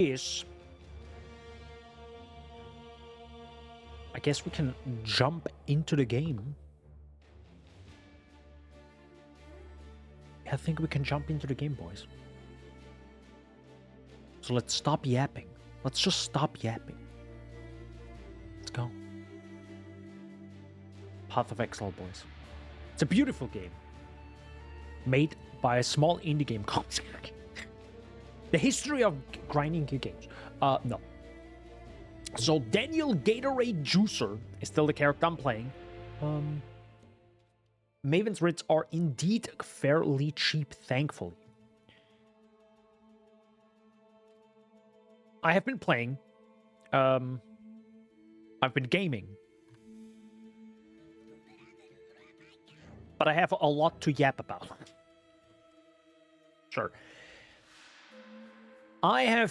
is, I guess we can jump into the game. I think we can jump into the game, boys. So let's stop yapping. Let's just stop yapping. Let's go. Path of Exile, boys. It's a beautiful game. Made by a small indie game company. The history of grinding games. No. So Daniel Gatorade Juicer is still the character I'm playing. Maven's writs are indeed fairly cheap, thankfully. I have been playing. I've been gaming. But I have a lot to yap about. Sure. I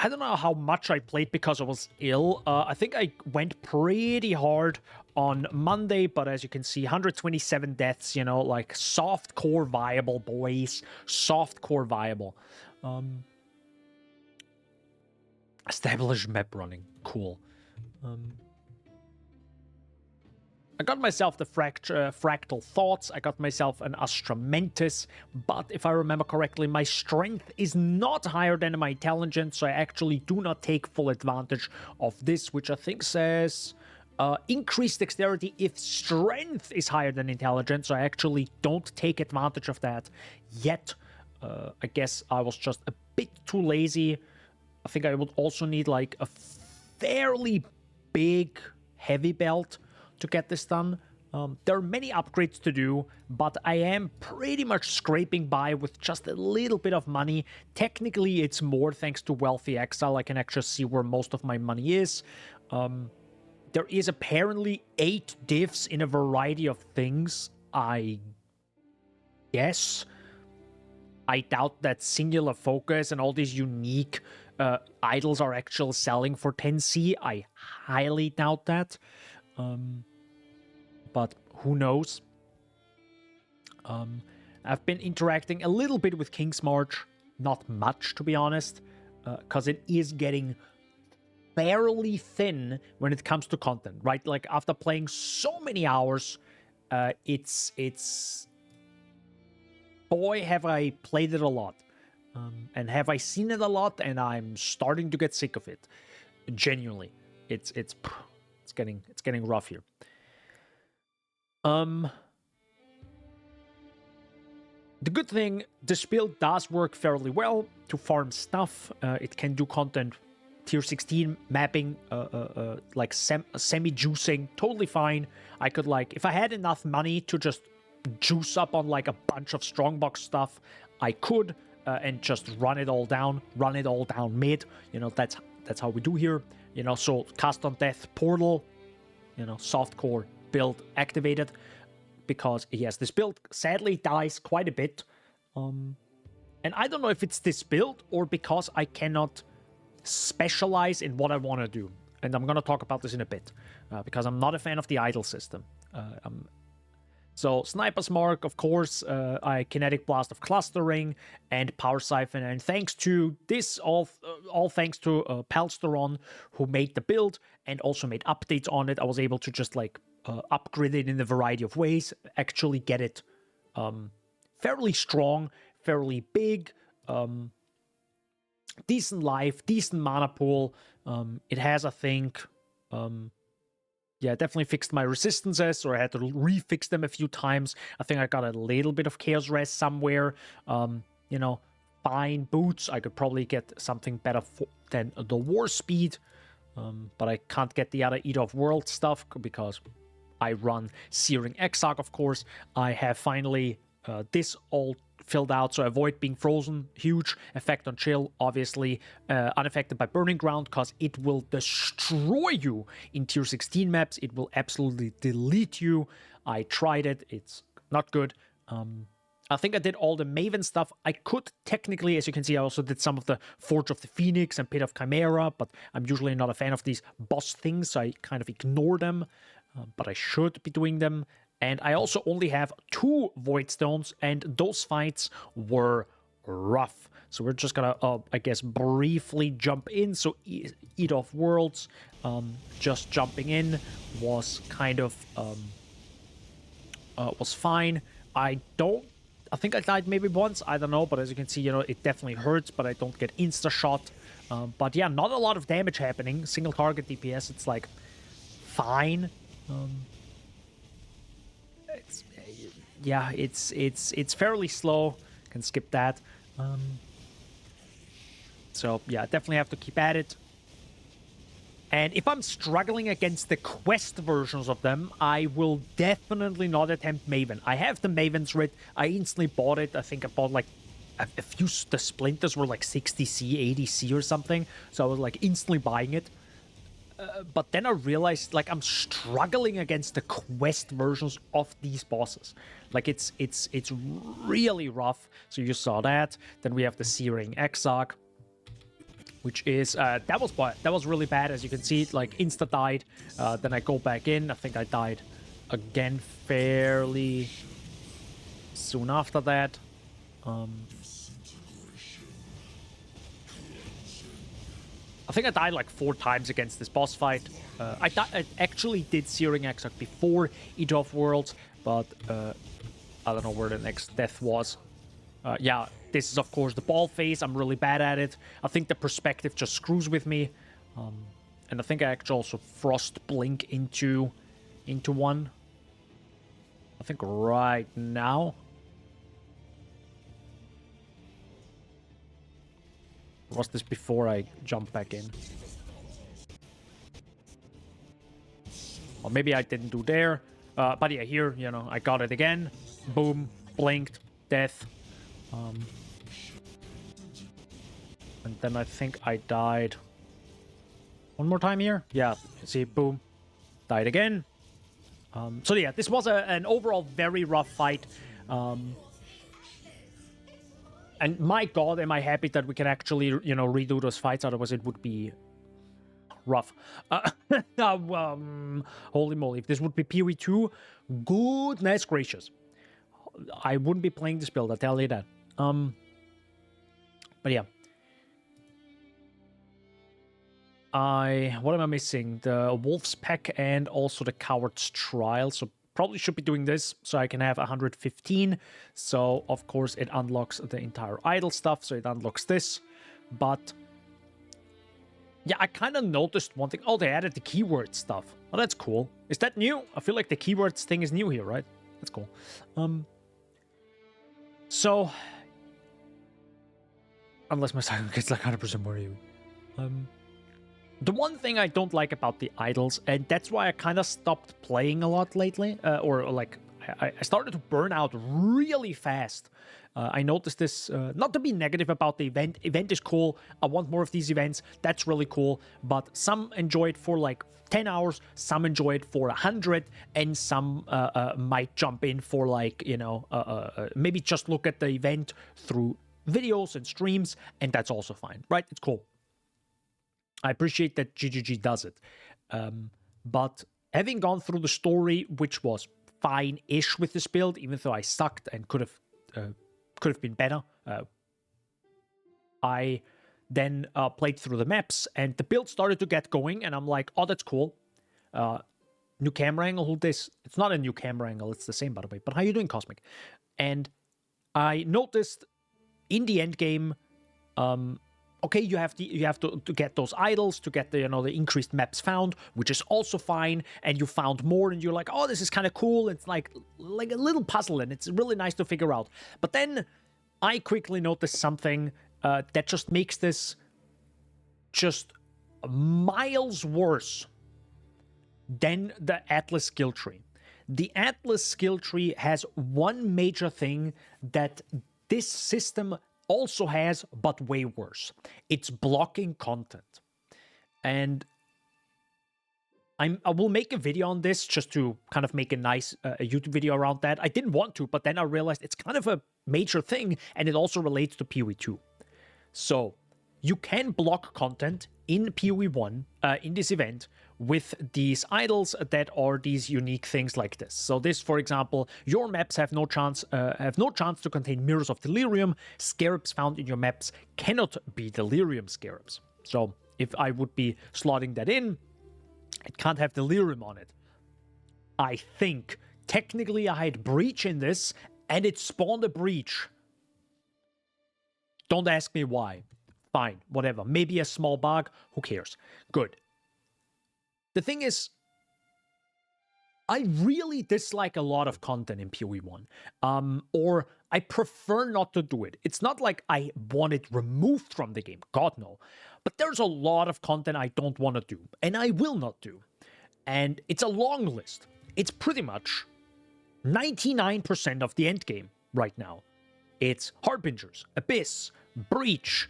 don't know how much I played because I was ill. I think I went pretty hard on Monday, but as you can see, 127 deaths, you know, like soft core viable, boys. Soft core viable. Established map running. Cool. I got myself the Fractal Thoughts, I got myself an Astra Mentis, but if I remember correctly, my strength is not higher than my intelligence, so I actually do not take full advantage of this, which I think says increased dexterity if strength is higher than intelligence, so I actually don't take advantage of that yet. I guess I was just a bit too lazy. I think I would also need like a fairly big heavy belt to get this done. There are many upgrades to do, but I am pretty much scraping by with just a little bit of money. Technically, it's more thanks to Wealthy Exile. I can actually see where most of my money is. There is apparently 8 diffs in a variety of things, I guess. I doubt that Singular Focus and all these unique idols are actually selling for 10C. I highly doubt that. But who knows? I've been interacting a little bit with King's March, not much to be honest, because it is getting fairly thin when it comes to content, right? Like after playing so many hours, it's boy have I played it a lot, and have I seen it a lot, and I'm starting to get sick of it. Genuinely, it's getting rough here. The good thing, this build does work fairly well to farm stuff. It can do content, tier 16 mapping, like semi-juicing, totally fine. I could like, if I had enough money to just juice up on like a bunch of strongbox stuff, I could, and just run it all down mid. You know, that's how we do here. You know, so cast on death portal, you know, soft core build activated, because yes, this build sadly dies quite a bit, and I don't know if it's this build or because I cannot specialize in what I want to do, and I'm gonna talk about this in a bit, because I'm not a fan of the idle system. So Sniper's Mark, of course, I Kinetic Blast of Clustering and Power Siphon, and thanks to this, all thanks to Palsteron, who made the build and also made updates on it, I was able to just like upgrade it in a variety of ways, actually get it fairly strong, fairly big, decent life, decent mana pool. It has, I think, yeah, definitely fixed my resistances, or I had to refix them a few times. I think I got a little bit of Chaos Rest somewhere. You know, fine boots. I could probably get something better than the War Speed, but I can't get the other Eater of Worlds stuff because I run Searing Exarch, of course. I have finally this all filled out, so avoid being frozen. Huge effect on chill, obviously. Unaffected by Burning Ground, because it will destroy you in tier 16 maps. It will absolutely delete you. I tried it. It's not good. I think I did all the Maven stuff. I could technically, as you can see, I also did some of the Forge of the Phoenix and Pit of Chimera, but I'm usually not a fan of these boss things, so I kind of ignore them. But I should be doing them. And I also only have 2 Void Stones, and those fights were rough. So we're just gonna, I guess, briefly jump in. So Eat of Worlds, just jumping in was kind of, was fine. I think I died maybe once, I don't know, but as you can see, it definitely hurts, but I don't get insta-shot. But yeah, not a lot of damage happening. Single target DPS, it's like, fine. It's fairly slow. Can skip that. So yeah, definitely have to keep at it. And if I'm struggling against the quest versions of them, I will definitely not attempt Maven. I have the Maven's Writ. I instantly bought it. I think I bought like a few, the splinters were like 60C, 80C or something. So I was like instantly buying it. But then I realized like I'm struggling against the quest versions of these bosses. Like it's really rough. So you saw that. Then we have the Searing Exarch, which is that was really bad. As you can see, like insta died. Then I go back in. I think I died again fairly soon after that. I think I died like 4 times against this boss fight. I actually did Searing Exarch before Eat of Worlds, but I don't know where the next death was. Yeah, this is of course the ball phase. I'm really bad at it. I think the perspective just screws with me. And I think I actually also Frost Blink into one. I think right now. Was this before I jump back in? Or maybe I didn't do there. But yeah, here, I got it again. Boom, blinked, death. And then I think I died one more time here. Yeah, see, boom, died again. So yeah, this was an overall very rough fight. And my god, am I happy that we can actually, redo those fights, otherwise it would be rough. Holy moly, if this would be PoE 2, goodness gracious. I wouldn't be playing this build, I'll tell you that. But yeah. What am I missing? The Wolf's Pack and also the Coward's Trial, so probably should be doing this so I can have 115. So, of course, it unlocks the entire idle stuff. So it unlocks this. But, yeah, I kind of noticed one thing. Oh, they added the keyword stuff. Oh, that's cool. Is that new? I feel like the keywords thing is new here, right? That's cool. So, unless my silent gets like 100% more you. The one thing I don't like about the idols, and that's why I kind of stopped playing a lot lately, or like I started to burn out really fast. I noticed this, not to be negative about the event. Event is cool. I want more of these events. That's really cool. But some enjoy it for like 10 hours, some enjoy it for 100, and some might jump in for like, maybe just look at the event through videos and streams, and that's also fine, right? It's cool. I appreciate that GGG does it. But having gone through the story, which was fine-ish with this build, even though I sucked and could have been better, I then played through the maps, and the build started to get going, and I'm like, oh, that's cool. New camera angle, hold this. It's not a new camera angle, it's the same, by the way. But how you doing, Cosmic? And I noticed in the end game, okay, you have to get those idols to get the the increased maps found, which is also fine. And you found more, and you're like, oh, this is kind of cool. It's like a little puzzle, and it's really nice to figure out. But then I quickly noticed something that just makes this just miles worse than the Atlas skill tree. The Atlas skill tree has one major thing that this system also has, but way worse. It's blocking content. And I will make a video on this just to kind of make a nice a YouTube video around that. I didn't want to, but then I realized it's kind of a major thing, and it also relates to PoE 2. So, you can block content in PoE 1, in this event, with these idols that are these unique things like this. So this, for example, your maps have no chance to contain mirrors of delirium. Scarabs found in your maps cannot be delirium scarabs. So if I would be slotting that in, it can't have delirium on it. I think technically I had breach in this, and it spawned a breach. Don't ask me why. Fine, whatever. Maybe a small bug. Who cares? Good. The thing is, I really dislike a lot of content in PoE 1. Or I prefer not to do it. It's not like I want it removed from the game. God, no. But there's a lot of content I don't want to do. And I will not do. And it's a long list. It's pretty much 99% of the end game right now. It's Harbingers, Abyss, Breach,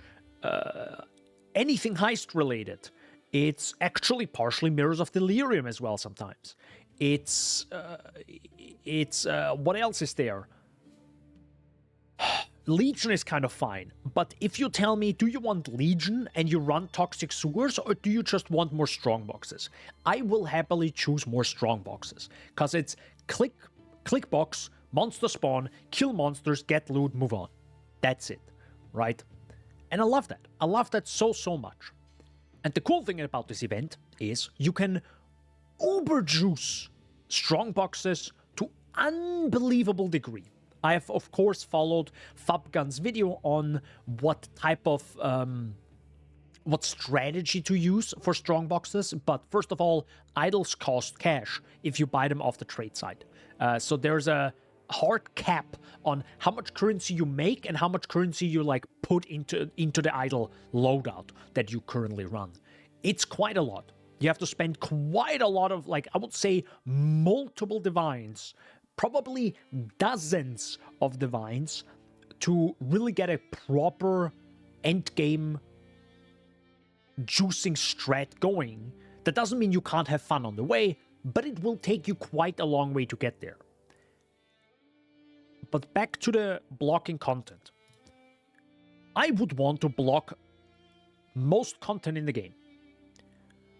anything heist related. It's actually partially Mirrors of Delirium as well sometimes. It's what else is there? Legion is kind of fine, but if you tell me, do you want Legion and you run Toxic Sewers, or do you just want more strong boxes? I will happily choose more strong boxes, because it's click box, monster spawn, kill monsters, get loot, move on. That's it, right? And I love that. I love that so much. And the cool thing about this event is you can uber juice strong boxes to unbelievable degree. I have, of course, followed Fabgun's video on what type of, what strategy to use for strong boxes. But first of all, idols cost cash if you buy them off the trade site. So there's a hard cap on how much currency you make and how much currency you like put into the idol loadout that you currently run. It's quite a lot. You have to spend quite a lot of, like, I would say multiple divines, probably dozens of divines, to really get a proper endgame juicing strat going. That doesn't mean you can't have fun on the way, but it will take you quite a long way to get there. But back to the blocking content. I would want to block most content in the game.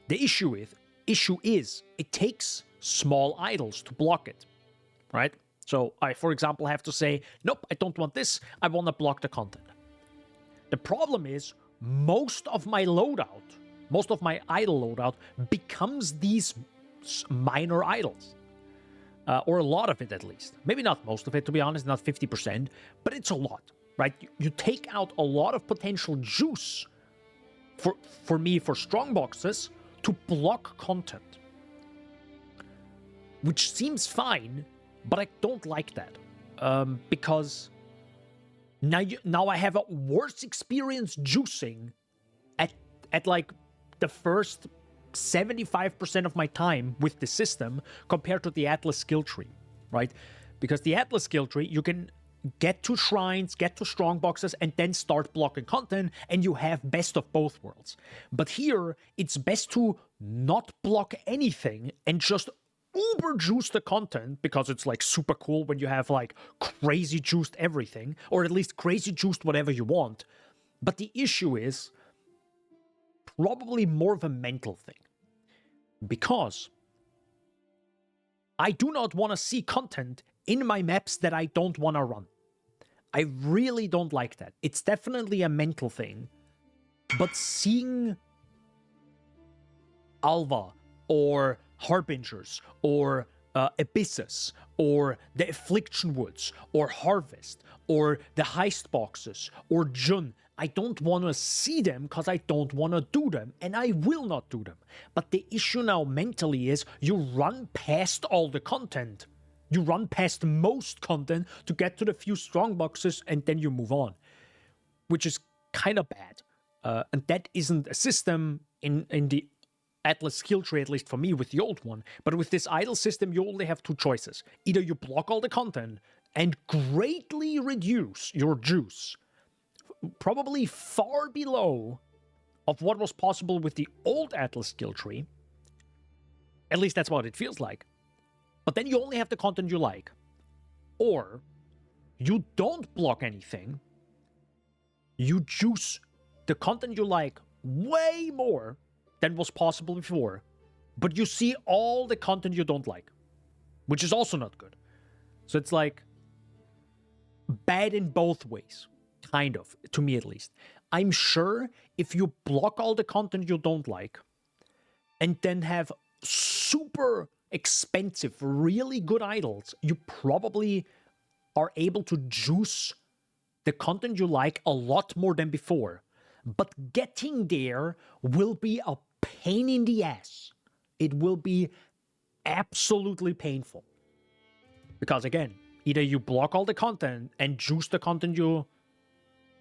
The issue is it takes small idols to block it, right? So I, for example, have to say, nope, I don't want this. I want to block the content. The problem is most of my loadout, most of my idol loadout becomes these minor idols. Or a lot of it, at least. Maybe not most of it, to be honest, not 50%, but it's a lot, right? You take out a lot of potential juice for me, for strong boxes, to block content. Which seems fine, but I don't like that. Because now I have a worse experience juicing at like the first 75% of my time with the system compared to the Atlas skill tree, right? Because the Atlas skill tree, you can get to shrines, get to strong boxes, and then start blocking content, and you have best of both worlds. But here, it's best to not block anything and just uber juice the content, because it's like super cool when you have like crazy juiced everything, or at least crazy juiced whatever you want. But the issue is probably more of a mental thing, because I do not want to see content in my maps that I don't want to run. I really don't like that. It's definitely a mental thing, but seeing Alva or Harbingers or Abysses or the Affliction Woods or Harvest or the Heist Boxes or Jun, I don't want to see them because I don't want to do them, and I will not do them. But the issue now mentally is you run past all the content. You run past most content to get to the few strong boxes, and then you move on, which is kind of bad. And that isn't a system in the Atlas skill tree, at least for me, with the old one. But with this idle system, you only have two choices. Either you block all the content and greatly reduce your juice, probably far below of what was possible with the old Atlas skill tree. At least that's what it feels like. But then you only have the content you like. Or you don't block anything. You juice the content you like way more than was possible before, but you see all the content you don't like, which is also not good. So it's like bad in both ways, kind of, to me at least. I'm sure if you block all the content you don't like and then have super expensive, really good idols, you probably are able to juice the content you like a lot more than before. But getting there will be a pain in the ass. It will be absolutely painful. Because again, either you block all the content and juice the content you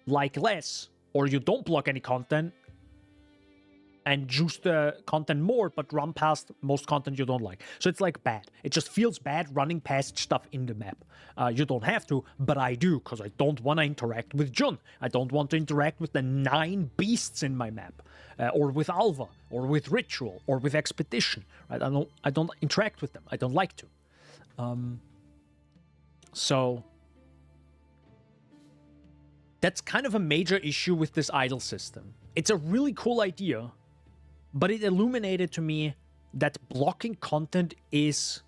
like less, or you don't block any content and juice the content more, but run past most content you don't like. So it's like bad. It just feels bad running past stuff in the map. You don't have to, but I do, because I don't want to interact with Jun. I don't want to interact with the 9 beasts in my map, or with Alva, or with Ritual, or with Expedition. Right? I don't interact with them. I don't like to. So that's kind of a major issue with this idol system. It's a really cool idea, but it illuminated to me that blocking content is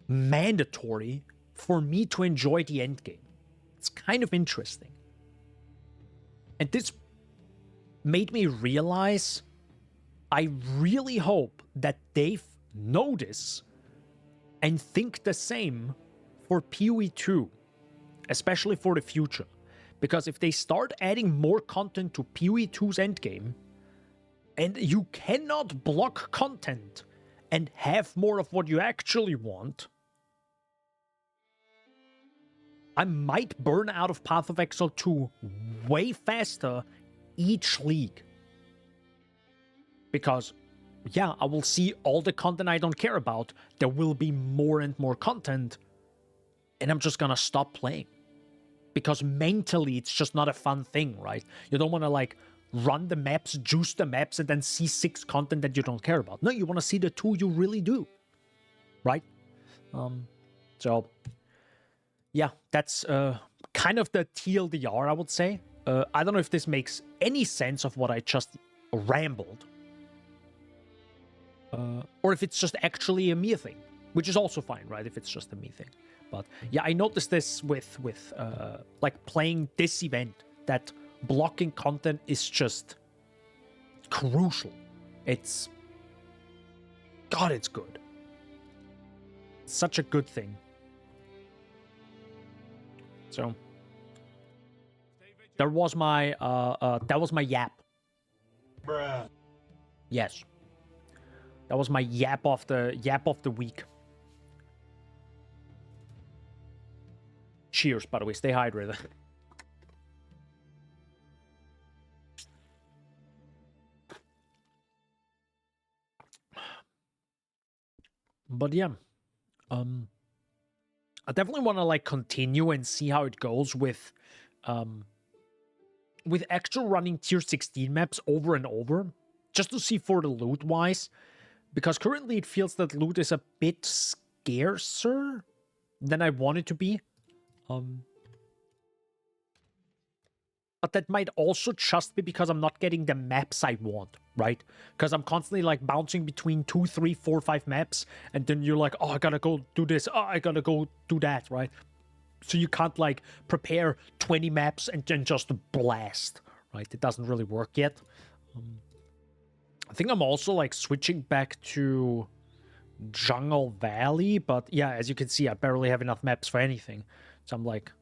mandatory for me to enjoy the endgame. It's kind of interesting. And this made me realize I really hope that they know this and think the same for PoE 2. Especially for the future. Because if they start adding more content to PoE 2's endgame, and you cannot block content and have more of what you actually want, I might burn out of Path of Exile 2 way faster each league. Because, yeah, I will see all the content I don't care about. There will be more and more content, and I'm just gonna stop playing. Because mentally, it's just not a fun thing, right? You don't want to, like, run the maps, juice the maps, and then see 6 content that you don't care about. No, you want to see the 2 you really do, right? So, yeah, that's kind of the TLDR, I would say. I don't know if this makes any sense of what I just rambled. Or if it's just actually a me thing, which is also fine, right? If it's just a me thing. But yeah, I noticed this with like playing this event, that blocking content is just crucial. It's good. It's such a good thing. So that was my yap. Bruh. Yes. That was my yap of the week. Cheers, by the way. Stay hydrated. But yeah, I definitely want to like continue and see how it goes with extra running tier 16 maps over and over, just to see for the loot wise, because currently it feels that loot is a bit scarcer than I want it to be. But that might also just be because I'm not getting the maps I want, right? Because I'm constantly like bouncing between 2, 3, 4, 5 maps, and then you're like, oh, I gotta go do this, oh, I gotta go do that, right? So you can't like prepare 20 maps and then just blast, right? It doesn't really work yet. I think I'm also like switching back to Jungle Valley, but yeah, as you can see, I barely have enough maps for anything. So I'm like,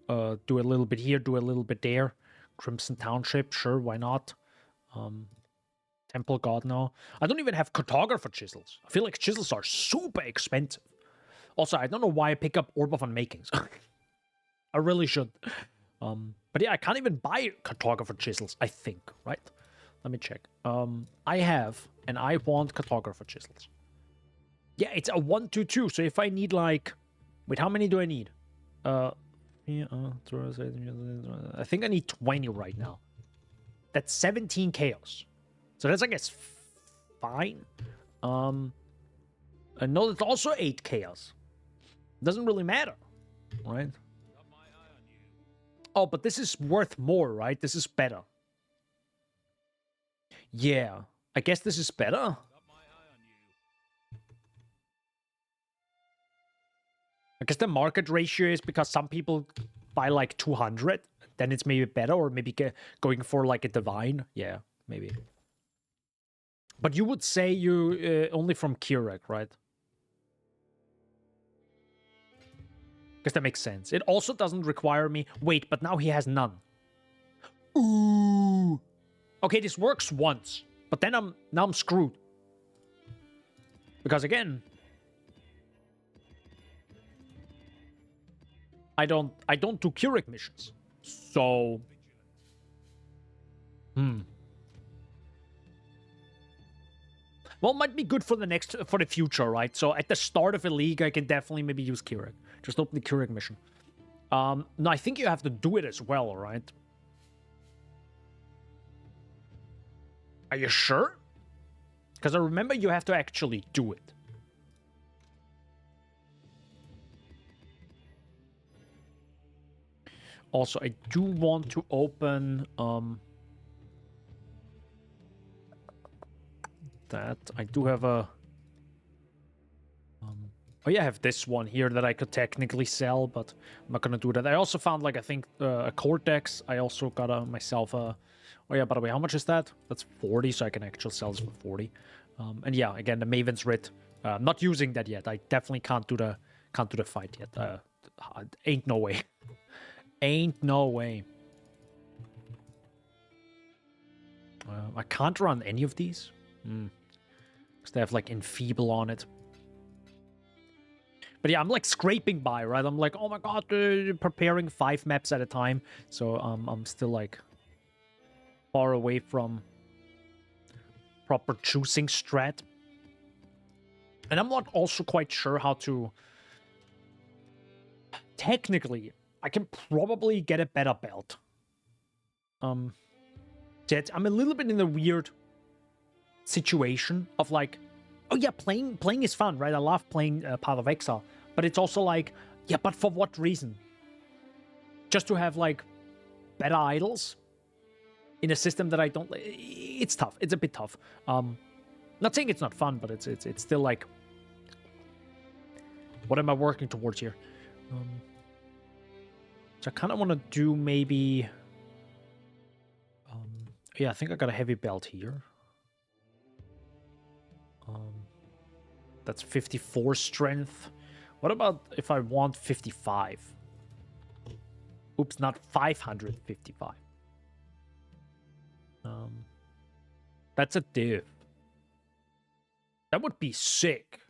do a little bit here, do a little bit there. Crimson Township, sure, why not? Temple God, no. I don't even have cartographer chisels. I feel like chisels are super expensive. Also, I don't know why I pick up Orb of Unmakings. I really should. But yeah, I can't even buy cartographer chisels, I think, right? Let me check. I have, and I want cartographer chisels. Yeah, it's a 1, 2, 2. So if I need like... Wait, how many do I need? I think I need 20 right now. That's 17 chaos. So that's, I guess, fine. No, it's also 8 chaos. Doesn't really matter, right? Oh, but this is worth more, right? This is better. Yeah, I guess this is better. I guess the market ratio is because some people buy like 200, then it's maybe better, or maybe going for like a divine. Yeah, maybe. But you would say you only from Keurig, right? Because that makes sense. It also doesn't require me... Wait, but now he has none. Ooh. Okay, this works once. But then now I'm screwed. Because again... I don't do Keurig missions. So... Well, it might be good for the future, right? So at the start of a league, I can definitely maybe use Keurig. Just open the Keurig mission. No, I think you have to do it as well, right? Are you sure? Because I remember you have to actually do it. Also, I do want to open that. I do have a oh yeah, I have this one here that I could technically sell, but I'm not gonna do that. I also found, like, I think a Cortex. I also got myself a... Oh yeah, by the way, how much is that? That's 40, so I can actually sell this for 40. And yeah, again, the Maven's Writ. Not using that yet. I definitely can't do the fight yet. Ain't no way. Ain't no way. I can't run any of these. Because they have, like, Enfeeble on it. But yeah, I'm, like, scraping by, right? I'm like, oh my god, preparing 5 maps at a time. So I'm still, like, far away from proper choosing strat. And I'm not also quite sure how to... Technically, I can probably get a better belt. Yet I'm a little bit in a weird situation of, like, oh yeah, playing is fun, right? I love playing Path of Exile, but it's also like, yeah, but for what reason? Just to have, like, better idols in a system that I don't... It's tough. It's a bit tough. Not saying it's not fun, but it's still like, what am I working towards here? So I kind of want to do maybe... yeah, I think I got a heavy belt here. That's 54 strength. What about if I want 55? Oops, not 555. That's a div. That would be sick.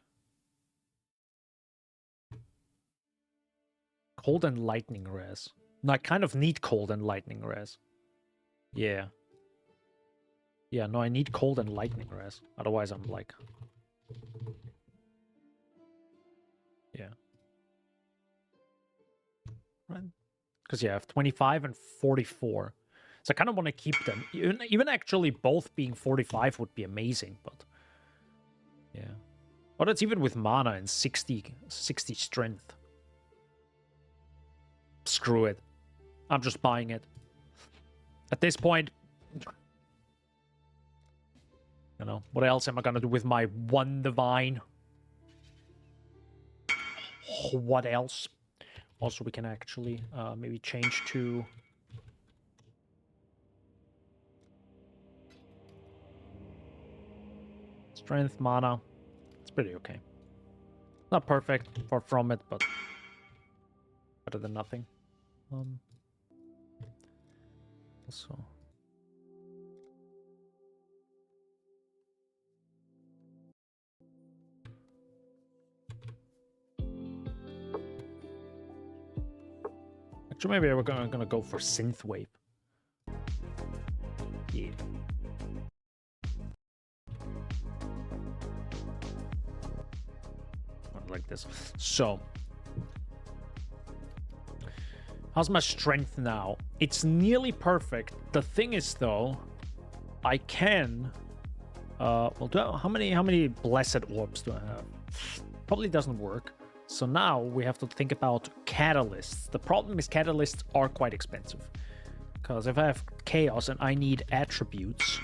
Cold and lightning res. No, I kind of need cold and lightning res. Yeah. Yeah, no, I need cold and lightning res. Otherwise, I'm like... Yeah. Right. Because, yeah, I have 25 and 44. So I kind of want to keep them. Even actually both being 45 would be amazing, but... Yeah. But it's even with mana and 60 strength. Screw it. I'm just buying it. At this point... You know, what else am I gonna do with my one divine? What else? Also, we can actually maybe change to... Strength, mana. It's pretty okay. Not perfect, far from it, but better than nothing. Also... Actually, maybe we're gonna go for Synthwave. Yeah. Like this. So, how's my strength now? It's nearly perfect. The thing is, though, I can... well, how many blessed orbs do I have? Probably doesn't work. So now we have to think about catalysts. The problem is catalysts are quite expensive. Because if I have chaos and I need attributes...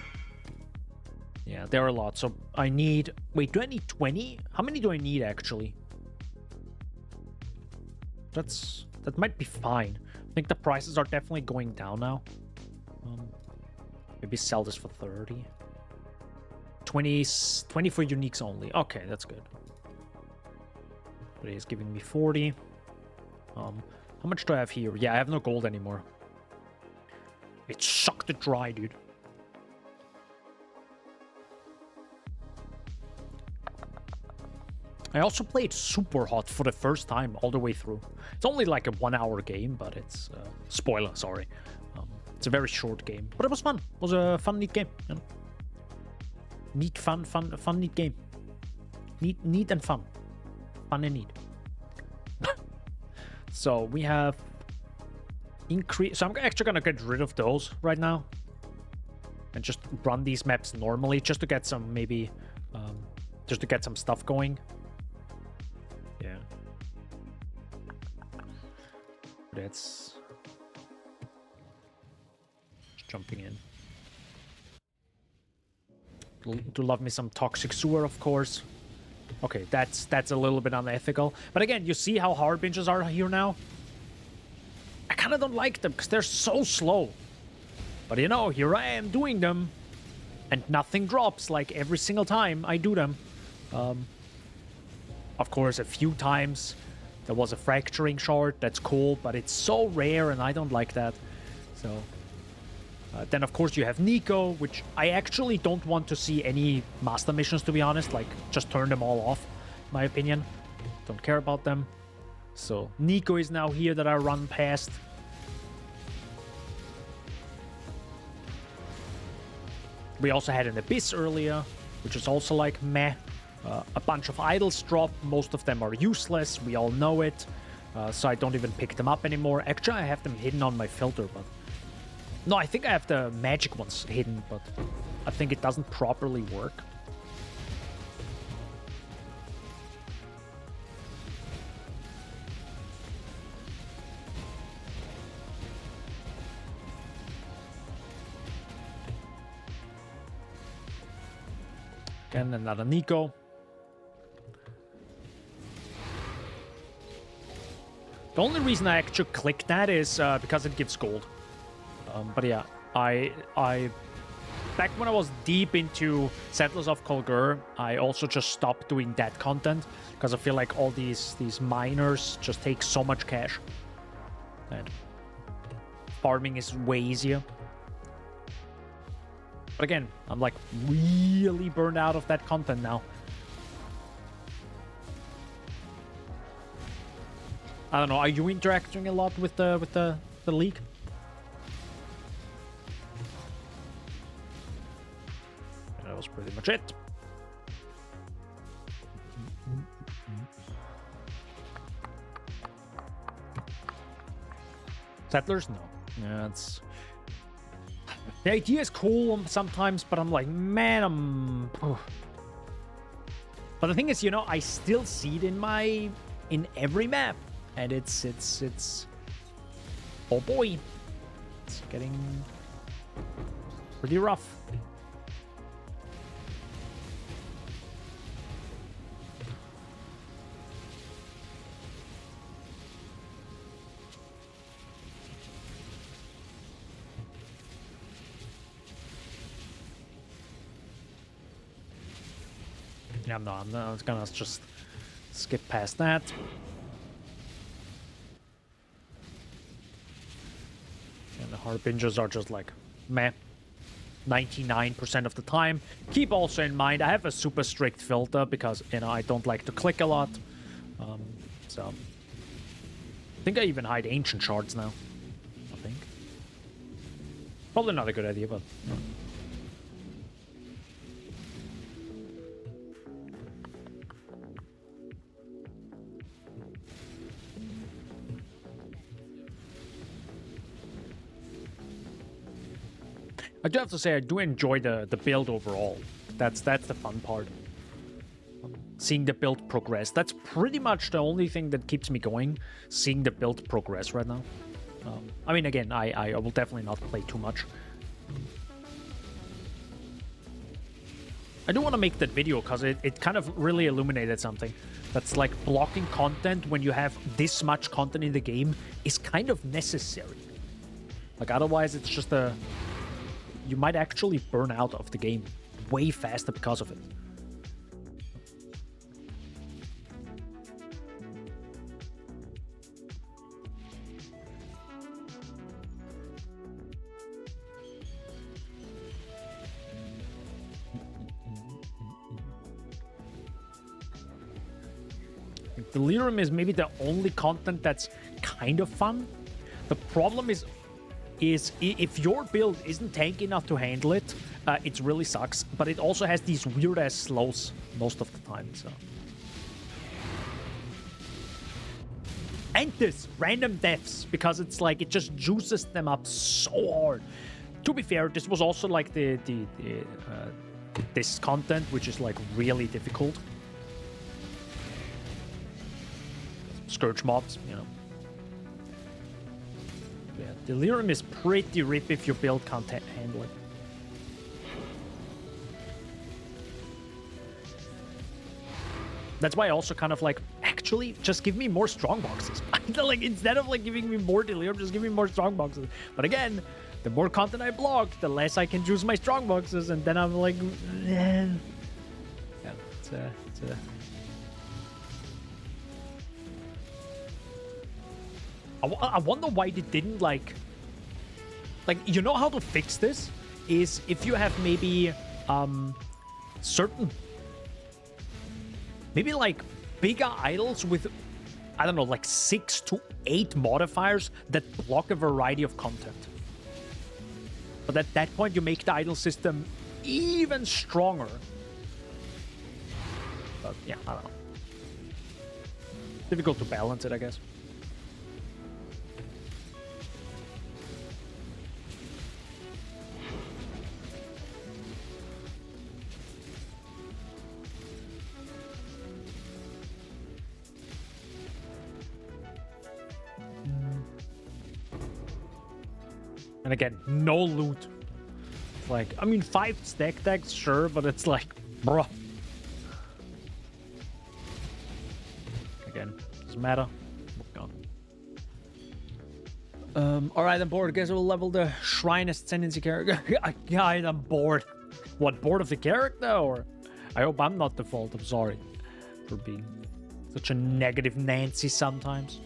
Yeah, there are a lot. So I need... Wait, do I need 20? How many do I need, actually? That might be fine. I think the prices are definitely going down now. Maybe sell this for 30. 20 for uniques only. Okay, that's good. But he's giving me 40. How much do I have here? Yeah, I have no gold anymore. It sucked it dry, dude. I also played super hot for the first time all the way through. It's only like a 1 hour game, but it's... spoiler, sorry. It's a very short game. But it was fun. It was a fun, neat game. You know? Neat, fun, neat game. Neat and fun. Fun and neat. So we have... increase. So I'm actually gonna get rid of those right now. And just run these maps normally, just to get some, maybe... just to get some stuff going. Yeah. That's... just jumping in. Do love me some toxic sewer, of course. Okay, that's a little bit unethical. But again, you see how harbingers are here now? I kind of don't like them, because they're so slow. But you know, here I am doing them. And nothing drops, like every single time I do them. Of course, a few times there was a fracturing shard. That's cool, but it's so rare and I don't like that. So, then of course you have Nico, which I actually don't want to see any master missions, to be honest. Like, just turn them all off, in my opinion. Don't care about them. So, Nico is now here that I run past. We also had an Abyss earlier, which is also like meh. A bunch of idols drop. Most of them are useless. We all know it. So I don't even pick them up anymore. Actually, I have them hidden on my filter, but... No, I think I have the magic ones hidden, but I think it doesn't properly work. Again, another Nico. The only reason I actually click that is because it gives gold. But yeah, I back when I was deep into Settlers of Kolgur, I also just stopped doing that content because I feel like all these miners just take so much cash. And farming is way easier. But again, I'm like really burned out of that content now. I don't know. Are you interacting a lot with the league? That was pretty much it. Settlers? No. Yeah, it's... The idea is cool sometimes, but I'm like, man, But the thing is, you know, I still see it in every map. And it's... Oh boy. It's getting pretty rough. Yeah, no, I'm gonna just skip past that. And the harbingers are just like, meh, 99% of the time. Keep also in mind, I have a super strict filter because, you know, I don't like to click a lot. So, I think I even hide ancient shards now, I think. Probably not a good idea, but... No. I do have to say, I do enjoy the build overall. That's the fun part. seeing the build progress. That's pretty much the only thing that keeps me going, seeing the build progress right now. I mean, again, I will definitely not play too much. I do want to make that video because it kind of really illuminated something. That's like blocking content when you have this much content in the game is kind of necessary. Like otherwise it's just you might actually burn out of the game way faster because of it. Delirium is maybe the only content that's kind of fun. The problem is if your build isn't tanky enough to handle it, it really sucks. But it also has these weird-ass slows most of the time, so. And this, random deaths, because it's like, it just juices them up so hard. To be fair, this was also like this content, which is like really difficult. Scourge mobs, you know. Yeah, Delirium is pretty rip if your build can't handle it. That's why I also kind of like, actually, just give me more strong boxes. Like, instead of like giving me more Delirium, just give me more strong boxes. But again, the more content I block, the less I can choose my strong boxes, and then I'm like, yeah, it's a I wonder why they didn't like, you know how to fix this is if you have maybe certain, maybe like bigger idols with, I don't know, like 6 to 8 modifiers that block a variety of content. But at that point you make the idol system even stronger. But yeah, I don't know. Difficult to balance it, I guess. And again, no loot. It's like, I mean, 5 stack decks, sure, but it's like, bruh. Again, doesn't matter. Alright, I'm bored. Guess we'll level the Shrine Ascendancy character. God, I'm bored. What, bored of the character? Or I hope I'm not the fault. I'm sorry for being such a negative Nancy sometimes.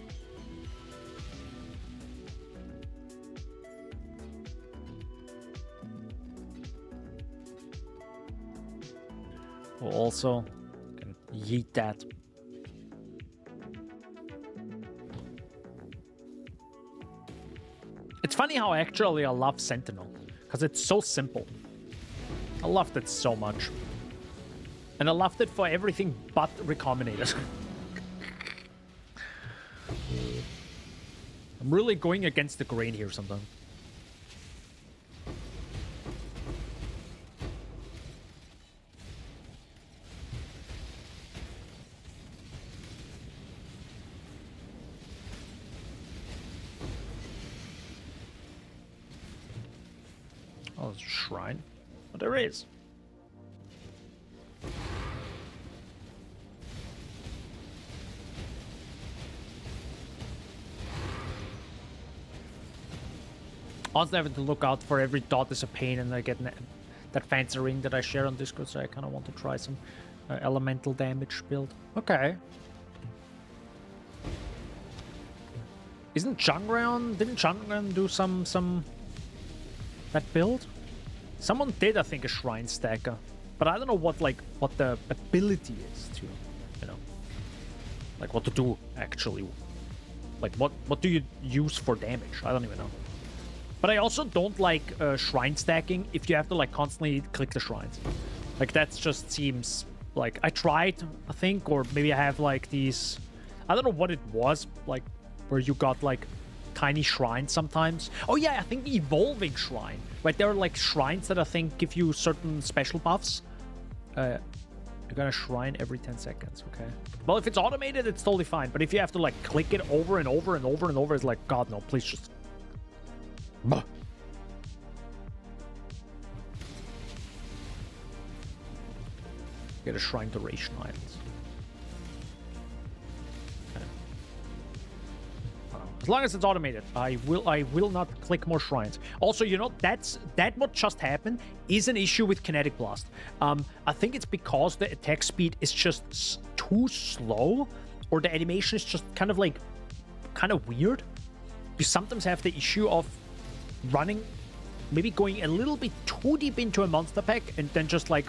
We'll also can yeet that. It's funny how actually I love Sentinel, because it's so simple. I loved it so much. And I loved it for everything but Recombinators. I'm really going against the grain here sometimes. Oh, there's a shrine. Oh, there is. Also having to look out for every dot is a pain, and I get that fancy ring that I share on Discord, so I kind of want to try some elemental damage build. Okay. Isn't Changreon? Didn't Changreon do some that build? Someone did, I think, a Shrine Stacker, but I don't know what the ability is to, you know, like what to do actually. Like what do you use for damage? I don't even know. But I also don't like shrine stacking if you have to like constantly click the shrines. Like that just seems like I tried, I think, or maybe I have like these, I don't know what it was, like where you got like tiny shrines sometimes. Oh yeah, I think evolving shrine. Right, there are like shrines that I think give you certain special buffs. You got a shrine every 10 seconds, okay. Well, if it's automated, it's totally fine. But if you have to, like, click it over and over and over and over, it's like, God, no, please just... Bah. Get a shrine duration islands. Okay. As long as it's automated, I will not click more shrines. Also, you know, that what just happened is an issue with Kinetic Blast. I think it's because the attack speed is just too slow, or the animation is just kind of weird. You sometimes have the issue of running, maybe going a little bit too deep into a monster pack and then just like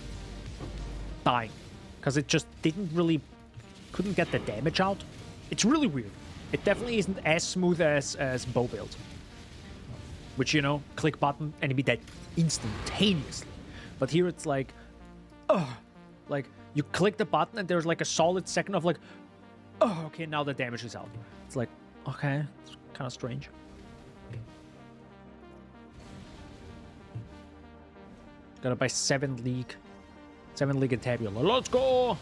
dying, because it just couldn't get the damage out. It's really weird. It definitely isn't as smooth as bow build, which, you know, click button, enemy dead instantaneously. But here it's like, like you click the button and there's like a solid second of like, oh, okay, now the damage is out. It's like, okay, it's kind of strange. Gotta buy 7 League and Tabula. Let's go!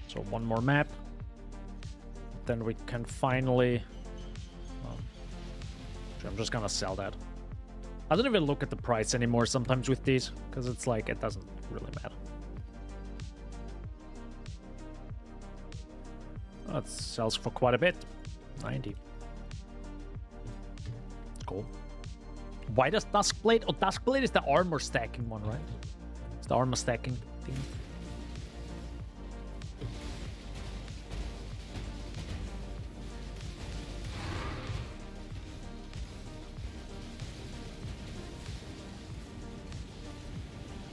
So one more map, then we can finally... I'm just gonna sell that. I don't even look at the price anymore sometimes with these, because it's like, it doesn't really matter. That sells for quite a bit. 90. Cool. Why does Duskblade? Oh, Duskblade is the armor stacking one, right? It's the armor stacking thing.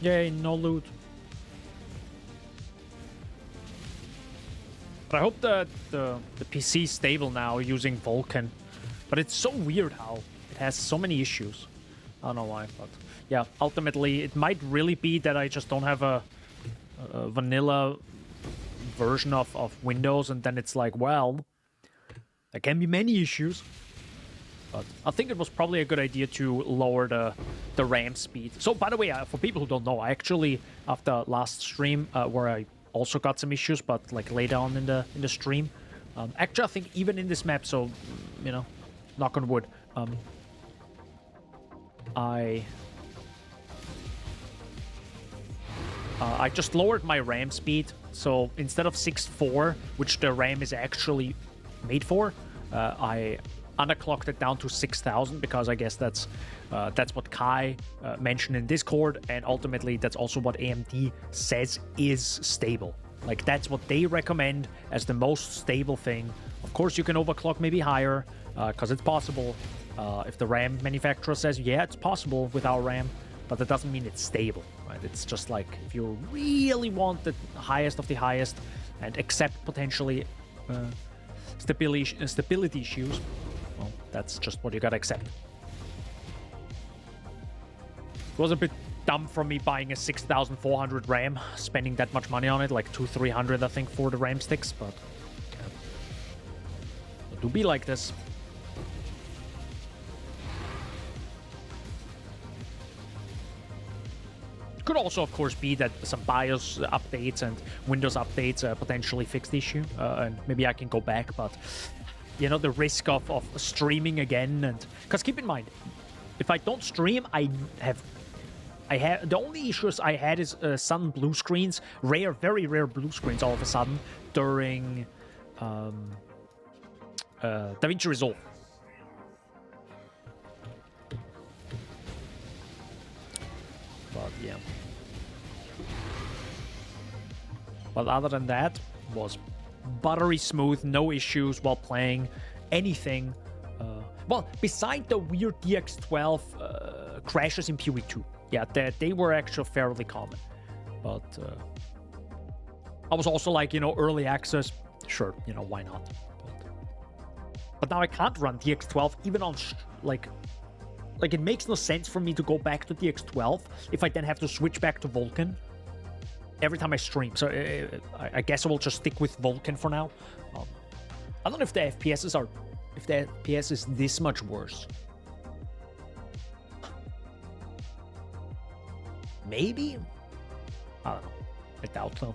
Yay, no loot. But I hope that the PC is stable now using Vulkan. But it's so weird how it has so many issues. I don't know why, but yeah, ultimately it might really be that I just don't have a vanilla version of Windows, and then it's like, well, there can be many issues. But I think it was probably a good idea to lower the RAM speed. So, by the way, for people who don't know, I actually, after last stream, where I also got some issues, but like later on in the stream, actually, I think even in this map, so, you know, knock on wood, I just lowered my RAM speed. So instead of 6.4, which the RAM is actually made for, I underclocked it down to 6,000, because I guess that's what Kai mentioned in Discord, and ultimately that's also what AMD says is stable. Like, that's what they recommend as the most stable thing. Of course, you can overclock maybe higher, because it's possible. If the RAM manufacturer says, yeah, it's possible with our RAM, but that doesn't mean it's stable, right? It's just like, if you really want the highest of the highest and accept potentially stability issues, well, that's just what you gotta accept. It was a bit dumb from me buying a 6,400 RAM, spending that much money on it, like 200-300 I think for the RAM sticks, but it do be like this. Could also, of course, be that some BIOS updates and Windows updates potentially fix the issue, and maybe I can go back, but you know, the risk of streaming again, and because keep in mind, if I don't stream, I have the only issues I had is sudden blue screens, very rare blue screens all of a sudden during DaVinci Resolve. But yeah. But other than that, was buttery smooth, no issues while playing anything. Well, beside the weird DX12 crashes in PoE 2. Yeah, they were actually fairly common. But I was also like, early access. Sure, why not? But now I can't run DX12 even on, like it makes no sense for me to go back to DX12 if I then have to switch back to Vulkan every time I stream. So I guess I will just stick with Vulkan for now. I don't know if the FPS is this much worse. Maybe? I don't know. I doubt so.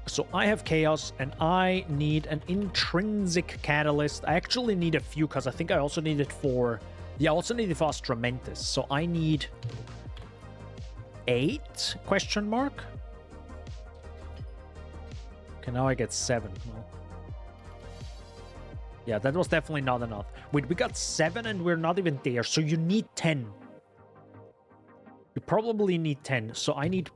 So I have Chaos, and I need an intrinsic catalyst. I actually need a few, because I think I also need it for... Yeah, I also need it for Astramentus. So I need 8? Question mark? Okay, now I get 7. Well, yeah, that was definitely not enough. Wait, we got 7 and we're not even there. So you need 10. You probably need 10. So I need...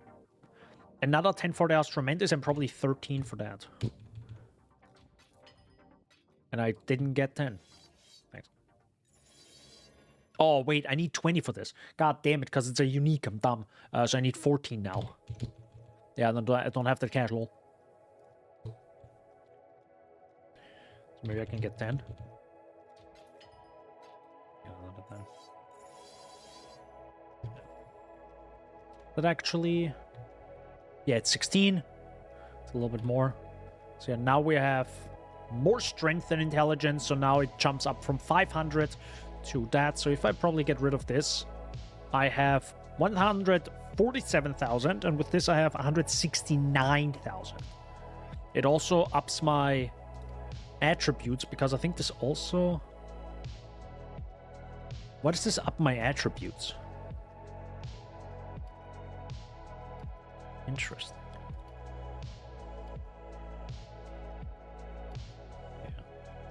another 10 for the Astramentus and probably 13 for that. And I didn't get 10. Thanks. Oh, wait, I need 20 for this. God damn it, because it's a unique. I'm dumb. So I need 14 now. Yeah, I don't have that cash, lol. So maybe I can get 10. Yeah, not 10. But actually... yeah, it's 16. It's a little bit more. So yeah, now we have more strength and intelligence. So now it jumps up from 500 to that. So if I probably get rid of this, I have 147,000. And with this, I have 169,000. It also ups my attributes because I think this also... what does this up my attributes? Interesting. Yeah.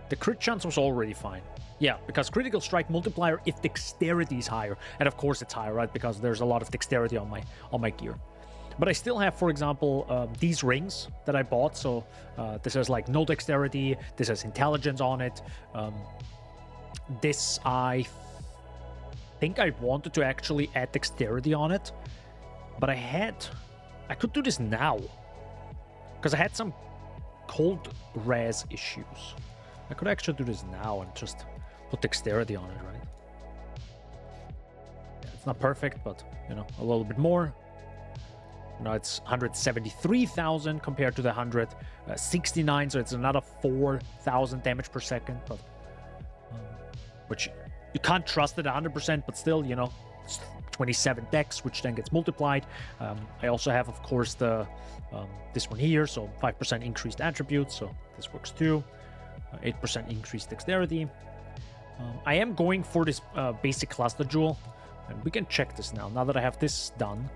The crit chance was already fine. Yeah, because critical strike multiplier if dexterity is higher. And of course it's higher, right? Because there's a lot of dexterity on my gear. But I still have, for example, these rings that I bought. So this has like no dexterity. This has intelligence on it. This I think I wanted to actually add dexterity on it. But I could do this now, because I had some cold res issues. I could actually do this now and just put dexterity on it, right? Yeah, it's not perfect, but, a little bit more. It's 173,000 compared to the 169, so it's another 4,000 damage per second, but which you can't trust it 100%, but still, it's 27 dex, which then gets multiplied. I also have, of course, the this one here, so 5% increased attributes, so this works too. 8% increased dexterity. I am going for this basic cluster jewel, and we can check this now that I have this done.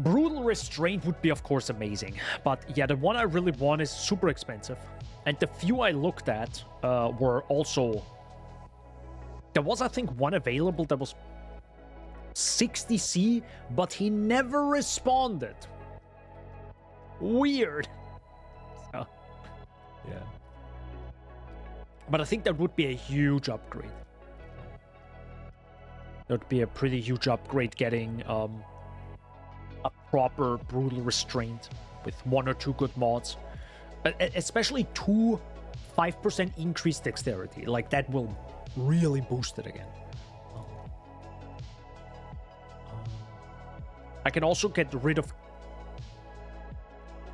Brutal Restraint would be, of course, amazing, but yeah, the one I really want is super expensive, and the few I looked at were also... there was, I think, one available that was 60C, but he never responded. Weird. So, yeah. But I think that would be a huge upgrade. That would be a pretty huge upgrade, getting a proper Brutal Restraint with 1 or 2 good mods. Especially 2 5% increased dexterity. Like, that will really boost it again. I can also get rid of...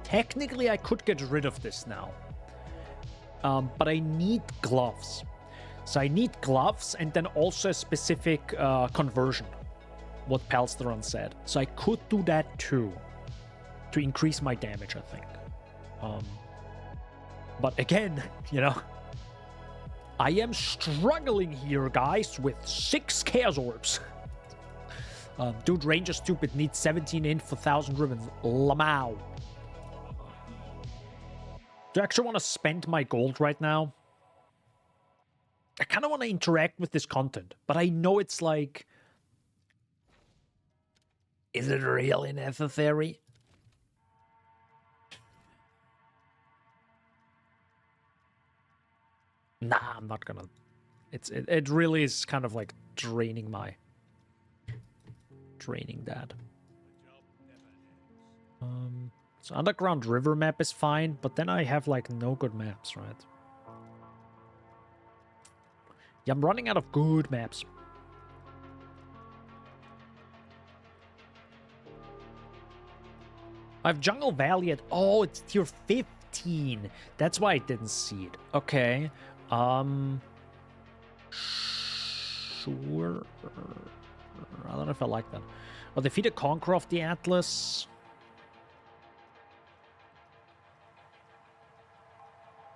technically, I could get rid of this now. But I need gloves. So I need gloves and then also a specific conversion. What Palsteron said. So I could do that too. To increase my damage, I think. But again, I am struggling here, guys, with 6 Chaos Orbs. Dude, Ranger Stupid needs 17 in for 1,000 ribbons. Lamau. Do I actually want to spend my gold right now? I kind of want to interact with this content, but I know it's like... is it really necessary? Nah, I'm not gonna. It really is kind of like draining that. So underground river map is fine, but then I have like no good maps, right? Yeah, I'm running out of good maps. I have Jungle Valley at... Oh, it's tier 15. That's why I didn't see it. Okay. Sure. I don't know if I like that. Oh, defeat a Conqueror of the Atlas.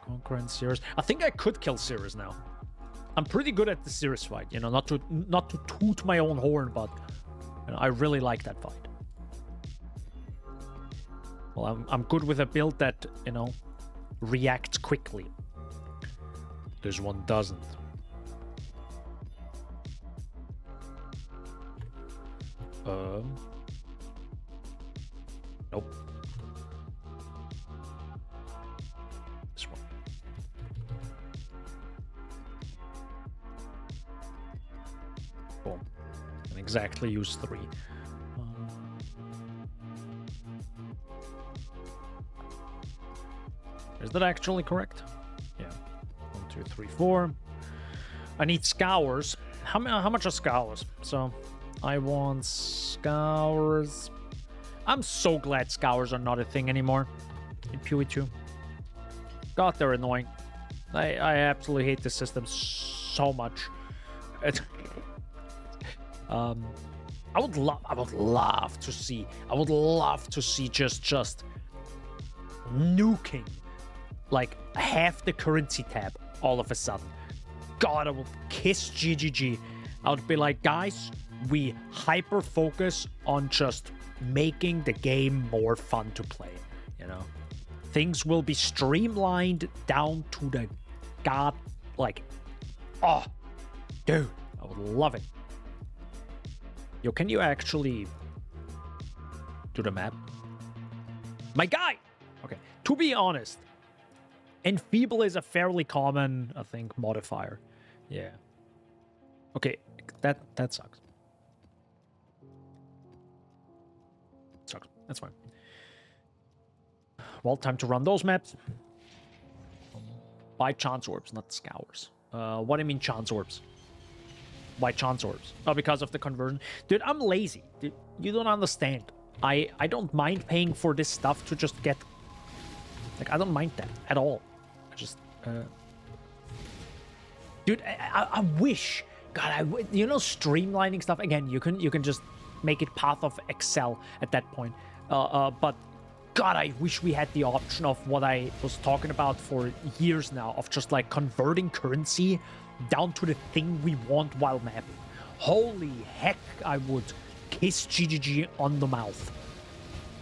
Conqueror and Cirrus. I think I could kill Cirrus now. I'm pretty good at the Cirrus fight, you know, not to toot my own horn, but you know, I really like that fight. Well, I'm good with a build that, you know, reacts quickly. This one doesn't. Nope. This one. Boom. And exactly use 3. Is that actually correct? Yeah. 1, 2, 3, 4. I need scours. How much are scours? So I want scours. I'm so glad scours are not a thing anymore in PoE 2. God, they're annoying. I absolutely hate this system so much. I would love to see just nuking like half the currency tab all of a sudden. God, I would kiss GGG. I would be like, guys, we hyper focus on just making the game more fun to play, you know? Things will be streamlined down to the god, like, oh, dude, I would love it. Yo, can you actually do the map? My guy! Okay, to be honest, Enfeeble is a fairly common, I think, modifier. Yeah. Okay, that sucks. Sucks. That's fine. Well, time to run those maps. Buy chance orbs, not scours. What do you mean chance orbs? Why chance orbs? Oh, because of the conversion. Dude, I'm lazy. Dude, you don't understand. I don't mind paying for this stuff to just get... Like, I don't mind that at all. I just... Dude, I wish... God, you know, streamlining stuff. Again, you can just make it path of Excel at that point. But God, I wish we had the option of what I was talking about for years now, of just like converting currency down to the thing we want while mapping. Holy heck, I would kiss GGG on the mouth.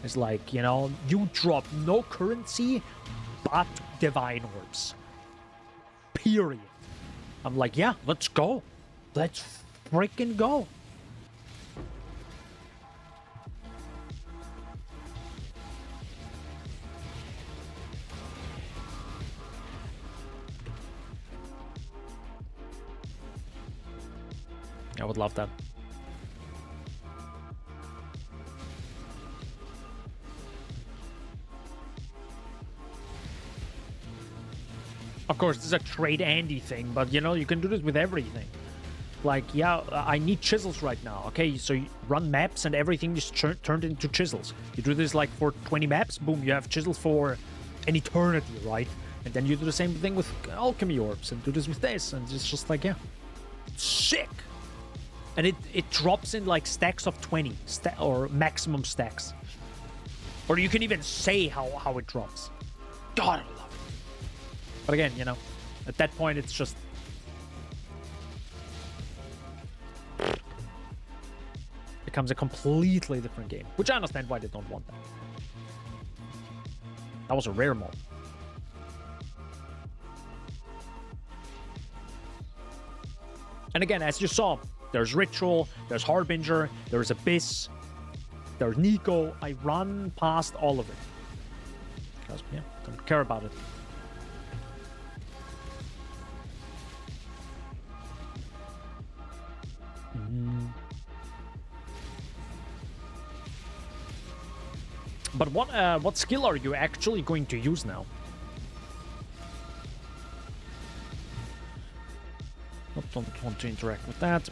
It's like, you know, you drop no currency but divine orbs. Period. I'm like, yeah, let's go. Let's freaking go. I would love that. Of course, this is a trade Andy thing, but you know, you can do this with everything. Like, yeah, I need chisels right now. Okay, so you run maps and everything is turned into chisels. You do this like for 20 maps, boom, you have chisels for an eternity, right? And then you do the same thing with alchemy orbs and do this with this, and it's just like, yeah, sick. And it drops in like stacks of 20 or maximum stacks. Or you can even say how it drops. God, I love it. But again, you know, at that point, it's just... becomes a completely different game. Which I understand why they don't want that. That was a rare mod. And again, as you saw, there's Ritual, there's Harbinger, there's Abyss, there's Nico. I run past all of it. Because, yeah, don't care about it. But what skill are you actually going to use now? I don't want to interact with that.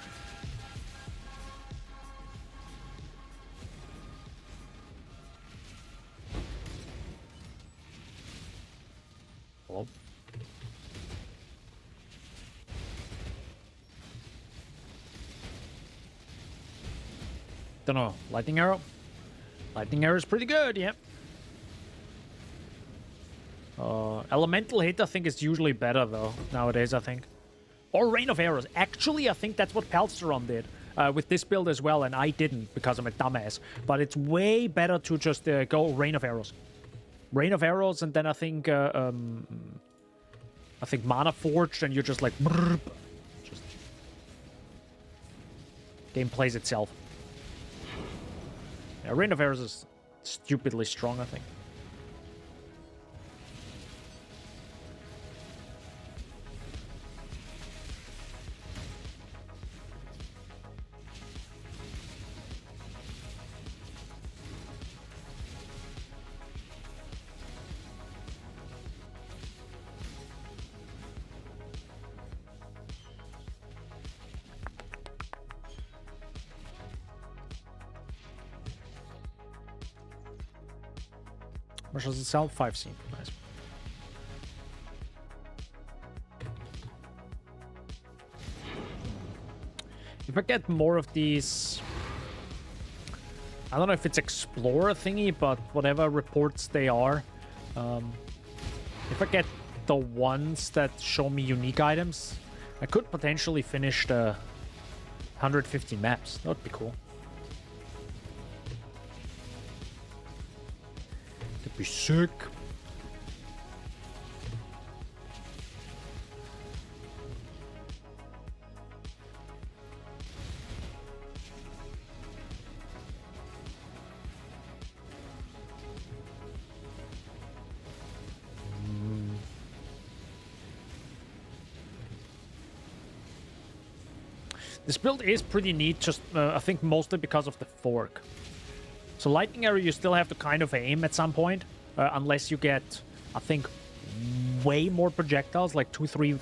Hello? Don't know. Lightning arrow? Lightning arrow is pretty good, yeah. Elemental hit, I think, is usually better, though, nowadays, I think. Or Rain of Arrows. Actually, I think that's what Palsteron did with this build as well, and I didn't because I'm a dumbass. But it's way better to just go Rain of Arrows. Rain of Arrows, and then I think Mana Forged, and you're just like... Brrr, just... Game plays itself. Yeah, Rain of Arrows is stupidly strong, I think. How much does it sell? 5 seem nice. If I get more of these, I don't know if it's Explorer thingy, but whatever reports they are, if I get the ones that show me unique items, I could potentially finish the 150 maps. That would be cool. That'd be sick. This build is pretty neat, just I think mostly because of the fork. So Lightning Arrow you still have to kind of aim at some point, unless you get, I think, way more projectiles, like 2-3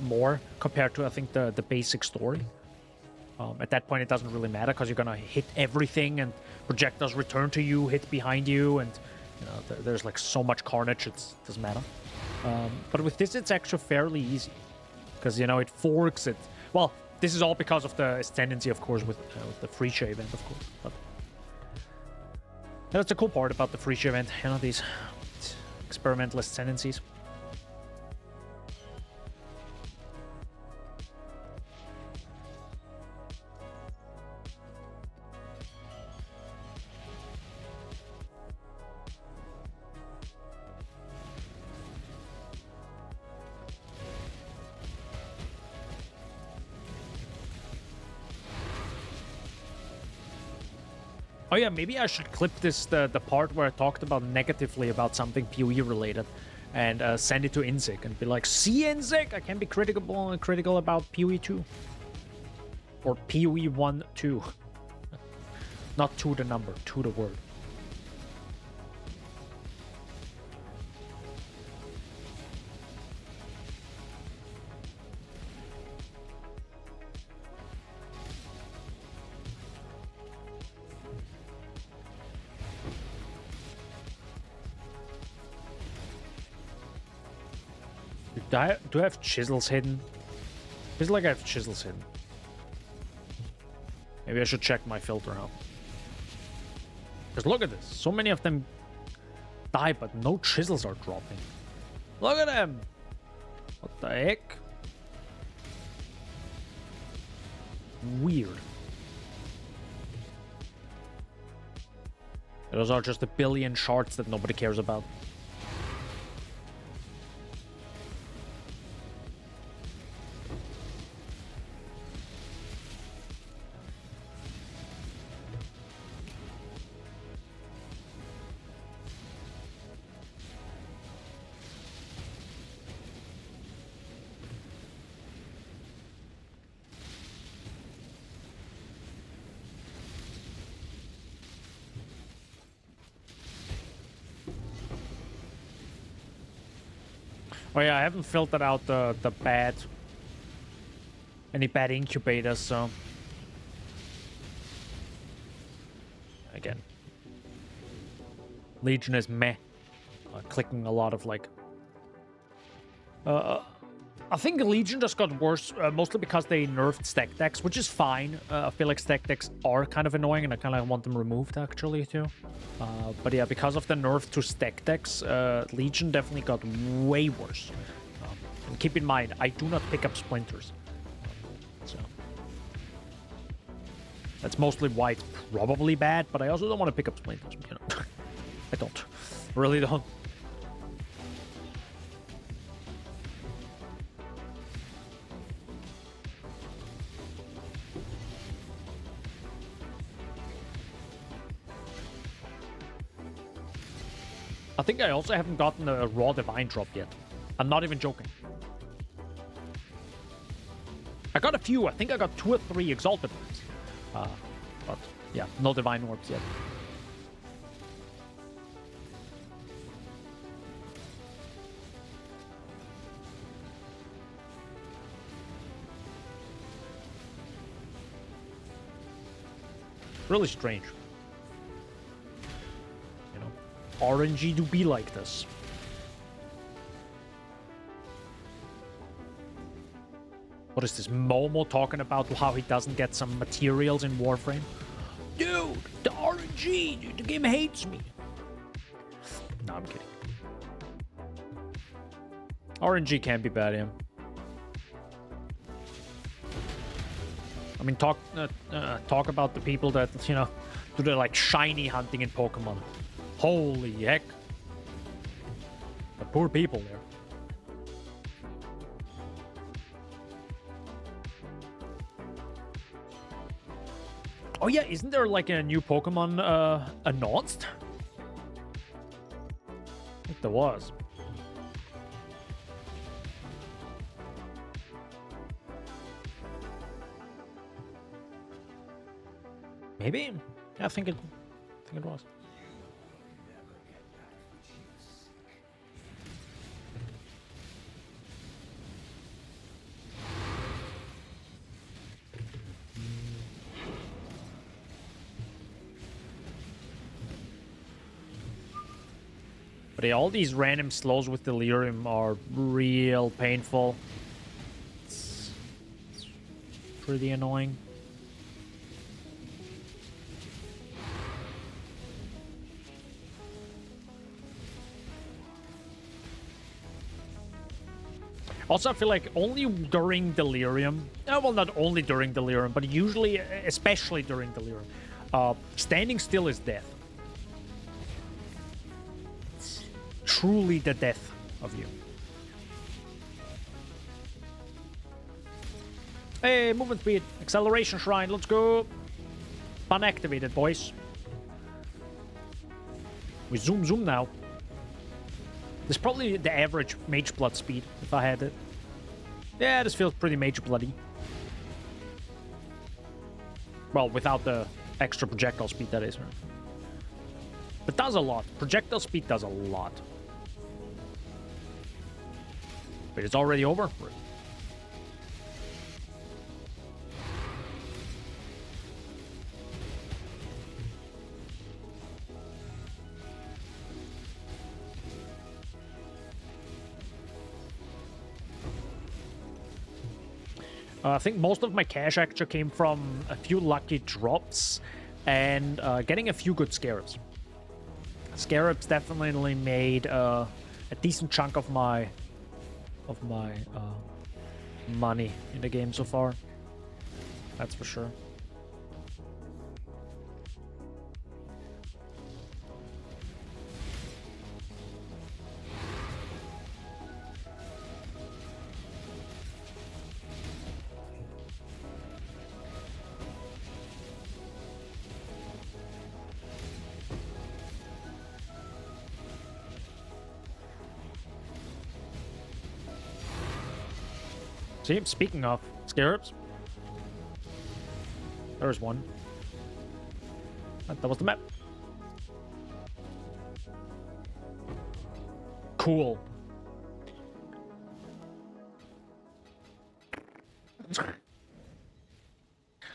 more compared to, I think, the basic story. At that point it doesn't really matter because you're gonna hit everything and projectiles return to you, hit behind you, and you know there's like so much carnage, it doesn't matter. But with this it's actually fairly easy because, you know, it forks it. Well, this is all because of the ascendancy, of course, with the Phrecia event, of course. But that's the cool part about the Phrecia event, you know, these experimental ascendancies. Oh yeah, maybe I should clip this, the part where I talked about negatively about something PoE related, and send it to Inzik and be like, see Inzik, I can be critical about PoE 2. Or PoE 1, 2. Not 2 the number, 2 the word. Do I have chisels hidden? Feels like I have chisels hidden. Maybe I should check my filter out. Because look at this. So many of them die, but no chisels are dropping. Look at them! What the heck? Weird. Those are just a billion shards that nobody cares about. Oh yeah, I haven't filtered out the bad... any bad incubators, so... Again. Legion is meh. Clicking a lot of, like... I think Legion just got worse, mostly because they nerfed stack decks, which is fine. I feel like stack decks are kind of annoying, and I kind of want them removed, actually, too. But yeah, because of the nerf to stack decks, Legion definitely got way worse. And keep in mind, I do not pick up Splinters. So... That's mostly why it's probably bad, but I also don't want to pick up Splinters, you know. I don't. Really don't. I think I also haven't gotten a raw divine drop yet. I'm not even joking. I got a few. I think I got 2 or 3 exalted ones. But yeah, no divine orbs yet. Really strange. RNG to be like this. What is this? Momo talking about how he doesn't get some materials in Warframe? Dude, the RNG, dude, the game hates me. No, I'm kidding. RNG can be bad, yeah. I mean, talk about the people that, you know, do the, like, shiny hunting in Pokemon. Holy heck. The poor people there. Oh yeah, isn't there like a new Pokemon announced? I think there was. Maybe? I think it was. But yeah, all these random slows with Delirium are real painful. It's pretty annoying. Also, I feel like only during Delirium, well, not only during Delirium, but usually, especially during Delirium, standing still is death. It's truly the death of you. Hey, movement speed, acceleration shrine, let's go. Unactivated, boys. We zoom now. This is probably the average mage blood speed, if I had it. Yeah, this feels pretty mage bloody. Well, without the extra projectile speed, that is. But does a lot. Projectile speed does a lot. Wait, it's already over? I think most of my cash actually came from a few lucky drops and getting a few good scarabs. Scarabs definitely made a decent chunk of my money in the game so far. That's for sure. See, speaking of scarabs, there's one. That was the map. Cool.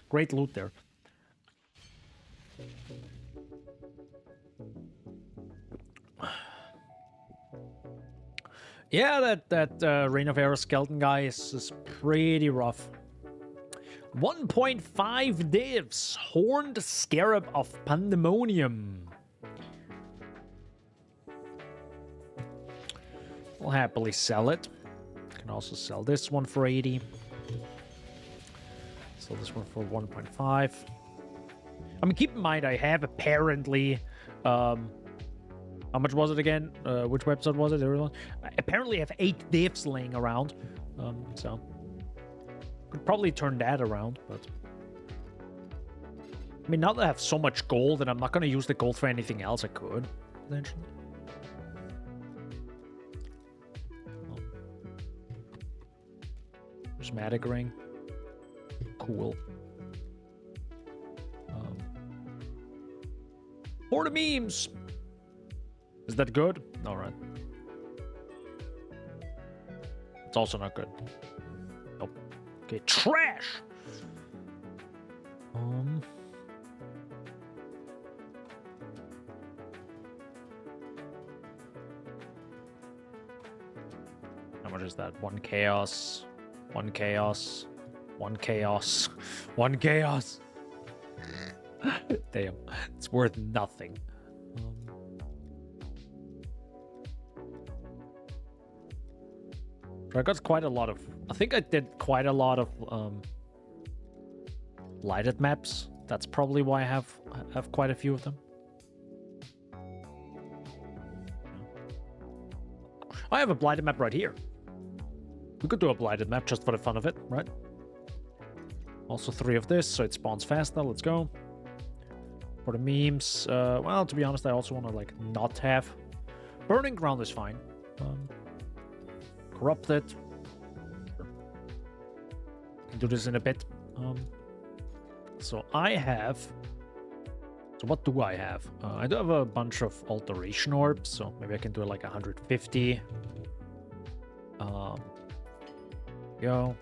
Great loot there. Yeah, that Reign of Era skeleton guy is pretty rough. 1.5 divs. Horned Scarab of Pandemonium. We'll happily sell it. Can also sell this one for 80. Sell this one for 1.5. I mean, keep in mind, I have apparently... how much was it again? Which website was it? Everyone? I apparently have 8 divs laying around. So... could probably turn that around, but... I mean, now that I have so much gold and I'm not going to use the gold for anything else, I could, potentially. Prismatic ring. Cool. For the memes! Is that good? Alright. It's also not good. Nope. Okay, trash! How much is that? 1 chaos. 1 chaos. 1 chaos. 1 chaos. Damn. It's worth nothing. I got quite a lot of... I think I did quite a lot of lighted maps. That's probably why I have quite a few of them. I have a blighted map right here. We could do a blighted map just for the fun of it, right? Also 3 of this, so it spawns faster. Let's go. For the memes, well, to be honest, I also want to, like, not have... Burning Ground is fine. Corrupted. Can do this in a bit. So I have... So what do I have? I do have a bunch of alteration orbs, so maybe I can do like 150. Go.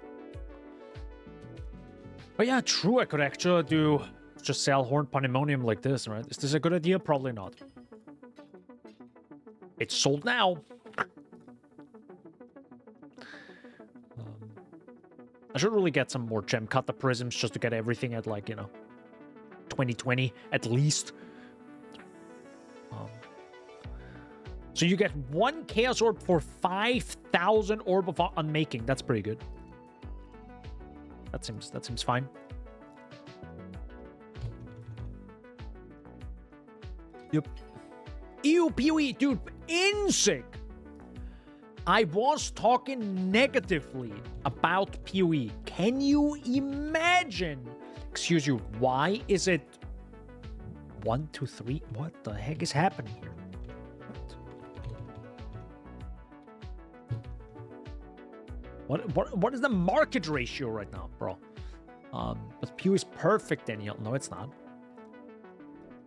Oh yeah, true. I could actually do just sell Horned Pandemonium like this, right? Is this a good idea? Probably not. It's sold now. I should really get some more gem cutter prisms just to get everything at, like, you know, 2020 at least. So you get 1 Chaos Orb for 5,000 Orb of Unmaking. That's pretty good. That seems fine. Yep. Ew, PoE, dude, insig. I was talking negatively about PoE. Can you imagine? Excuse you, why is it 1, 2, 3? What the heck is happening here? What is the market ratio right now, bro? But PoE is perfect, Daniel. No, it's not.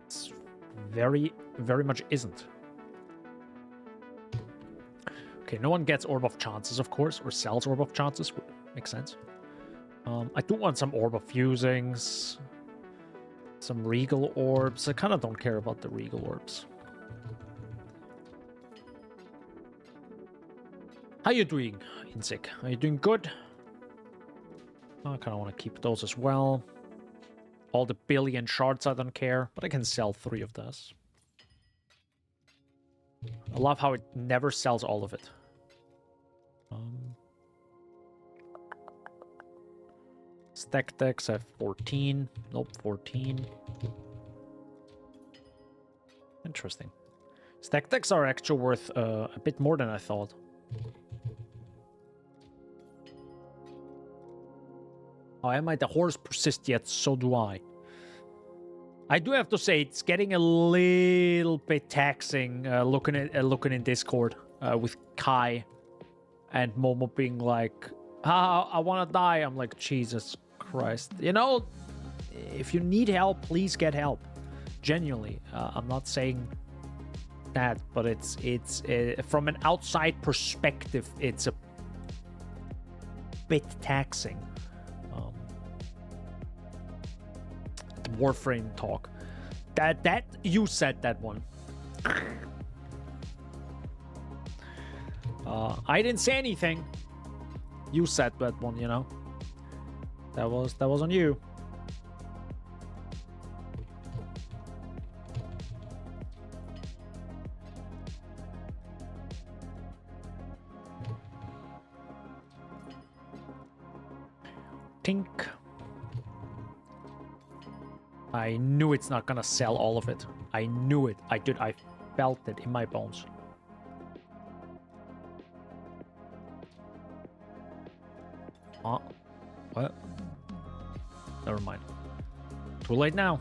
It's very, very much isn't. Okay, no one gets Orb of Chances, of course, or sells Orb of Chances. Makes sense. I do want some Orb of Fusings. Some Regal Orbs. I kind of don't care about the Regal Orbs. How you doing, Insig? Are you doing good? I kind of want to keep those as well. All the billion shards, I don't care, but I can sell 3 of those. I love how it never sells all of it. Stack decks, I have 14. Nope, 14. Interesting. Stack decks are actually worth a bit more than I thought. Oh, am I? The horse persists yet, so do I. I do have to say, it's getting a little bit taxing looking in Discord with Kai and Momo being like, I want to die. I'm like, Jesus Christ. You know, if you need help, please get help. Genuinely. I'm not saying that, but it's from an outside perspective, it's a bit taxing. Warframe talk. That you said that one. I didn't say anything. You said that one, you know. That was on you. Tink. I knew it's not gonna sell all of it. I knew it. I felt it in my bones. What? Never mind. Too late now.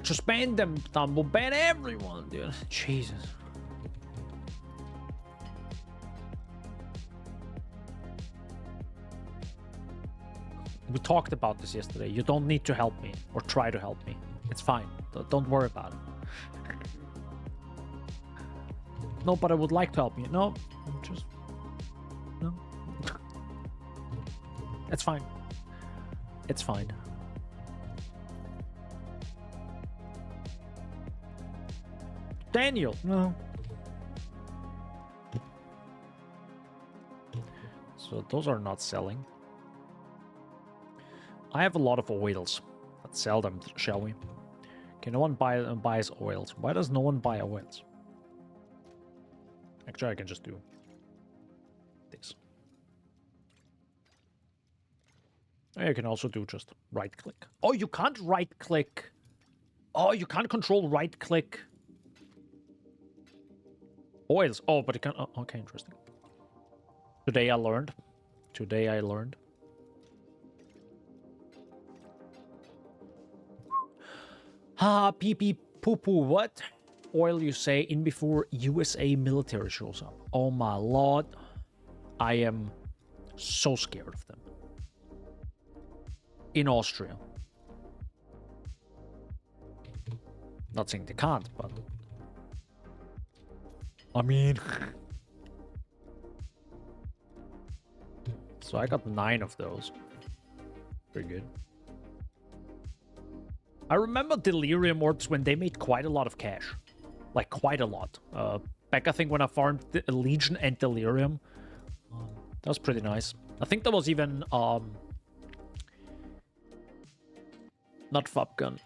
Just ban them, Tumble. Ban everyone, dude. Jesus. We talked about this yesterday. You don't need to help me or try to help me. It's fine. Don't worry about it. No, but I would like to help you. No, just... No. It's fine. It's fine. Daniel, no. So those are not selling. I have a lot of oils. Let's sell them, shall we? Okay, no one buys oils. Why does no one buy oils? Actually, I can just do this. You can also do just right-click. Oh, you can't right-click. Oh, you can't control right-click. Oils. Oh, but it can... Oh, okay, interesting. Today I learned. Today I learned. Ha, pee pee poo poo. What oil you say in before USA military shows up? Oh my lord. I am so scared of them. In Austria. Not saying they can't, but... I mean... So I got 9 of those. Pretty good. I remember Delirium Orbs when they made quite a lot of cash. Like, quite a lot. Back, I think, when I farmed the Legion and Delirium. That was pretty nice. I think that was even... Not Fubgun.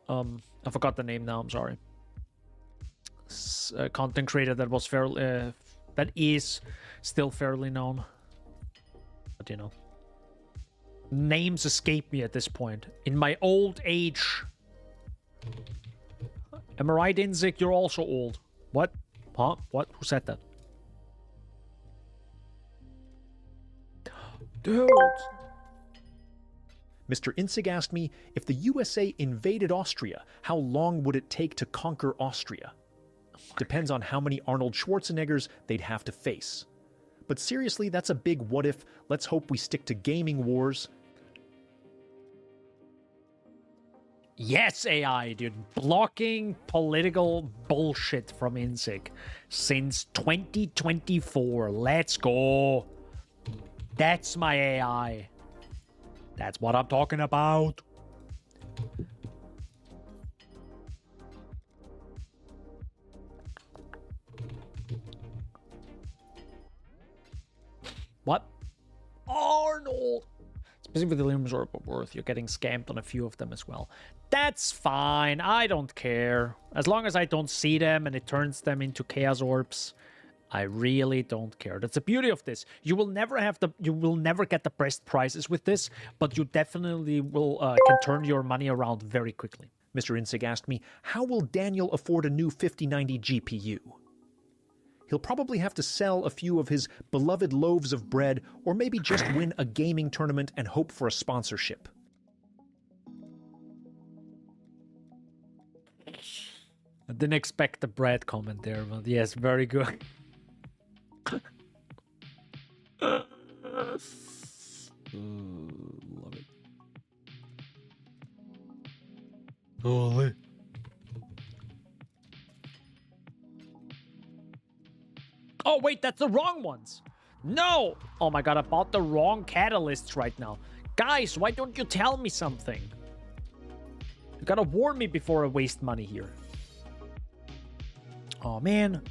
I forgot the name now, I'm sorry. Content creator that was fairly... that is still fairly known. But, you know. Names escape me at this point. In my old age. Am I right, Inzik? You're also old. What? Huh? What? Who said that? Dude! Mr. Inzig asked me, if the USA invaded Austria, how long would it take to conquer Austria? Depends on how many Arnold Schwarzeneggers they'd have to face. But seriously, that's a big what if. Let's hope we stick to gaming wars. Yes, AI, dude. Blocking political bullshit from Inzig since 2024. Let's go. That's my AI. That's what I'm talking about. What? Arnold! Specifically, the Luminous Orb of Worth. You're getting scammed on a few of them as well. That's fine. I don't care. As long as I don't see them and it turns them into Chaos Orbs, I really don't care. That's the beauty of this. You will never get the best prices with this, but you definitely will can turn your money around very quickly. Mr. Inzig asked me, how will Daniel afford a new 5090 GPU? He'll probably have to sell a few of his beloved loaves of bread, or maybe just win a gaming tournament and hope for a sponsorship. I didn't expect the bread comment there, but yes, very good. Love it. Holy. Oh, wait, that's the wrong ones. No! Oh my god, I bought the wrong catalysts right now. Guys, why don't you tell me something? You gotta warn me before I waste money here. Oh, man.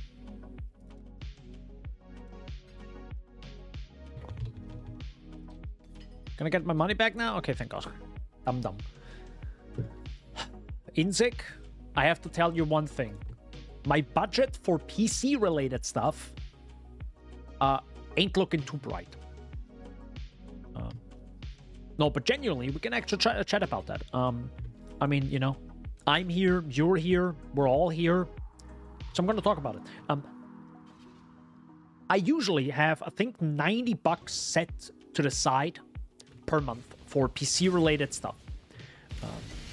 Can I get my money back now? Okay, thank God. I'm dumb. Inzik, I have to tell you one thing. My budget for PC-related stuff ain't looking too bright. No, but genuinely, we can actually chat about that. I mean, you know, I'm here, you're here, we're all here. So I'm going to talk about it. I usually have, I think, $90 set to the side per month for PC-related stuff.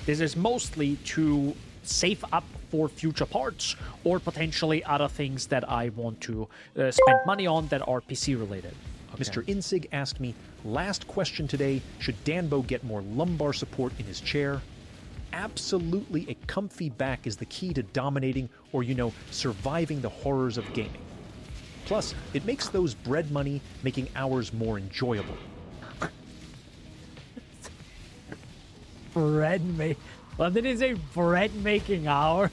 This is mostly to save up for future parts or potentially other things that I want to spend money on that are PC-related. Okay. Mr. Insig asked me, last question today, should Danbo get more lumbar support in his chair? Absolutely, a comfy back is the key to dominating or, you know, surviving the horrors of gaming. Plus, it makes those bread money making hours more enjoyable. Bread make. What did he say? Bread making hour?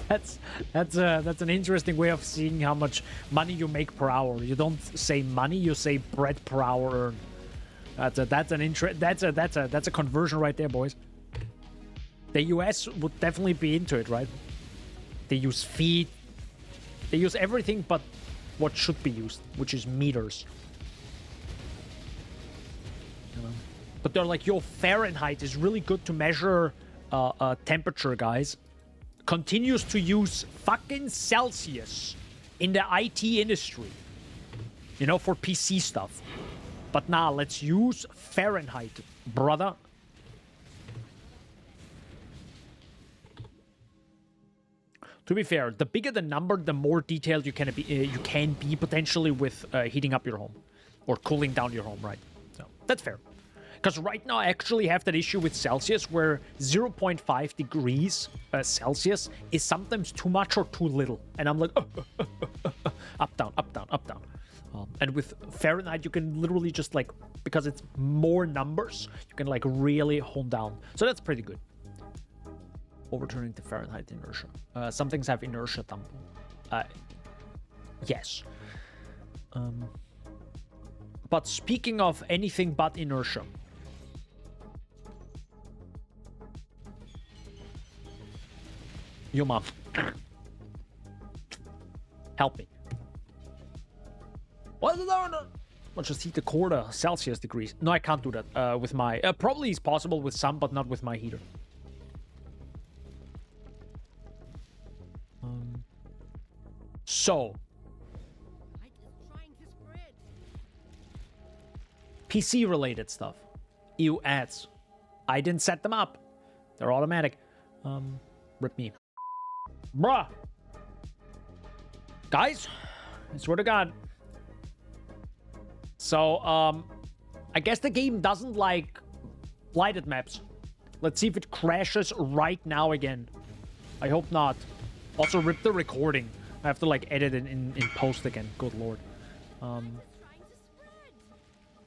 That's an interesting way of seeing how much money you make per hour. You don't say money, you say bread per hour earned. That's a conversion right there, boys. The US would definitely be into it, right? They use feet. They use everything but what should be used, which is meters. You know? But they're like, yo, Fahrenheit is really good to measure temperature, guys. Continues to use fucking Celsius in the IT industry. You know, for PC stuff. But nah, let's use Fahrenheit, brother. To be fair, the bigger the number, the more detailed you can be potentially with heating up your home. Or cooling down your home, right? So, that's fair. Because right now I actually have that issue with Celsius where 0.5 degrees Celsius is sometimes too much or too little. And I'm like, up, down, up, down, up, down. And with Fahrenheit, you can literally just like, because it's more numbers, you can like really hone down. So that's pretty good. Overturning the Fahrenheit inertia. Some things have inertia tampo. Yes. But speaking of anything but inertia. Your mom. Help me. What? No. Let's just heat the quarter Celsius degrees. No, I can't do that with my... probably is possible with some, but not with my heater. So. PC-related stuff. EU ads. I didn't set them up. They're automatic. Rip me. Bruh. Guys, I swear to God. So, I guess the game doesn't like blighted maps. Let's see if it crashes right now again. I hope not. Also, rip the recording. I have to, like, edit it in post again. Good lord.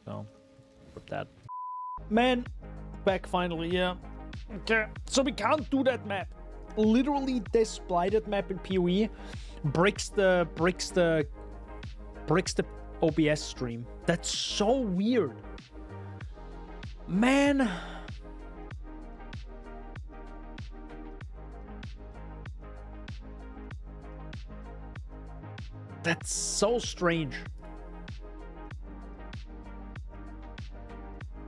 So, rip that. Man, back finally, yeah. Okay, so we can't do that map. Literally, this blighted map in PoE breaks the OBS stream. That's so weird. Man. That's so strange.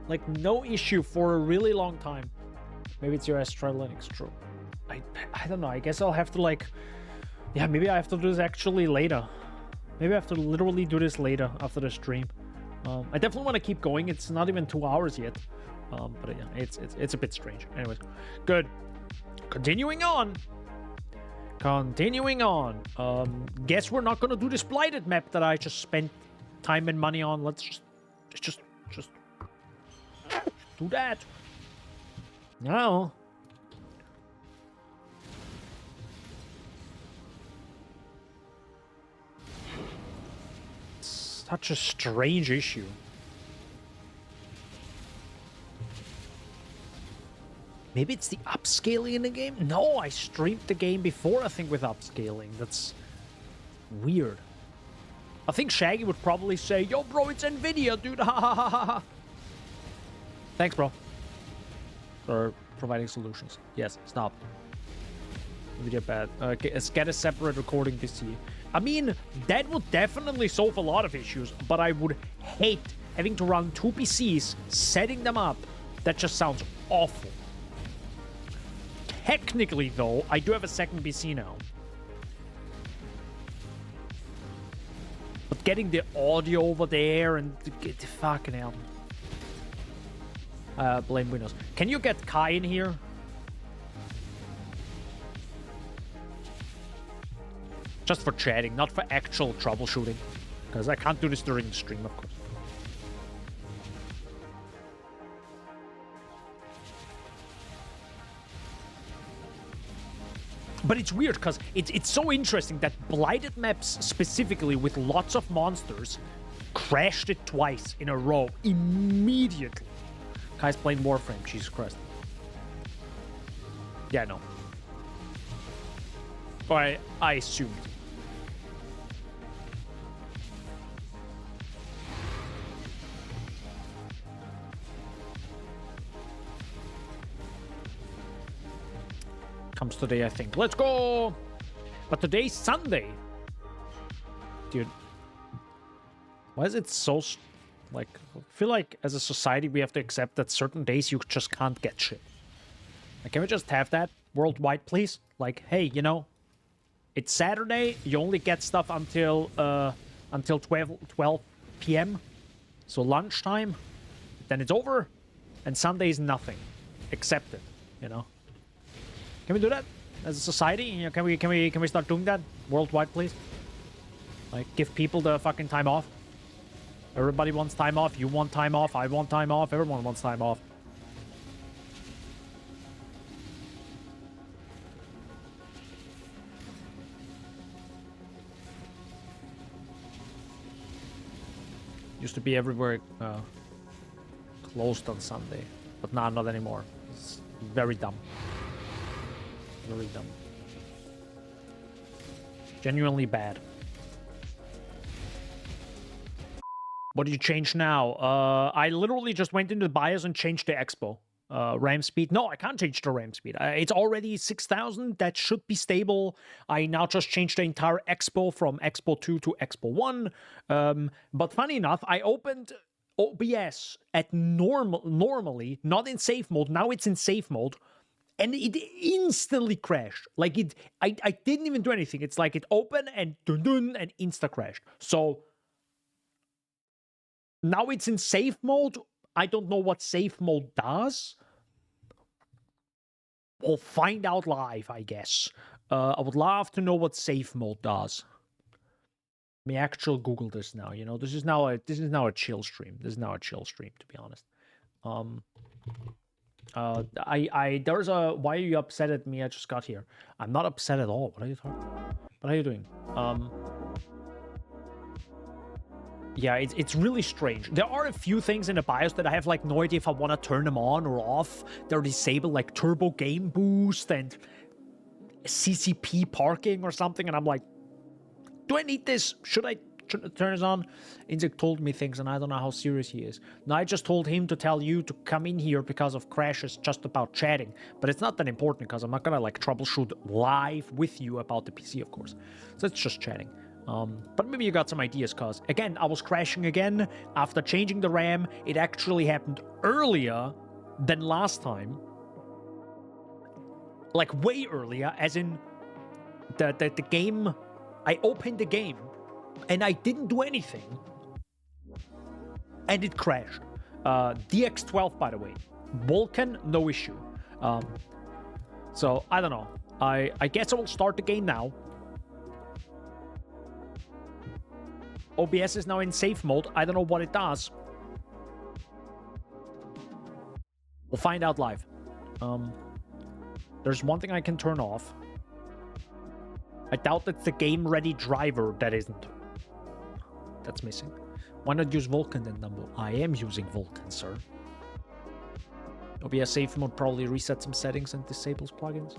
Like, no issue for a really long time. Maybe it's your Astralinux, true. I don't know. I guess I'll have to, like... Yeah, maybe I have to do this actually later. Maybe I have to literally do this later after the stream. I definitely want to keep going. It's not even 2 hours yet. But yeah, it's a bit strange. Anyways, good. Continuing on. Guess we're not gonna do this blighted map that I just spent time and money on. Let's just do that. No. Such a strange issue. Maybe it's the upscaling in the game? No, I streamed the game before, I think, with upscaling. That's weird. I think Shaggy would probably say, yo, bro, it's NVIDIA, dude. Ha ha ha ha. Thanks, bro. For providing solutions. Yes, stop. NVIDIA bad. Let's get a separate recording PC. I mean, that would definitely solve a lot of issues, but I would hate having to run 2 PCs, setting them up. That just sounds awful. Technically, though, I do have a second PC now. But getting the audio over there and get the fucking hell. Blame Windows. Can you get Kai in here? Just for chatting, not for actual troubleshooting. Because I can't do this during the stream, of course. But it's weird, because it's so interesting that blighted maps, specifically with lots of monsters, crashed it twice in a row, immediately. Kai's playing Warframe, Jesus Christ. Yeah, no. Or I assumed. Comes today, I think. Let's go! But today's Sunday. Dude. Why is it so... Like, I feel like as a society we have to accept that certain days you just can't get shit. Like, can we just have that worldwide, please? Like, hey, you know, it's Saturday. You only get stuff until 12 p.m. So lunchtime. Then it's over. And Sunday is nothing. Accept it, you know? Can we do that as a society? You know, can we start doing that worldwide, please? Like, give people the fucking time off. Everybody wants time off. You want time off. I want time off. Everyone wants time off. Used to be everywhere closed on Sunday, but now not anymore. It's very dumb. Very dumb. Genuinely bad. What do you change now? I literally just went into the BIOS and changed the expo. RAM speed. No, I can't change the RAM speed. It's already 6,000. That should be stable. I now just changed the entire expo from expo 2 to expo 1. But funny enough, I opened OBS at normally, not in safe mode. Now it's in safe mode. And it instantly crashed. Like, I didn't even do anything. It's like it opened and dun-dun and insta-crashed. So now it's in safe mode. I don't know what safe mode does. We'll find out live, I guess. I would love to know what safe mode does. Let me actually Google this now. You know, this is now a chill stream. This is now a chill stream, to be honest. There's a, why are you upset at me? I just got here. I'm not upset at all. What are you talking about? What are you doing? Yeah, it's really strange. There are a few things in the BIOS that I have like no idea if I want to turn them on or off. They're disabled, like turbo game boost and CCP parking or something, and I'm like, do I need this? Should I turn this on? Inzek told me things, and I don't know how serious he is. Now I just told him to tell you to come in here because of crashes just about chatting, but it's not that important because I'm not gonna like troubleshoot live with you about the PC, of course. So it's just chatting. But maybe you got some ideas, cause again, I was crashing again after changing the RAM. It actually happened earlier than last time. Like way earlier, as in the game, I opened the game and I didn't do anything. And it crashed. DX12, by the way. Vulkan, no issue. So, I don't know. I guess I will start the game now. OBS is now in safe mode. I don't know what it does. We'll find out live. There's one thing I can turn off. I doubt it's the game-ready driver that isn't. That's missing. Why not use Vulkan then, Dumbo? I am using Vulkan, sir. OBS safe mode probably resets some settings and disables plugins.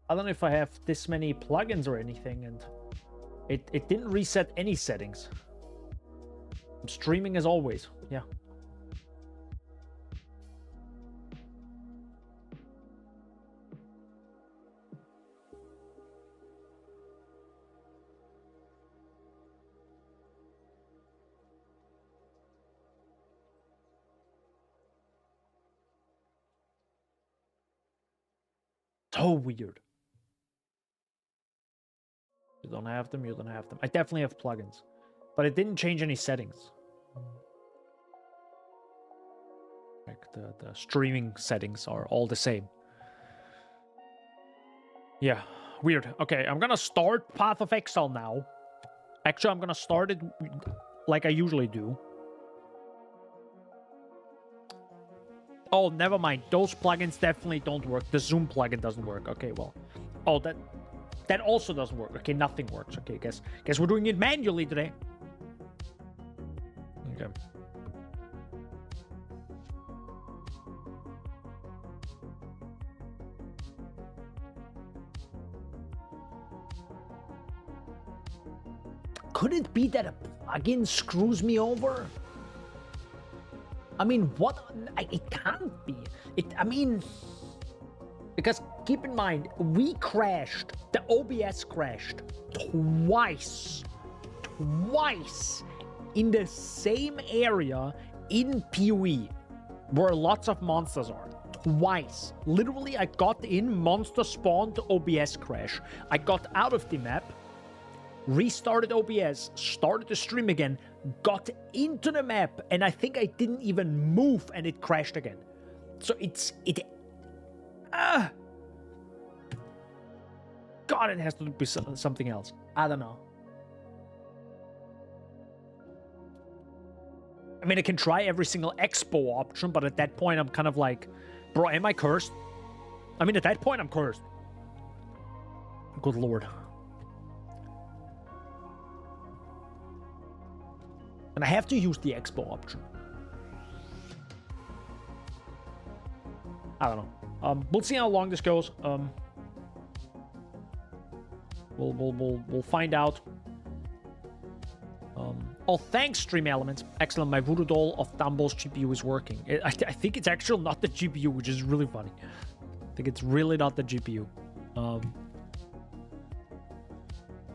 I don't know if I have this many plugins or anything, and it didn't reset any settings. I'm streaming as always. Yeah. So weird. You don't have them, you don't have them. I definitely have plugins, but it didn't change any settings. Like the streaming settings are all the same. Yeah, weird. Okay, I'm gonna start Path of Exile now. Actually, I'm gonna start it like I usually do. Oh, never mind. Those plugins definitely don't work. The Zoom plugin doesn't work. Okay, well. Oh, that also doesn't work. Okay, nothing works. Okay, guess we're doing it manually today. Okay. Could it be that a plugin screws me over? I mean, what? It can't be. I mean, because keep in mind, we crashed. The OBS crashed twice in the same area in PoE where lots of monsters are. Twice. Literally, I got in, monster spawned, OBS crash. I got out of the map, restarted OBS, started the stream again, got into the map, and I think I didn't even move and it crashed again. So God, it has to be something else. I don't know. I mean, I can try every single expo option, but at that point, I'm kind of like, bro, am I cursed? I mean, at that point, I'm cursed. Good lord. And I have to use the expo option. I don't know. We'll see how long this goes. We'll find out. Oh, thanks, Stream Elements. Excellent. My voodoo doll of Dumbo's GPU is working. I think it's actually not the GPU, which is really funny. I think it's really not the GPU.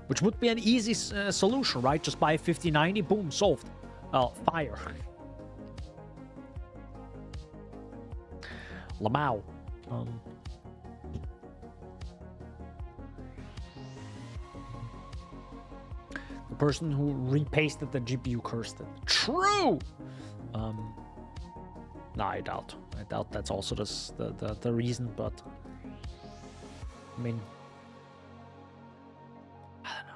Which would be an easy solution, right? Just buy a 5090, boom, solved. Fire. Lamau. The person who repasted the GPU cursed it. True! Nah, I doubt that's also the reason, but I mean, I don't know.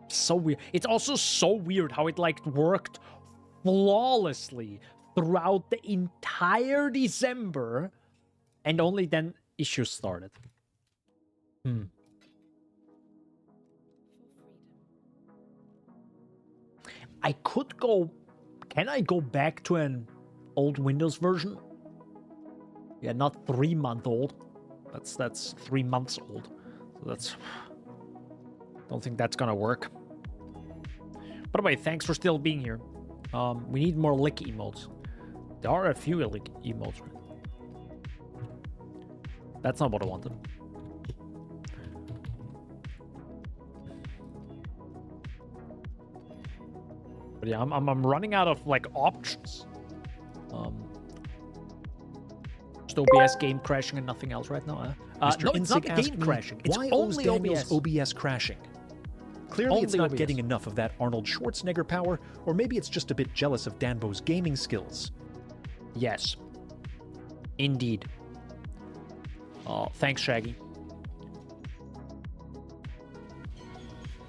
So weird. It's also so weird how it like worked flawlessly throughout the entire December, and only then issues started. I could go. Can I go back to an old Windows version? Yeah, not 3-month-old. That's 3 months old. So that's. Don't think that's gonna work. By the way, thanks for still being here. We need more lick emotes. There are a few lick emotes. That's not what I wanted. But yeah, I'm running out of like options. Just OBS game crashing and nothing else right now. Mr. No, it's not Insig the game asked me, crashing. It's why only Daniel's OBS crashing? Clearly, it's Only not OBS. getting enough of that Arnold Schwarzenegger power, or maybe it's just a bit jealous of Danbo's gaming skills. Yes. Indeed. Oh, thanks, Shaggy.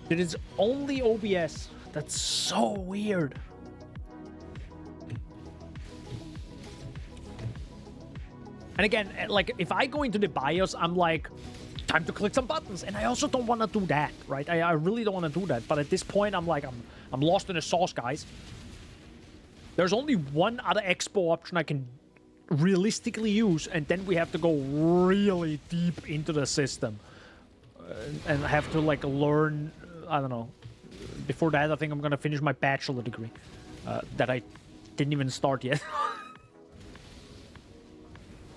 It is only OBS. That's so weird. And again, like, if I go into the BIOS, I'm like, time to click some buttons. And I also don't want to do that, right? I really don't want to do that. But at this point, I'm like, I'm lost in the sauce, guys. There's only one other expo option I can realistically use, and then we have to go really deep into the system. And have to, like, learn, I don't know. Before that, I think I'm gonna finish my bachelor degree. That I didn't even start yet.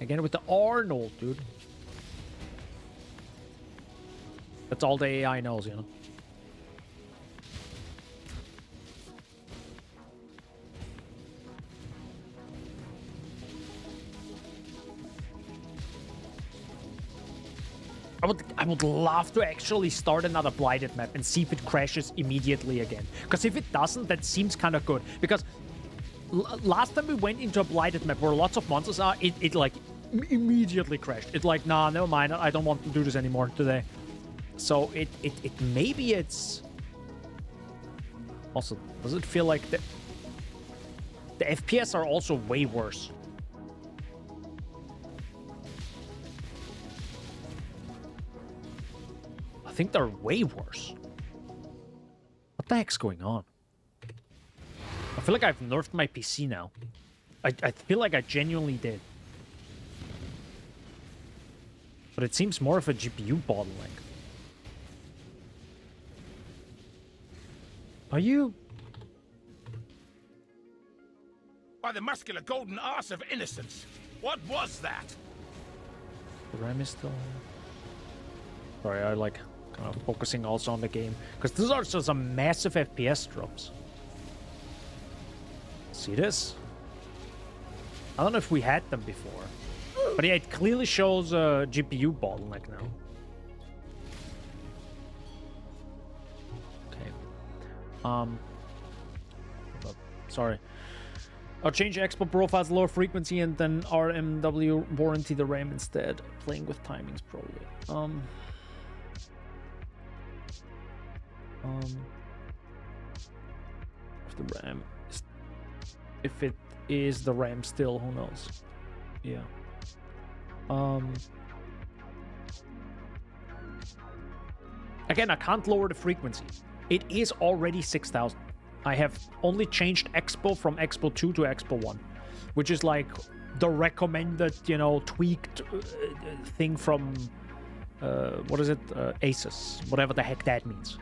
Again with the Arnold, dude. That's all the AI knows, you know. I would love to actually start another Blighted map and see if it crashes immediately again. Because if it doesn't, that seems kind of good. Because last time we went into a Blighted map where lots of monsters are, it like immediately crashed. It's like, nah, never mind. I don't want to do this anymore today. So it maybe it's... Also, does it feel like the FPS are also way worse? I think they're way worse. What the heck's going on? I feel like I've nerfed my PC now. I feel like I genuinely did. But it seems more of a GPU bottleneck. Are you? By the muscular golden arse of innocence. What was that? The RAM is still... Sorry, I like kind of focusing also on the game. Because these are just some massive FPS drops. See this? I don't know if we had them before. But yeah, it clearly shows a GPU bottleneck now. Sorry. I'll change expo profiles, lower frequency, and then RMW warranty the RAM instead. Playing with timings probably. If the RAM is, if it is the RAM still, who knows? Yeah. Again, I can't lower the frequency. It is already 6,000. I have only changed Expo from Expo 2 to Expo 1, which is like the recommended, you know, tweaked thing from, what is it? Asus, whatever the heck that means.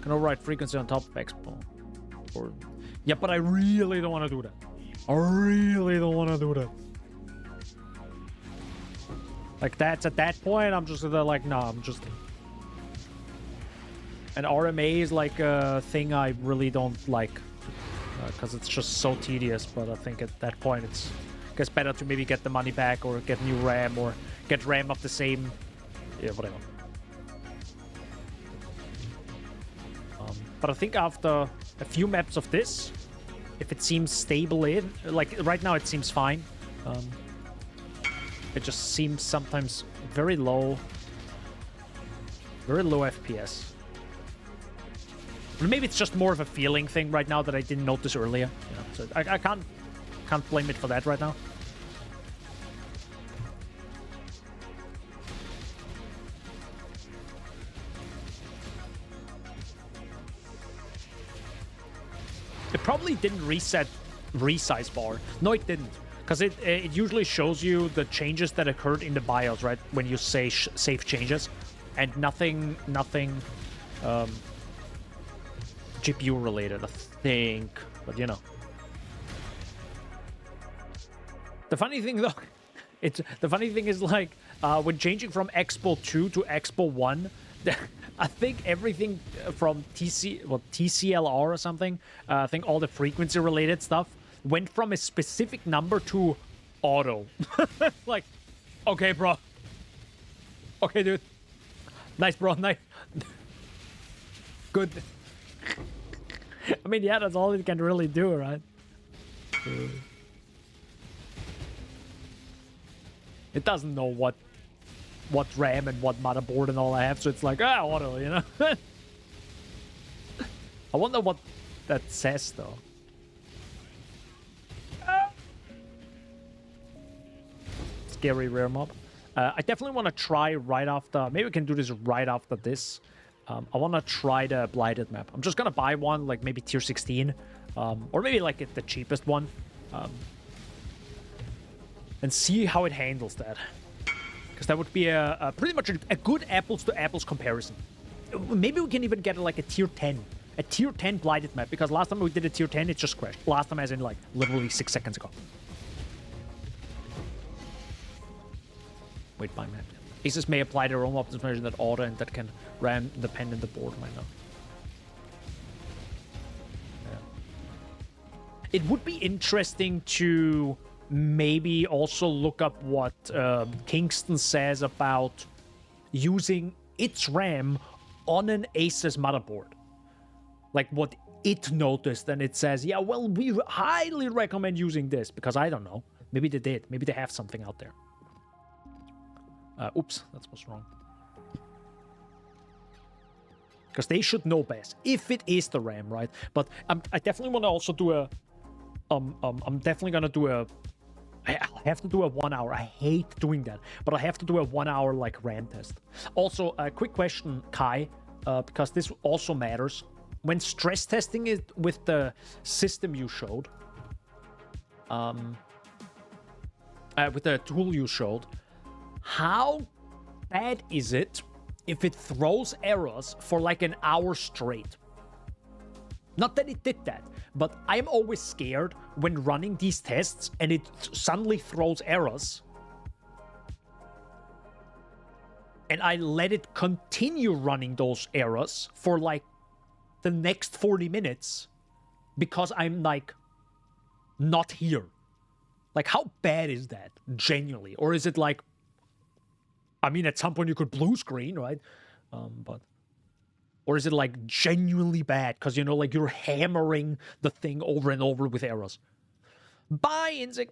Can override frequency on top of Expo. Or, yeah, but I really don't want to do that. I really don't want to do that. Like, that's at that point, I'm just like, no, I'm just... And RMA is like a thing I really don't like. Because it's just so tedious, but I think at that point it's... I guess better to maybe get the money back or get new RAM or get RAM of the same... Yeah, whatever. But I think after a few maps of this, if it seems stable in... Like, right now it seems fine. It just seems sometimes very low. Very low FPS. But maybe it's just more of a feeling thing right now that I didn't notice earlier. You know, so I can't blame it for that right now. It probably didn't reset resize bar. No, it didn't. Because it usually shows you the changes that occurred in the BIOS, right? When you say save changes. And nothing GPU related, I think. But, you know. The funny thing, though, the funny thing is, like, when changing from Expo 2 to Expo 1, I think everything from TCLR or something, I think all the frequency related stuff, went from a specific number to auto. Like, okay, bro. Okay, dude. Nice, bro. Nice. Good. I mean, yeah, that's all it can really do, right? It doesn't know what RAM and what motherboard and all I have, so it's like, auto, you know? I wonder what that says, though. scary rare mob. I definitely want to try right after... Maybe we can do this right after this. I want to try the Blighted map. I'm just going to buy one, like maybe tier 16. Or maybe like the cheapest one. And see how it handles that. Because that would be a pretty much a good apples-to-apples comparison. Maybe we can even get like a tier 10. A tier 10 Blighted map. Because last time we did a tier 10, it just crashed. Last time as in like literally 6 seconds ago. Wait, by map. Aces may apply their own optimization that order and that can ram independent the board right now. Yeah. It would be interesting to maybe also look up what Kingston says about using its RAM on an Aces motherboard. Like what it noticed, and it says, yeah, well, we highly recommend using this, because I don't know. Maybe they did. Maybe they have something out there. Oops, that's what's wrong. Because they should know best, if it is the RAM, right? But I definitely want to also do a... I'm definitely going to do a... I have to do a 1 hour. I hate doing that. But I have to do a 1 hour, like, RAM test. Also, a quick question, Kai, because this also matters. When stress testing it with the system you showed, with the tool you showed, how bad is it if it throws errors for like an hour straight? Not that it did that, but I'm always scared when running these tests and it suddenly throws errors. And I let it continue running those errors for like the next 40 minutes because I'm like not here. Like, how bad is that, genuinely? Or is it like, I mean, at some point you could blue screen, right? Or is it like genuinely bad? Because, you know, like you're hammering the thing over and over with errors. Bye, Inzig.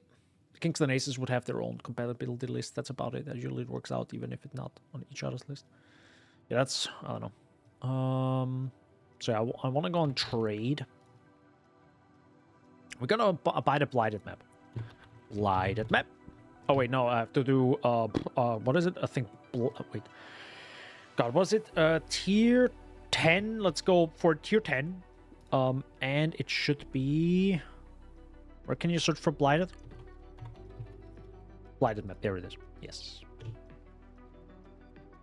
Kingston Aces would have their own compatibility list. That's about it. Usually it works out, even if it's not on each other's list. Yeah, that's, I don't know. So yeah, I want to go on trade. We're gonna buy the Blighted map. Blighted map. Oh wait, no, I have to do what is it? I think wait. God, was it tier 10? Let's go for tier 10. And it should be, where can you search for Blighted? Blighted map, there it is. Yes.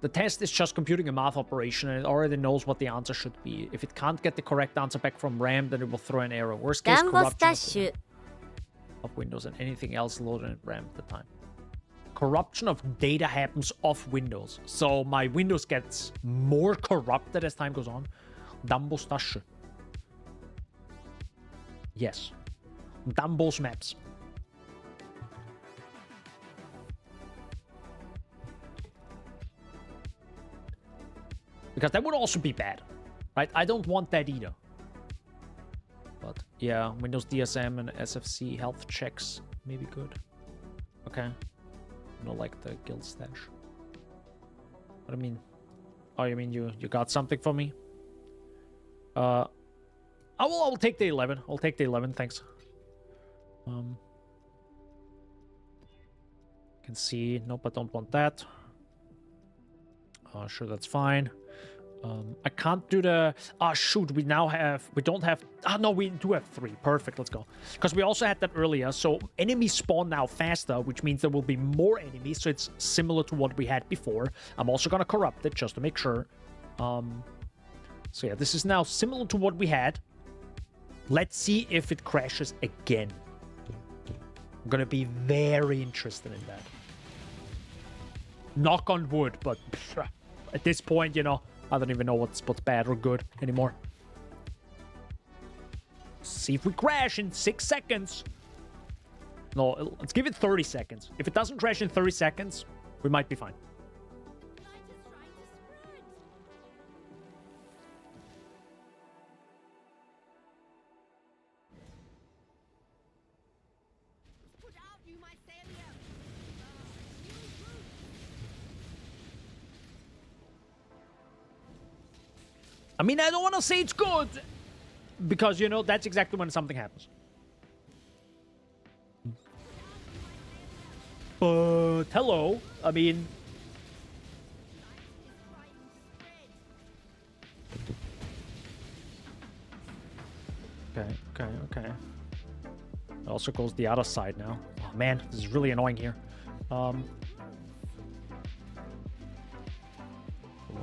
The test is just computing a math operation, and it already knows what the answer should be. If it can't get the correct answer back from RAM, then it will throw an error. Worst case, corruption of Windows and anything else loaded in RAM at the time. Corruption of data happens off Windows, so my Windows gets more corrupted as time goes on. Dumbos Tasche. Yes. Dumbos maps. Because that would also be bad, right? I don't want that either. But yeah, Windows DSM and SFC health checks may be good. Okay. Not like the guild stash. What I mean? Oh, you mean you got something for me? I'll take the 11. I'll take the 11, thanks. Can see. Nope, I don't want that. Sure, that's fine. I can't do the... Ah, shoot, we don't have... Ah, no, we do have 3. Perfect, let's go. Because we also had that earlier, so enemies spawn now faster, which means there will be more enemies, so it's similar to what we had before. I'm also gonna corrupt it, just to make sure. So yeah, this is now similar to what we had. Let's see if it crashes again. I'm gonna be very interested in that. Knock on wood, but at this point, you know, I don't even know what's bad or good anymore. See if we crash in 6 seconds. No, let's give it 30 seconds. If it doesn't crash in 30 seconds, we might be fine. I mean, I don't want to say it's good, because, you know, that's exactly when something happens. But hello, I mean... Okay. It also goes the other side now. Oh man, this is really annoying here. Let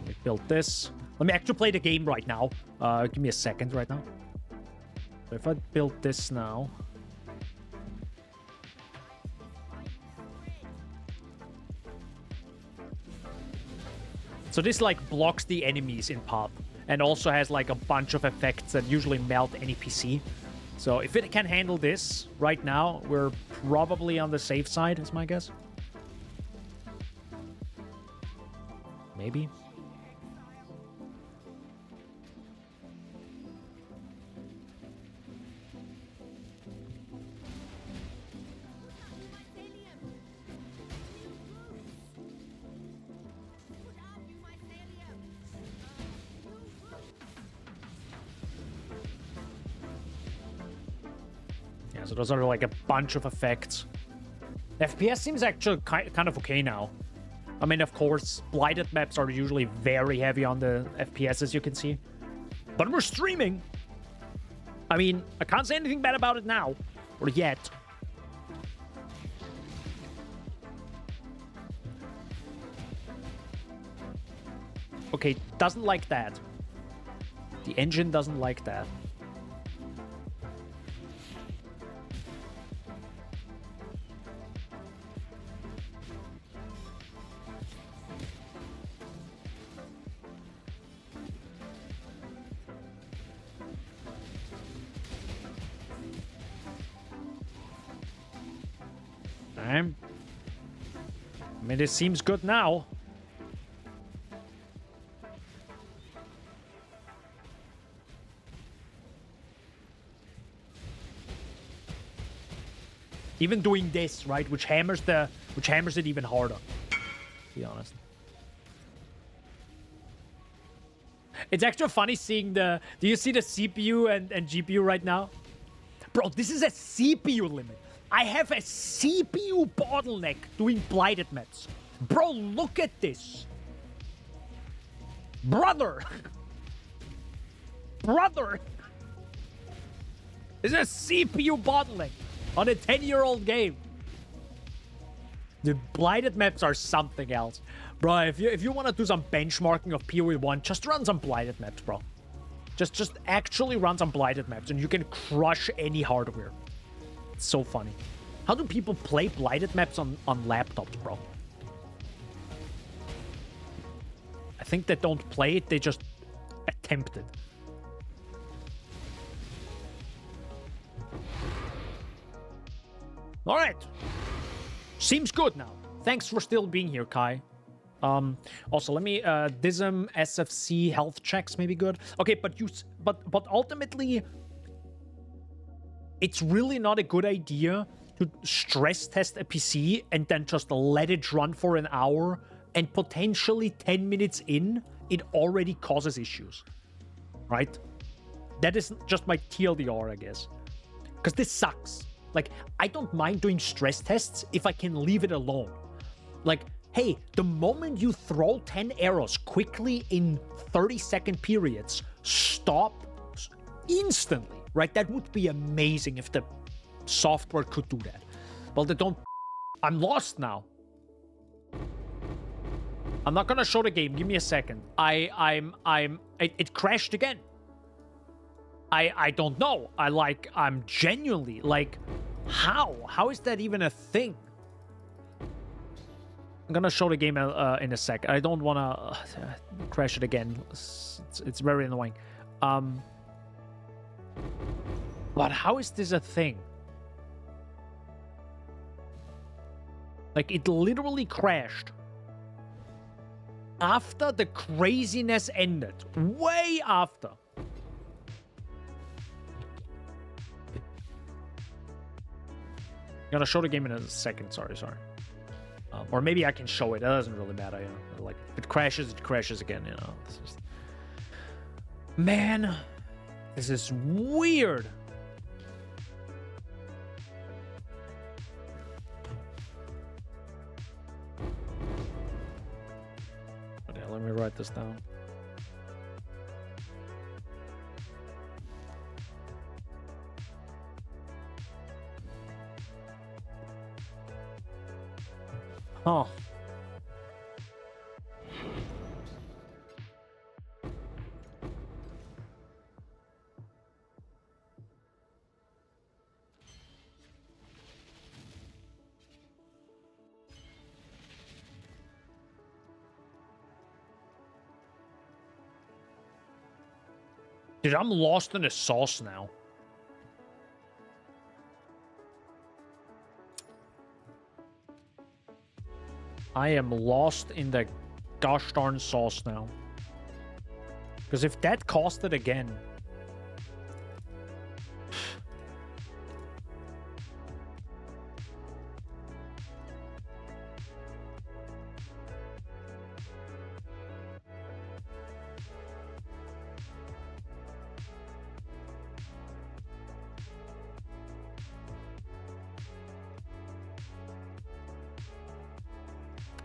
me build this. Let me actually play the game right now. Give me a second right now. So if I build this now... So this like blocks the enemies in PoE and also has like a bunch of effects that usually melt any PC. So if it can handle this right now, we're probably on the safe side, is my guess. Maybe. Yeah, so those are like a bunch of effects. FPS seems actually kind of okay now. I mean, of course, blighted maps are usually very heavy on the FPS, as you can see. But we're streaming. I mean, I can't say anything bad about it now. Or yet. Okay, doesn't like that. The engine doesn't like that. I mean, it seems good now. Even doing this, right, which hammers it even harder, to be honest. It's actually funny seeing do you see the CPU and GPU right now? Bro, this is a CPU limit. I have a CPU bottleneck doing blighted maps. Bro, look at this. Brother. Brother. This is a CPU bottleneck on a 10-year-old game. The blighted maps are something else. Bro, if you want to do some benchmarking of PoE 1, just run some blighted maps, bro. Just actually run some blighted maps and you can crush any hardware. It's so funny. How do people play blighted maps on laptops, bro? I think they don't play it, they just attempt it. Alright. Seems good now. Thanks for still being here, Kai. Also, let me DISM SFC health checks may be good. Okay, but ultimately, it's really not a good idea to stress test a PC and then just let it run for an hour and potentially 10 minutes in, it already causes issues. Right? That is just my TLDR, I guess. Because this sucks. Like, I don't mind doing stress tests if I can leave it alone. Like, hey, the moment you throw 10 arrows quickly in 30-second periods, stop instantly, right? That would be amazing if the software could do that. Well, they don't. I'm lost now. I'm not gonna show the game. Give me a second. It crashed again. I don't know. I'm genuinely like, how? How is that even a thing? I'm gonna show the game in a sec. I don't wanna crash it again. It's very annoying. But how is this a thing? Like, it literally crashed after the craziness ended. Way after. I'm gonna show the game in a second. Sorry. Or maybe I can show it. That doesn't really matter. You know? Like, if it crashes again. You know. This is... Man, this is weird. write this down. Huh. Dude, I'm lost in the sauce now. I am lost in the gosh darn sauce now. Because if that cost it again...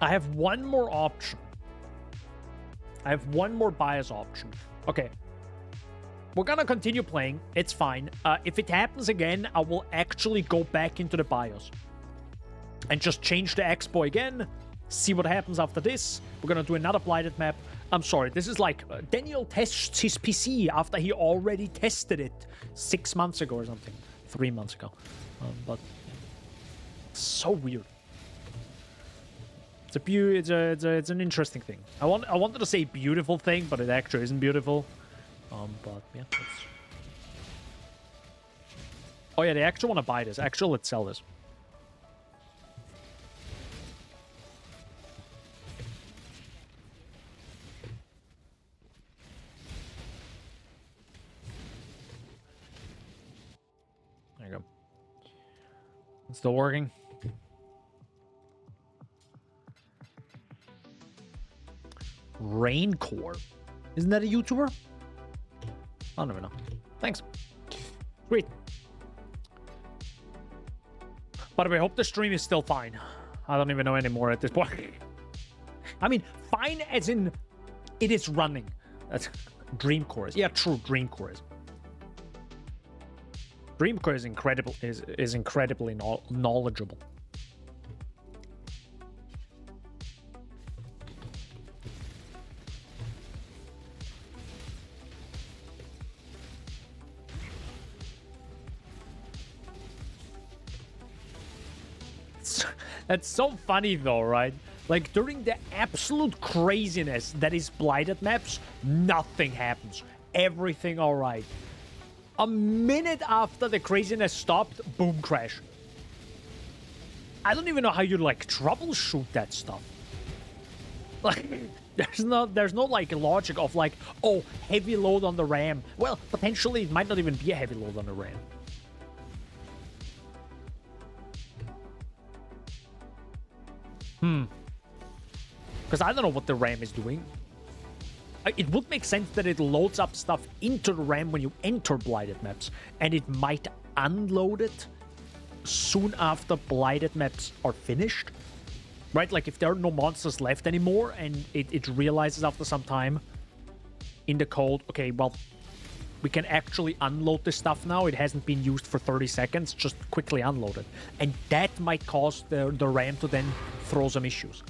I have one more option. I have one more bias option. Okay. We're gonna continue playing. It's fine. If it happens again, I will actually go back into the BIOS. And just change the expo again. See what happens after this. We're gonna do another blighted map. I'm sorry, this is like... Daniel tests his PC after he already tested it 6 months ago or something. 3 months ago. But... so weird. It's an interesting thing. I wanted to say beautiful thing, but it actually isn't beautiful. But yeah. Oh yeah, they actually want to buy this. Actually, let's sell this. There you go. It's still working. Raincore. Isn't that a YouTuber? I don't even know. Thanks. Sweet. By the way, I hope the stream is still fine. I don't even know anymore at this point. I mean, fine as in it is running. That's Dreamcore is. Yeah, true, Dreamcore is. Dreamcore is incredible. Is incredibly knowledgeable. That's so funny though, right? Like during the absolute craziness that is blighted maps, nothing happens. Everything all right. A minute after the craziness stopped, boom, crash. I don't even know how you like troubleshoot that stuff. Like, there's no like logic of like, oh, heavy load on the RAM. Well, potentially it might not even be a heavy load on the RAM. Because I don't know what the RAM is doing. It would make sense that it loads up stuff into the RAM when you enter blighted maps, and it might unload it soon after blighted maps are finished. Right? Like if there are no monsters left anymore, and it realizes after some time in the code, okay, well, we can actually unload this stuff now. It hasn't been used for 30 seconds. Just quickly unload it. And that might cause the RAM to then throw some issues.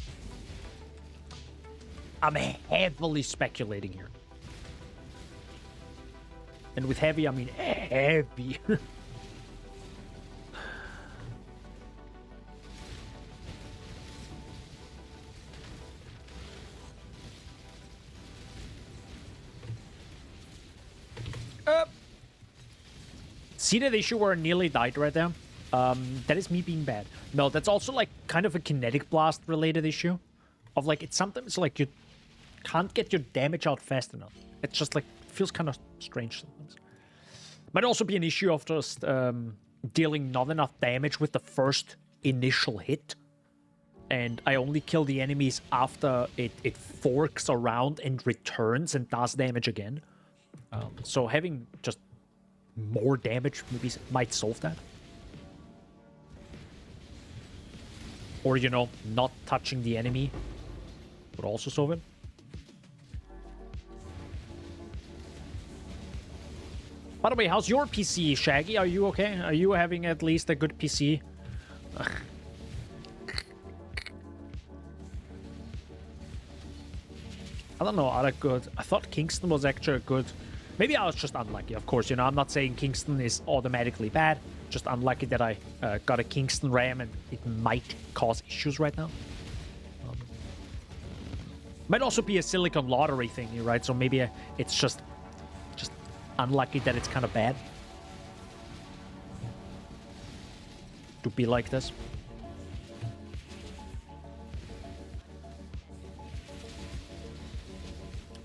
I'm heavily speculating here. And with heavy, I mean heavy. See that issue where I nearly died right there? That is me being bad. No, that's also like kind of a kinetic blast related issue. Of like, it's sometimes like you can't get your damage out fast enough. It's just like, feels kind of strange sometimes. Might also be an issue of just dealing not enough damage with the first initial hit. And I only kill the enemies after it forks around and returns and does damage again. So having just more damage maybe might solve that. Or, you know, not touching the enemy would also solve it. By the way, how's your PC, Shaggy? Are you okay? Are you having at least a good PC? I don't know, are they good? I thought Kingston was actually good. Maybe I was just unlucky, of course. You know, I'm not saying Kingston is automatically bad. Just unlucky that I got a Kingston RAM and it might cause issues right now. Might also be a Silicon lottery thing, right? So maybe it's just unlucky that it's kind of bad to be like this.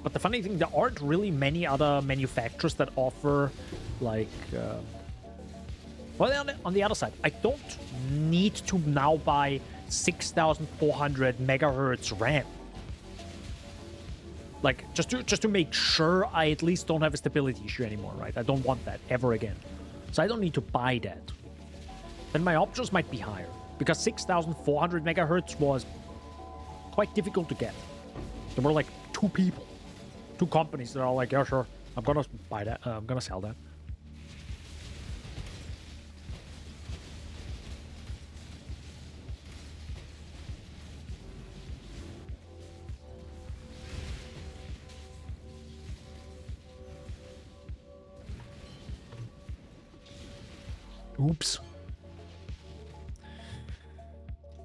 But the funny thing, there aren't really many other manufacturers that offer, like... Well, on the other side, I don't need to now buy 6,400 megahertz RAM. Like, just to make sure I at least don't have a stability issue anymore, right? I don't want that ever again. So I don't need to buy that. Then my options might be higher, because 6,400 megahertz was quite difficult to get. There were like two companies that are like, yeah, sure, I'm gonna buy that, I'm gonna sell that. Oops.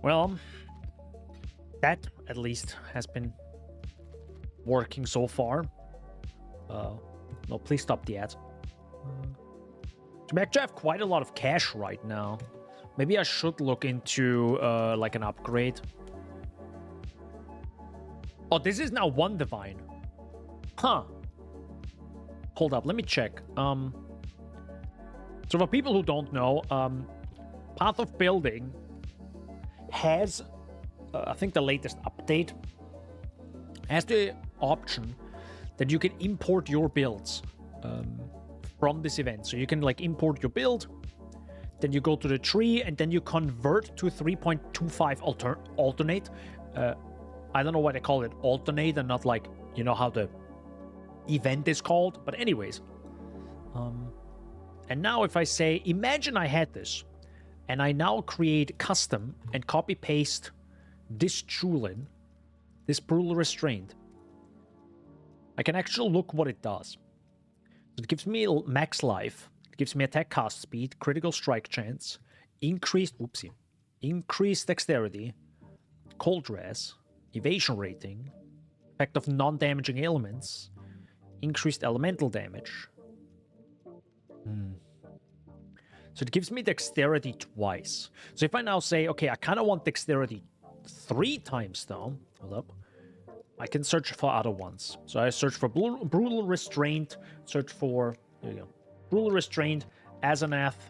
Well, that at least has been working so far. No, please stop the ads. I actually have quite a lot of cash right now. Maybe I should look into like an upgrade. Oh, this is now one divine. Huh. Hold up, let me check. So for people who don't know, Path of Building has, I think the latest update, has the option that you can import your builds from this event. So you can like import your build, then you go to the tree, and then you convert to 3.25 alternate. I don't know why they call it alternate and not like, you know, how the event is called. But anyways, and now if I say, imagine I had this, and I now create custom and copy paste this Chulin, this Brutal Restraint, I can actually look what it does. It gives me max life, it gives me attack cast speed, critical strike chance, increased dexterity, cold res, evasion rating, effect of non-damaging elements, increased elemental damage. So it gives me dexterity twice. So if I now say, okay, I kind of want dexterity 3 times down, hold up, I can search for other ones. So I search for Brutal Restraint, search for, there you go, Brutal Restraint, Azanath,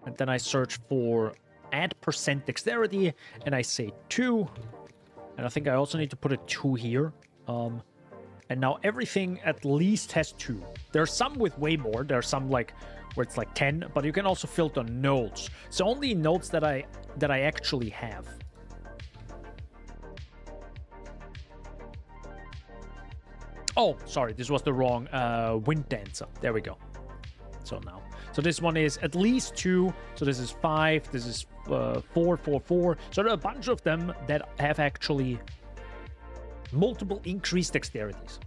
and then I search for add % dexterity, and I say 2, and I think I also need to put a 2 here. And now everything at least has 2. There are some with way more. There are some like where it's like 10, but you can also filter nodes. So only nodes that I actually have. Oh, sorry, this was the wrong Wind Dancer. There we go. So now, so this one is at least 2. So this is 5. This is 4, 4, 4. So there are a bunch of them that have actually multiple increased dexterities.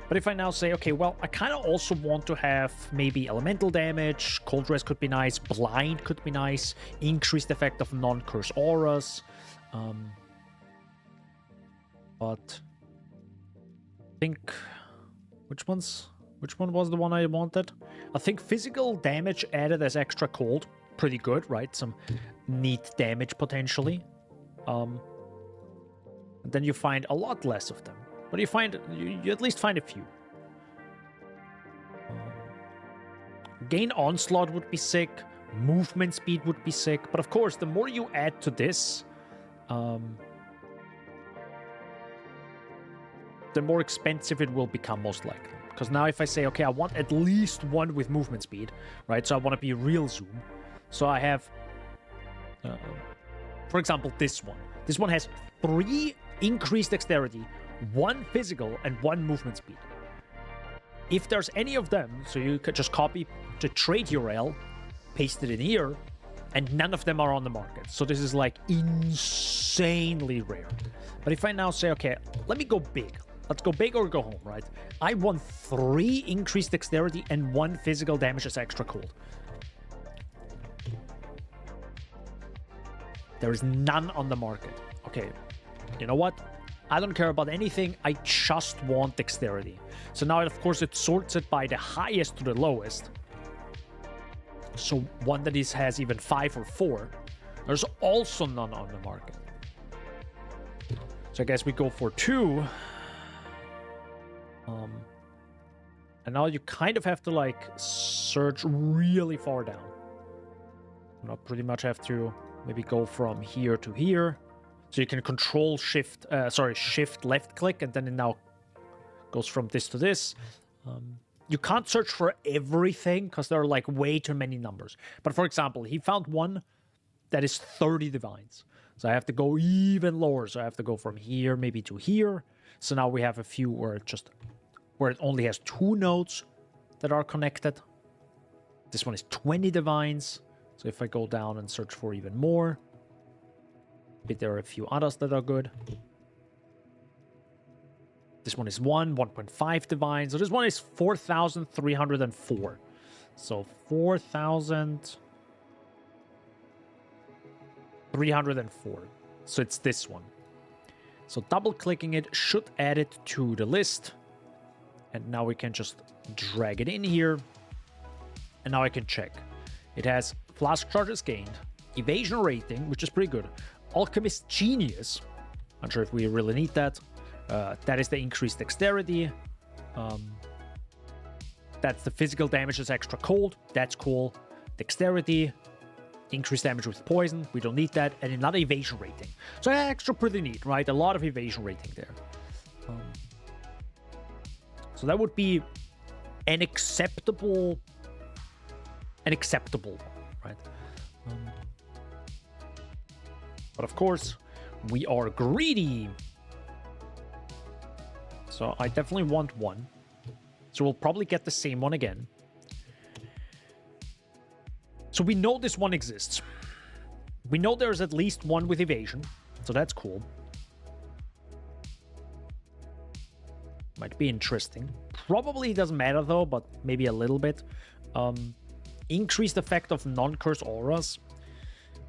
But if I now say, okay, well, I kind of also want to have maybe elemental damage, cold res could be nice, blind could be nice, increased effect of non-curse auras. But I think which one was the one I wanted? I think physical damage added as extra cold, pretty good, right? Some neat damage potentially. Then you find a lot less of them, but you at least find a few. Gain onslaught would be sick, movement speed would be sick, but of course the more you add to this, the more expensive it will become most likely. Because now if I say, okay, I want at least 1 with movement speed, right? So I want to be real zoom. So I have, for example, this one. This one has 3 increased dexterity, 1 physical, and 1 movement speed. if there's any of them, so you could just copy the trade URL, paste it in here, and none of them are on the market. So this is like insanely rare. But if I now say, okay, let me go big. Let's go big or go home, right? I want 3 increased dexterity and 1 physical damage as extra cold. There is none on the market. Okay, you know what? I don't care about anything. I just want dexterity. So now, of course, it sorts it by the highest to the lowest. So one that has even 5 or 4. There's also none on the market. So I guess we go for 2. And now you kind of have to like search really far down. You know, pretty much have to maybe go from here to here. So you can control shift left click, and then it now goes from this to this. You can't search for everything because there are like way too many numbers. But for example, he found one that is 30 divines. So I have to go even lower. So I have to go from here maybe to here. So now we have a few where it only has 2 nodes that are connected. This one is 20 divines. So if I go down and search for even more, maybe there are a few others that are good. This one is 1.5 divines. So this one is 4,304. So 4,304. So it's this one. So double clicking it should add it to the list. And now we can just drag it in here. And now I can check. It has flask charges gained, evasion rating, which is pretty good, alchemist genius. Not sure if we really need that. That is the increased dexterity. That's the physical damage as extra cold. That's cool. Dexterity, increased damage with poison. We don't need that. And another evasion rating. So extra pretty neat, right? A lot of evasion rating there. So that would be an acceptable one, right? But of course, we are greedy. So I definitely want 1. So we'll probably get the same one again. So we know this one exists. We know there's at least one with evasion. So that's cool. Might be interesting. Probably doesn't matter though, but maybe a little bit. Increased effect of non-curse auras.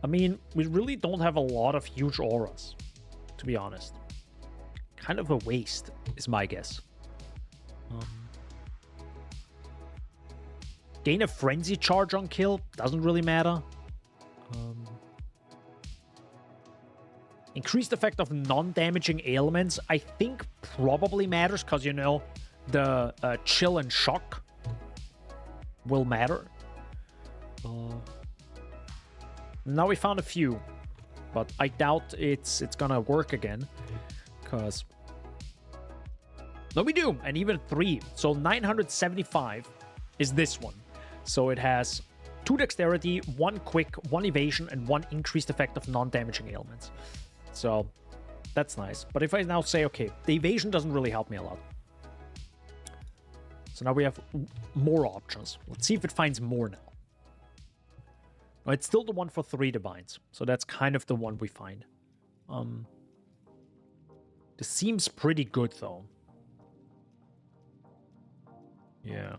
I mean, we really don't have a lot of huge auras, to be honest. Kind of a waste, is my guess. Gain a frenzy charge on kill. Doesn't really matter. Increased effect of non-damaging ailments. I think probably matters because, you know, the chill and shock will matter. Now we found a few, but I doubt it's gonna work again, because no, we do, and even 3. So 975 is this one. So it has 2 dexterity, 1 quick, 1 evasion, and 1 increased effect of non-damaging ailments. So that's nice. But if I now say, okay, the evasion doesn't really help me a lot. So now we have more options. Let's see if it finds more now. No, it's still the one for 3 divines. So that's kind of the one we find. This seems pretty good, though. Yeah.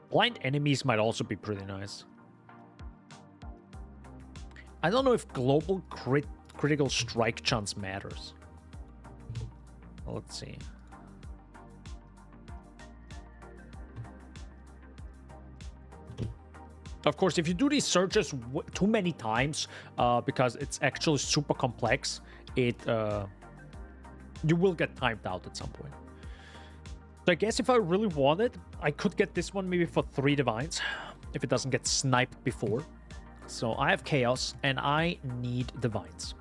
Blind enemies might also be pretty nice. I don't know if global critical strike chance matters. Let's see. Of course, if you do these searches too many times, because it's actually super complex, you will get timed out at some point. So I guess if I really wanted, I could get this one maybe for 3 divines, if it doesn't get sniped before. So I have chaos, and I need divines.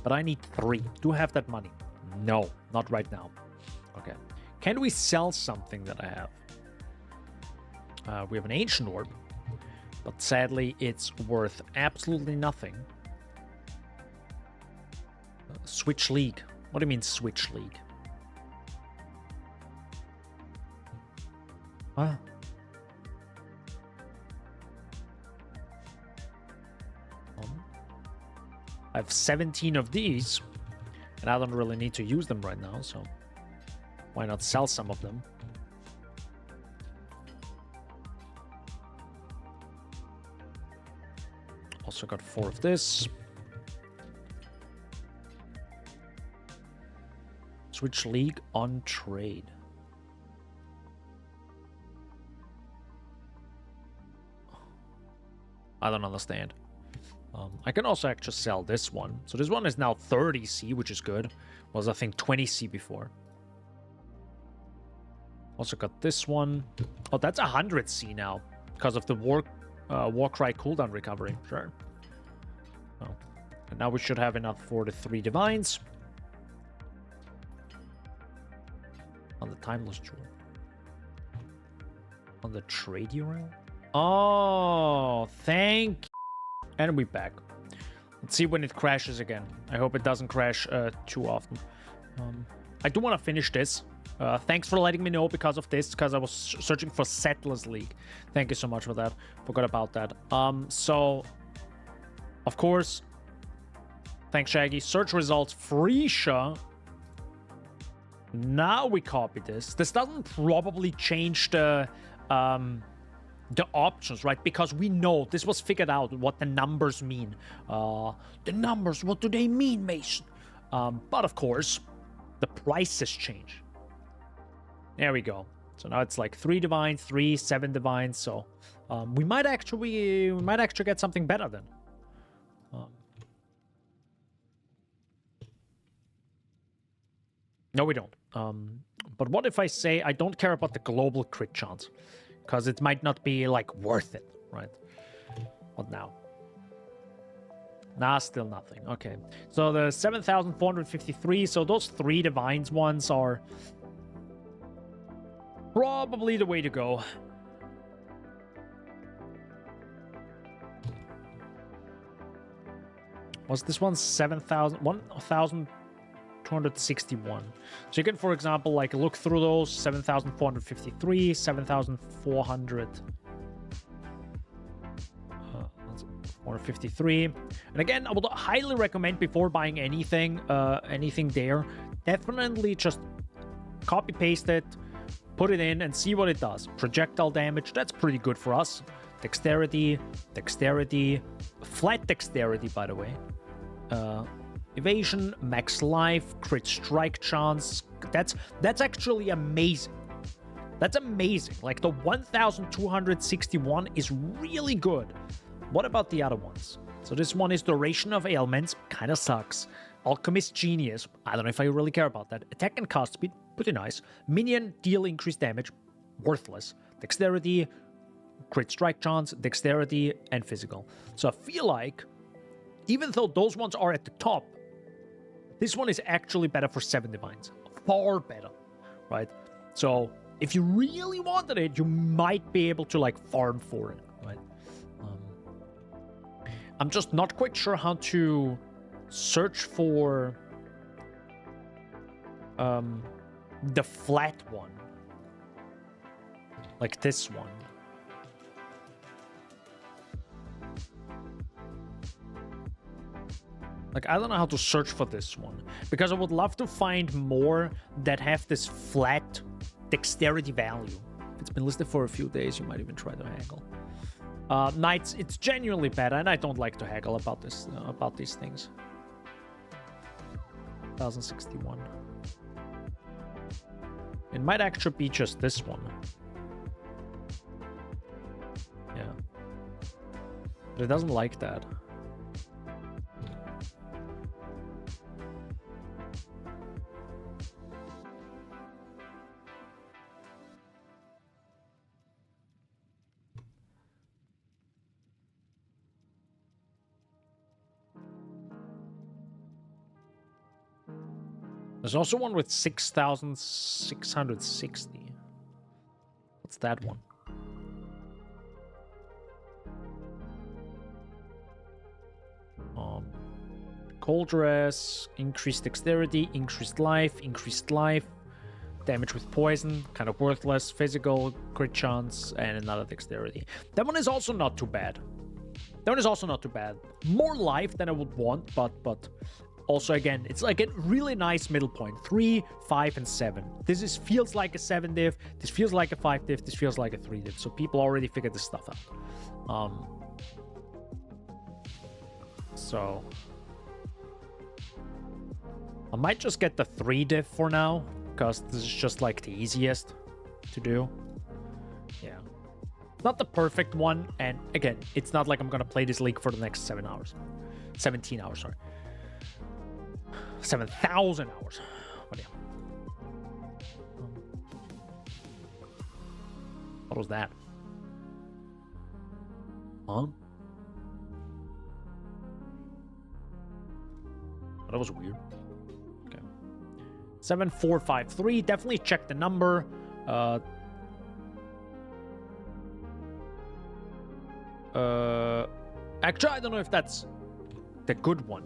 But I need 3. Do I have that money? No, not right now. Okay. Can we sell something that I have? We have an ancient orb. But sadly, it's worth absolutely nothing. Switch league. What do you mean switch league? Huh? I have 17 of these, and I don't really need to use them right now, so why not sell some of them? Also got 4 of this. Switch league on trade. I don't understand. I can also actually sell this one. So this one is now 30C, which is good. Was, I think, 20C before. Also got this one. Oh, that's 100C now. Because of the Warcry cooldown recovery. Sure. Oh. And now we should have enough for the 3 divines. On the Timeless Jewel. On the trade URL? Oh, thank you. And we're back. Let's see when it crashes again. I hope it doesn't crash too often. I do want to finish this. Thanks for letting me know because of this, because I was searching for Settlers League. Thank you so much for that. Forgot about that. So, of course, thanks, Shaggy. Search results, Phrecia. Now we copy this. This doesn't probably change the options, right? Because we know this was figured out what the numbers mean. The numbers, what do they mean, Mason? But of course, the prices change. There we go. So now it's like 3 divines, 3, 7 divines. So we might actually get something better then. No, we don't. But what if I say I don't care about the global crit chance? Because it might not be, like, worth it, right? What now? Nah, still nothing. Okay. So the 7,453, so those 3 divines ones are probably the way to go. Was this one 1,261? So you can, for example, like look through those 7,453, 7,400. 453. And again, I would highly recommend before buying anything there, definitely just copy paste it, put it in and see what it does. Projectile damage, that's pretty good for us. Dexterity, flat dexterity, by the way. Evasion, max life, crit strike chance. That's actually amazing. That's amazing. Like the 1,261 is really good. What about the other ones? So this one is Duration of Ailments, kind of sucks. Alchemist Genius, I don't know if I really care about that. Attack and cast speed, pretty nice. Minion, deal increased damage, worthless. Dexterity, crit strike chance, dexterity, and physical. So I feel like, even though those ones are at the top, this one is actually better for 7 divines. Far better, right? So if you really wanted it, you might be able to like farm for it, right? I'm just not quite sure how to search for the flat one. Like this one. Like, I don't know how to search for this one. Because I would love to find more that have this flat dexterity value. If it's been listed for a few days, you might even try to haggle. Knights, it's genuinely better, and I don't like to haggle about this, about these things. 1061. It might actually be just this one. Yeah. But it doesn't like that. There's also one with 6,660. What's that one? Cold Res, increased dexterity, increased life, damage with poison, kind of worthless, physical, crit chance, and another dexterity. That one is also not too bad. That one is also not too bad. More life than I would want, but also, again, it's like a really nice middle point. 3, 5, and 7. This feels like a 7 div. This feels like a 5 div. This feels like a 3 div. So people already figured this stuff out. So I might just get the 3 div for now, because this is just like the easiest to do. Yeah. Not the perfect one, and again, it's not like I'm gonna play this league for the next 7 hours. 17 hours, sorry. 7,000 hours. But yeah. What was that? Huh? That was weird. Okay. 7453. Definitely check the number. Actually, I don't know if that's the good one.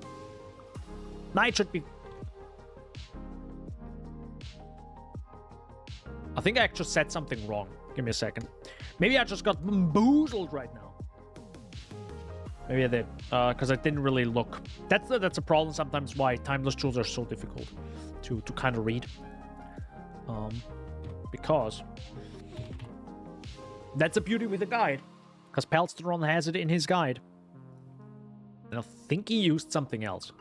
Night should be... I think I actually said something wrong. Give me a second. Maybe I just got bamboozled right now. Maybe I did, because I didn't really look. That's a problem sometimes why timeless tools are so difficult to kind of read. Because that's the beauty with the guide. Because Palsteron has it in his guide. And I think he used something else.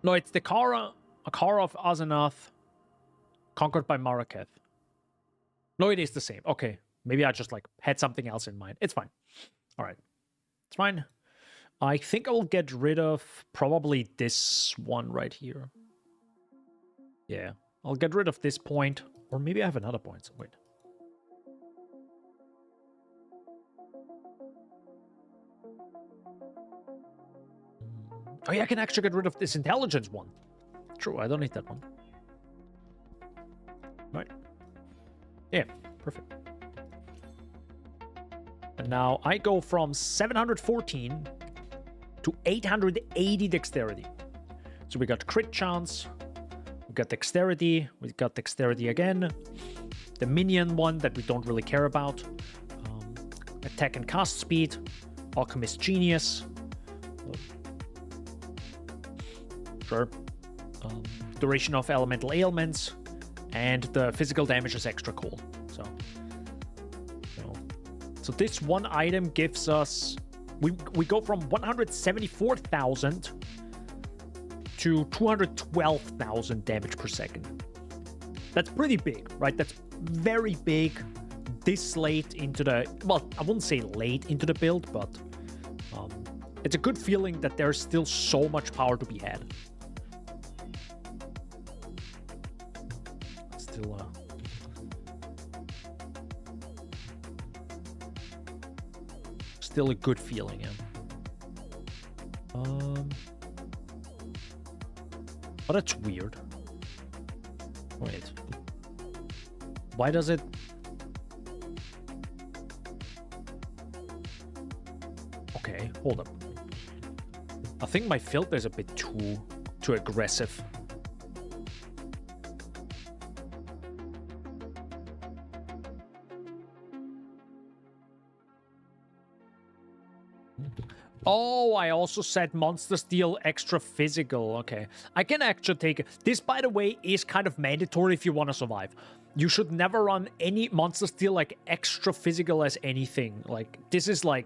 No, it's the Akara of Azenath, conquered by Maraketh. No, it is the same. Okay, maybe I just like had something else in mind. It's fine. All right. It's fine. I think I will get rid of probably this one right here. Yeah, I'll get rid of this point. Or maybe I have another point. Wait. Oh yeah, I can actually get rid of this intelligence one. True, I don't need that one. Right. Yeah, perfect. And now I go from 714 to 880 dexterity. So we got crit chance, we got dexterity again, the minion one that we don't really care about, attack and cast speed, alchemist genius, sure, duration of elemental ailments, and the physical damage is extra cool. So this one item gives us... We go from 174,000 to 212,000 damage per second. That's pretty big, right? That's very big this late into the... Well, I wouldn't say late into the build, but it's a good feeling that there's still so much power to be had. Still a good feeling, yeah. Oh, that's weird. Wait. Why does it... Okay, hold up. I think my filter is a bit too aggressive. Oh, I also said Monster Steel extra physical. Okay. I can actually take it. This, by the way, is kind of mandatory if you want to survive. You should never run any Monster Steel like extra physical as anything. Like, this is like...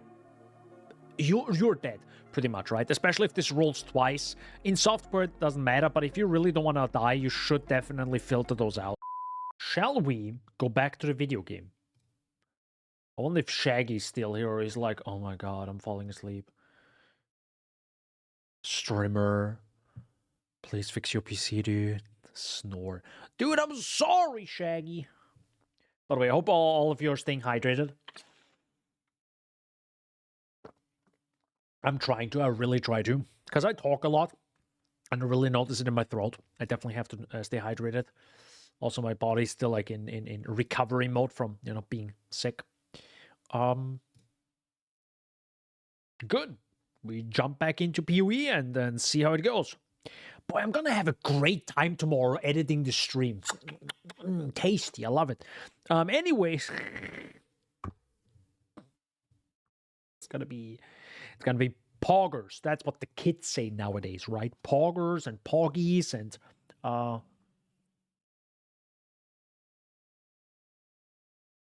You're dead, pretty much, right? Especially if this rolls twice. In software, it doesn't matter, but if you really don't want to die, you should definitely filter those out. Shall we go back to the video game? I wonder if Shaggy's still here or he's like, oh my god, I'm falling asleep. Streamer, please fix your PC, dude. Snore. Dude, I'm sorry, Shaggy. By the way, I hope all of you are staying hydrated. I'm trying to. I really try to. Because I talk a lot. And I really notice it in my throat. I definitely have to stay hydrated. Also, my body's still like in recovery mode from, you know, being sick. Good. we jump back into PoE and then see how it goes. Boy, I'm gonna have a great time tomorrow editing the stream. Tasty, I love it. Anyways, it's gonna be poggers. That's what the kids say nowadays, right? Poggers and poggies and was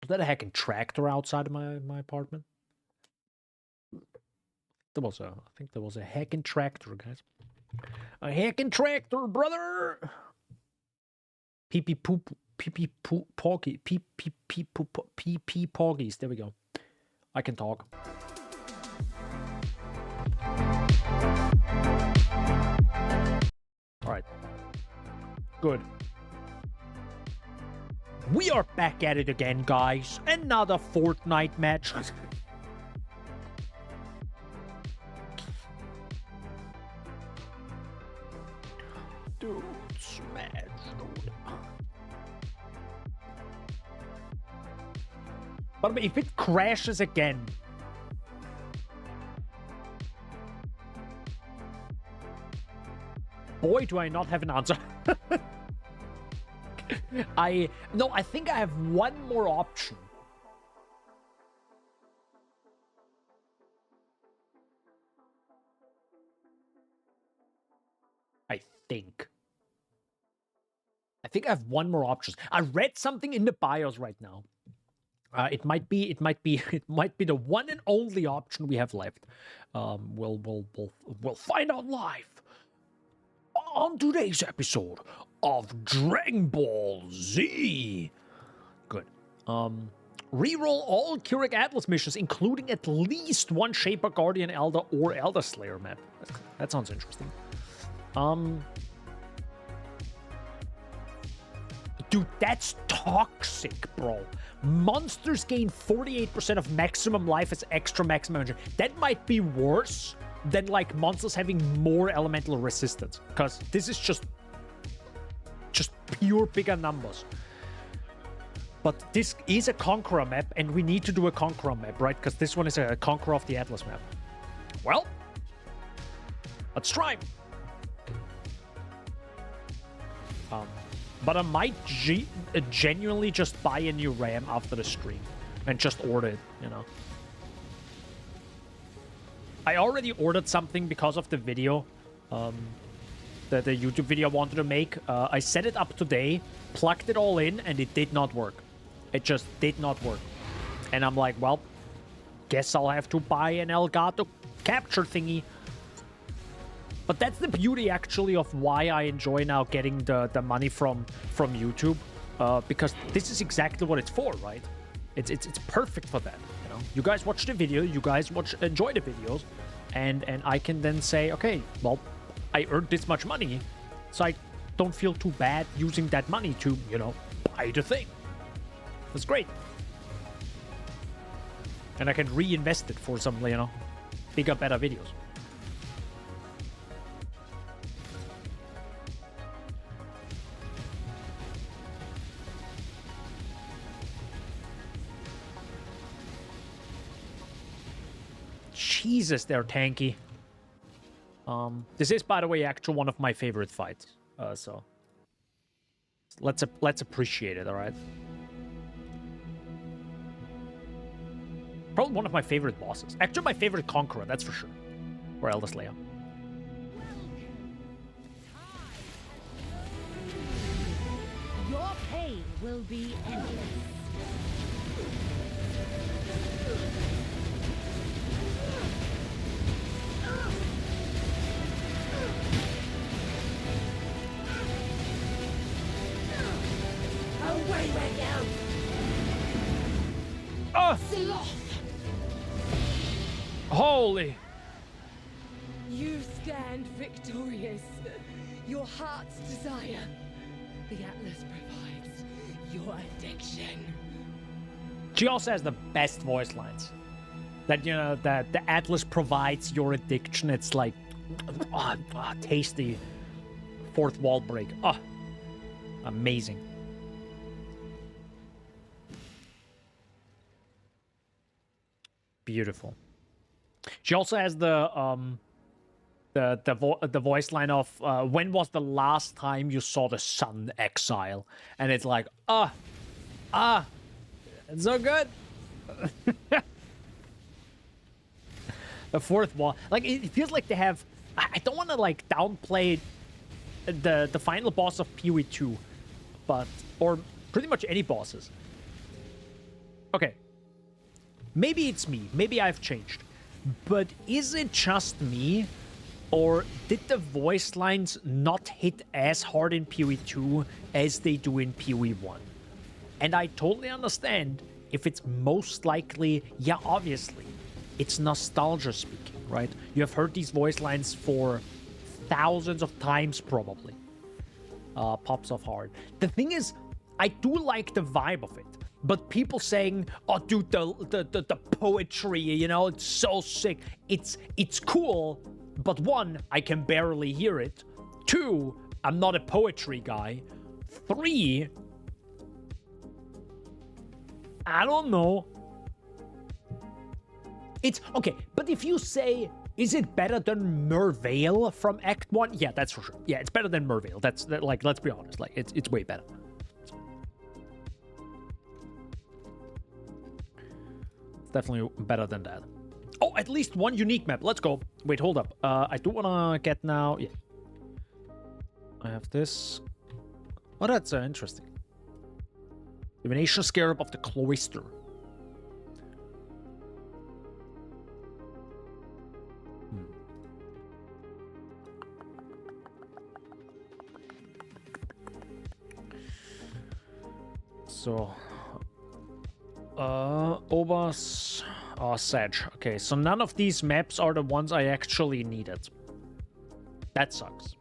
that a heckin' tractor outside of my apartment? I think there was a heckin' tractor, guys. A heckin' tractor, brother! Pee-pee poop, pee-pee poop, poggy, pee-pee poop, pee-pee poggies. There we go. I can talk. Alright. Good. We are back at it again, guys. Another Fortnite match. Dude, smash, dude. But if it crashes again... Boy, do I not have an answer. I think I have one more option. I think I have one more option. I read something in the BIOS right now. It might be the one and only option we have left. We'll find out live on today's episode of Dragon Ball Z. Good. Reroll all Keurig Atlas missions, including at least one Shaper, Guardian, Elder, or Elder Slayer map. That sounds interesting. Dude, that's toxic, bro. Monsters gain 48% of maximum life as extra maximum energy. That might be worse than, like, monsters having more elemental resistance. Because this is just pure bigger numbers. But this is a Conqueror map, and we need to do a Conqueror map, right? Because this one is a Conqueror of the Atlas map. Well, let's try. But I might genuinely just buy a new RAM after the stream and just order it, you know. I already ordered something because of the video, the YouTube video I wanted to make. I set it up today, plugged it all in, and it did not work. It just did not work. And I'm like, well, guess I'll have to buy an Elgato capture thingy. But that's the beauty, actually, of why I enjoy now getting the money from YouTube, because this is exactly what it's for, right? It's perfect for that. You know, you guys watch the video, you guys enjoy the videos, and I can then say, okay, well, I earned this much money, so I don't feel too bad using that money to, you know, buy the thing. That's great, and I can reinvest it for some, you know, bigger, better videos. Jesus, they're tanky. This is, by the way, actually one of my favorite fights. So let's appreciate it, all right? Probably one of my favorite bosses. Actually, my favorite Conqueror, that's for sure. Or Elder Slayer. Your pain will be endless. Away with you! Sloth! Holy! You stand victorious. Your heart's desire. The Atlas provides your addiction. She also has the best voice lines. That, you know, that the Atlas provides your addiction. It's like, tasty. Fourth wall break. Amazing. Beautiful. She also has the voice line of when was the last time you saw the sun exile? And it's like, it's so good. The fourth wall, like it feels like they have. I don't want to like downplay the final boss of PoE 2, but or pretty much any bosses. Okay, maybe it's me. Maybe I've changed, but is it just me? Or did the voice lines not hit as hard in PoE 2 as they do in PoE 1? And I totally understand if it's most likely, yeah, obviously, it's nostalgia speaking, right? You have heard these voice lines for thousands of times, probably. Pops off hard. The thing is, I do like the vibe of it. But people saying, oh, dude, the poetry, you know, it's so sick. It's cool. But one, I can barely hear it. Two, I'm not a poetry guy. Three, I don't know. It's okay, but if you say, is it better than Mervale from Act 1? Yeah, that's for sure. Yeah, it's better than Mervale. That's like, let's be honest, like it's way better. It's definitely better than that. Oh, at least one unique map. Let's go. Wait, hold up. I do want to get now... Yeah. I have this. Oh, that's interesting. Divination Scarab of the Cloister. So... Obas... Oh, Sedge. Okay, so none of these maps are the ones I actually needed. That sucks.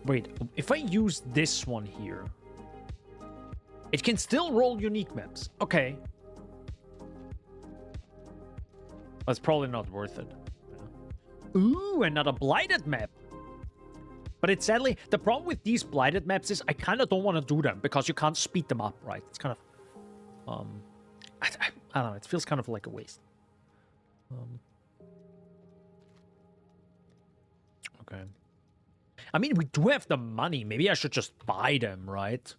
Wait, if I use this one here, it can still roll unique maps. Okay. That's probably not worth it. Ooh, another blighted map. But it's sadly, the problem with these blighted maps is I kind of don't want to do them because you can't speed them up, right? It's kind of, I don't know, it feels kind of like a waste. Okay. I mean, we do have the money. Maybe I should just buy them, right?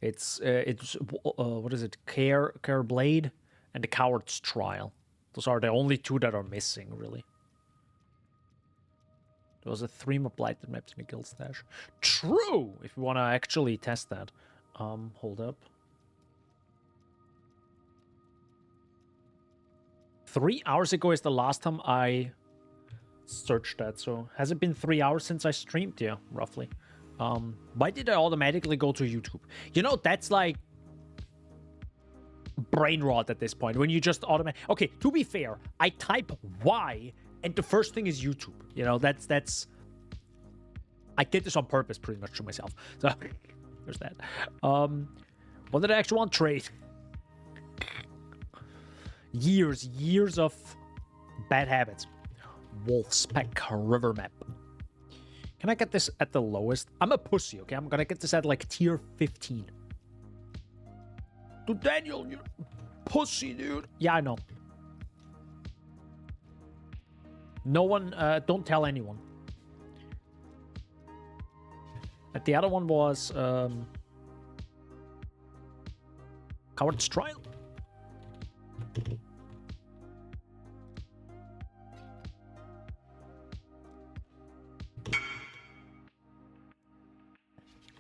It's what is it? Care Blade and the Coward's Trial. Those are the only two that are missing, really. There was a 3 more blighted maps in the guild stash. True! If we want to actually test that. Hold up. 3 hours ago is the last time I searched that. So has it been 3 hours since I streamed? Yeah, roughly. Why did I automatically go to YouTube? You know, that's like brain rot at this point. When you just automatically... Okay, to be fair, I type Y... And the first thing is YouTube. You know, that's... I did this on purpose pretty much to myself. So, there's that. What did I actually want? Trade. Years of bad habits. Wolfspec River map. Can I get this at the lowest? I'm a pussy, okay? I'm gonna get this at like tier 15. Dude, Daniel, you pussy, dude. Yeah, I know. No one, don't tell anyone. And the other one was, Coward's Trial.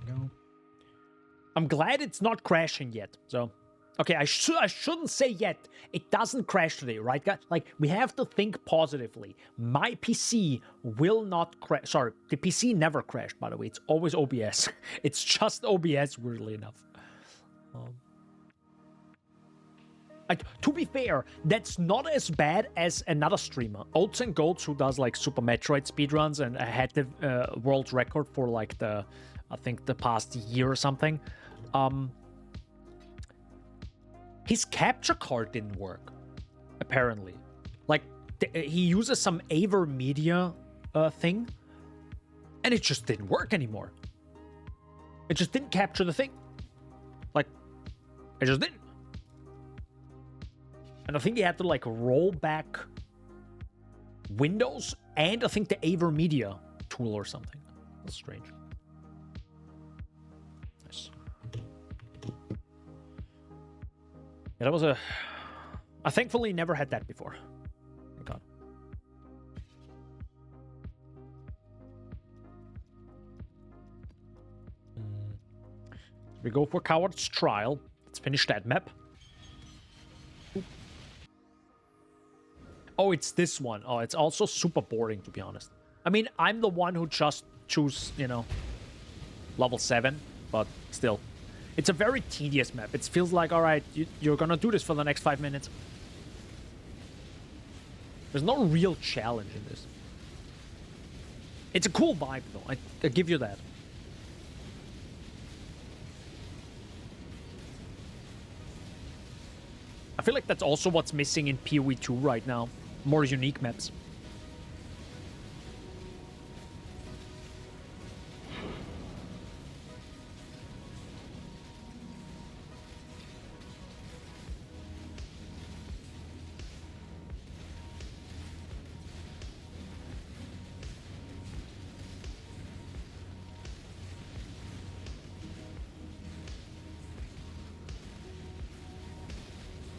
No. I'm glad it's not crashing yet, so... Okay, I shouldn't say yet. It doesn't crash today, right, guys? Like, we have to think positively. My PC will not crash. Sorry, the PC never crashed, by the way. It's always OBS. It's just OBS, weirdly enough. To be fair, that's not as bad as another streamer, Oats and Goats, who does, like, Super Metroid speedruns and had the world record for, like, I think the past year or something. His capture card didn't work, apparently. Like, he uses some Aver Media thing, and it just didn't work anymore. It just didn't capture the thing. I just did. And I think you had to like roll back windows and I think the Avermedia tool or something. That's strange. Nice. Yeah, that was a... I thankfully never had that before. Thank God. We go for Coward's Trial. Let's finish that map. Oh, it's this one. Oh, it's also super boring, to be honest. I mean, I'm the one who just choose, you know, level 7, but still. It's a very tedious map. It feels like, all right, you're gonna do this for the next 5 minutes. There's no real challenge in this. It's a cool vibe, though. I give you that. I feel like that's also what's missing in PoE 2 right now. More unique maps.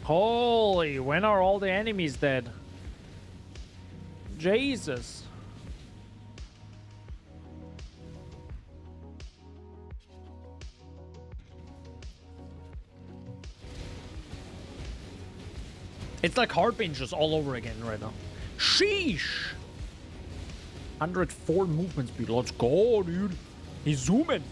Holy, when are all the enemies dead? Jesus. It's like Harbingers all over again right now. Sheesh! 104 movement speed. Let's go, dude. He's zooming.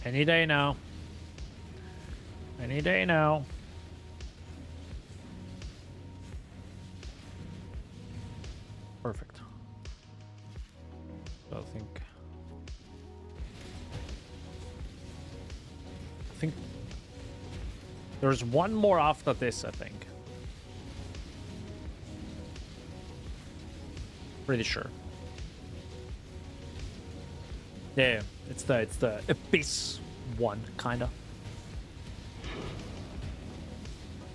Any day now. Any day now. Perfect. So I think there's one more after this, I think. Pretty sure. Yeah, it's the Abyss one, kinda.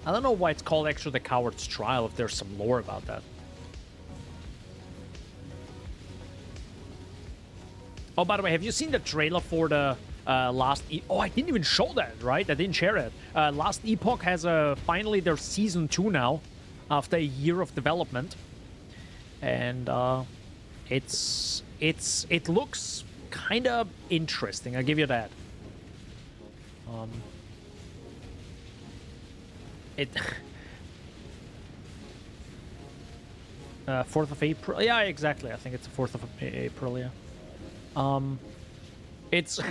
I don't know why it's called actually the Coward's Trial, if there's some lore about that. Oh, by the way, have you seen the trailer for the last... Oh, I didn't even show that, right? I didn't share it. Last Epoch has finally their Season 2 now, after a year of development. And it looks kind of interesting, I'll give you that. It 4th of April. Yeah, exactly. I think it's the 4th of April. Yeah. It's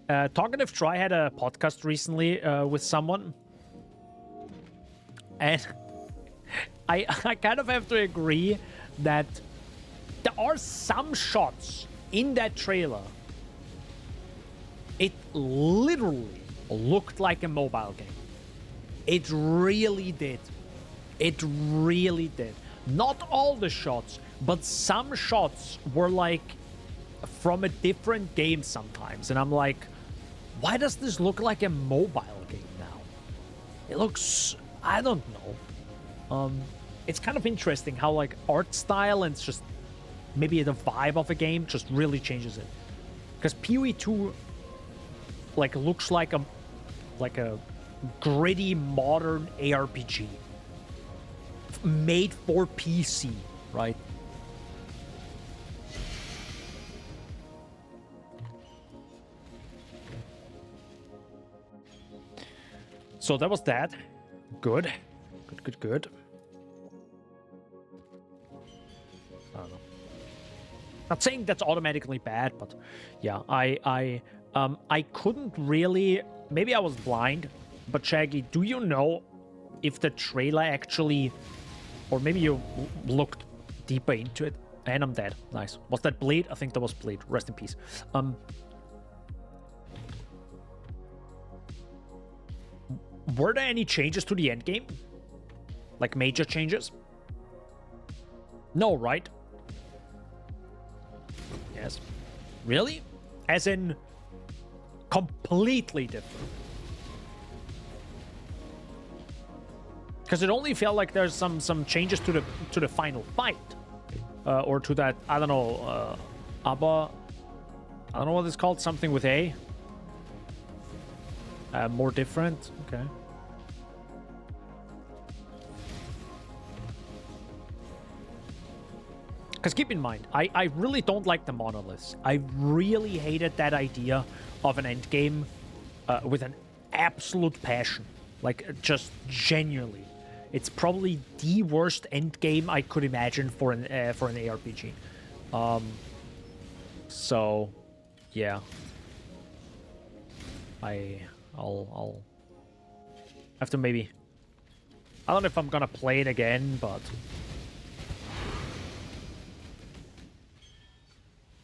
Talkative Try had a podcast recently with someone, and I kind of have to agree that there are some shots in that trailer. It literally looked like a mobile game. It really did. It really did. Not all the shots, but some shots were like from a different game sometimes. And I'm like, why does this look like a mobile game now? It looks, I don't know. It's kind of interesting how like art style and just maybe the vibe of a game just really changes it. Because PoE 2 like looks like a gritty modern ARPG made for PC, right? So that was that. Good. Good. I don't know. Not saying that's automatically bad, but yeah, I couldn't really. Maybe I was blind, but Shaggy, do you know if the trailer actually, or maybe you looked deeper into it? And I'm dead. Nice. Was that Bleed? I think that was Bleed. Rest in peace. Were there any changes to the end game? Like major changes? No, right? Yes. Really? As in completely different. Because it only felt like there's some changes to the final fight. Or to that, I don't know, Abba. I don't know what it's called, something with A. More different. Okay. Because keep in mind, I really don't like the monoliths. I really hated that idea of an endgame with an absolute passion. Like, just genuinely. It's probably the worst endgame I could imagine for an ARPG. So, yeah. I'll have to maybe... I don't know if I'm gonna play it again, but...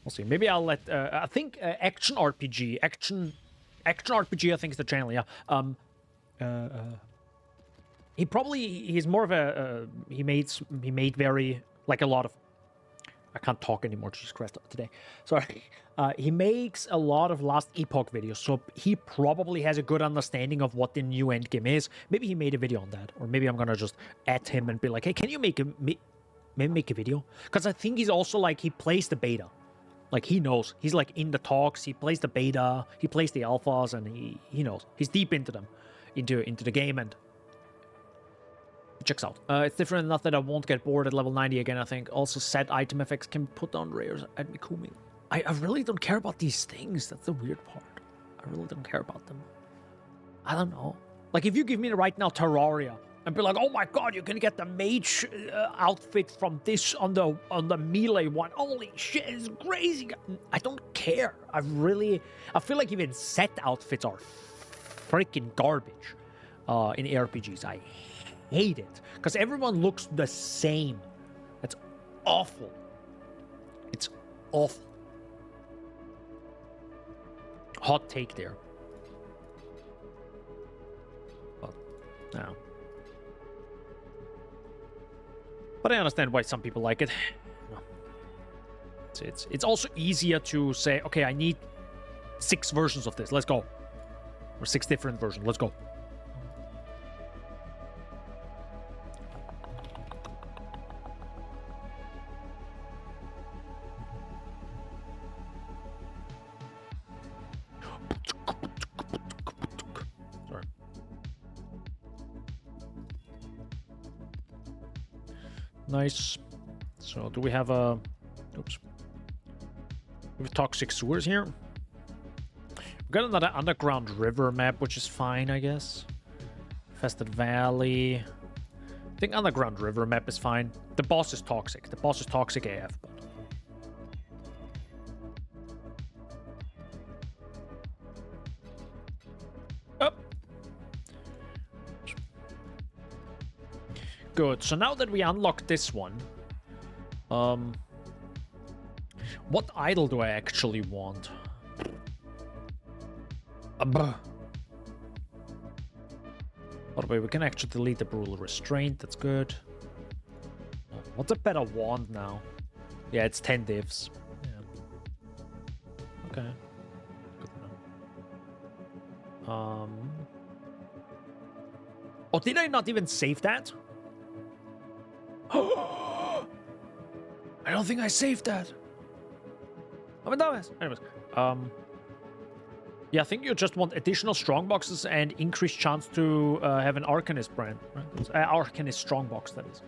We'll see. Maybe I'll let... I think Action RPG... Action RPG, I think, is the channel, yeah. He's more of a... he made very... Like, a lot of... I can't talk anymore, Jesus Christ, today. Sorry. He makes a lot of Last Epoch videos, so he probably has a good understanding of what the new endgame is. Maybe he made a video on that, or maybe I'm gonna just at him and be like, hey, can you maybe make a video? Because I think he's also, like, he plays the beta. Like, he knows. He's, like, in the talks, he plays the beta, he plays the alphas, and he knows. He's deep into them, into the game, and it checks out. It's different enough that I won't get bored at level 90 again, I think. Also, set item effects can put down rares at Mikumi. I really don't care about these things. That's the weird part. I really don't care about them. I don't know. Like, if you give me right now Terraria and be like, oh my god, you can get the mage outfit from this on the melee one. Holy shit, it's crazy. I don't care. I feel like even set outfits are freaking garbage in ARPGs. I hate it. Because everyone looks the same. That's awful. It's awful. Hot take there. But, no. But I understand why some people like it. It's also easier to say, okay, I need 6 versions of this. Let's go. Or 6 different versions. Let's go. Sorry. Nice. So do we have a... Oops. We have toxic sewers here. We've got another underground river map, which is fine, I guess. Infested Valley. I think underground river map is fine. The boss is toxic. The boss is toxic AF, but... Oh. Good. So now that we unlock this one, what idol do I actually want? By the way, we can actually delete the brutal restraint. That's good. What's a better wand now? Yeah, it's 10 divs. Yeah. Okay. Good to know. Oh, did I not even save that? I don't think I saved that. I'm a dumbass. Anyways, yeah, I think you just want additional strongboxes and increased chance to have an Arcanist brand. Right? Arcanist strongbox, that is.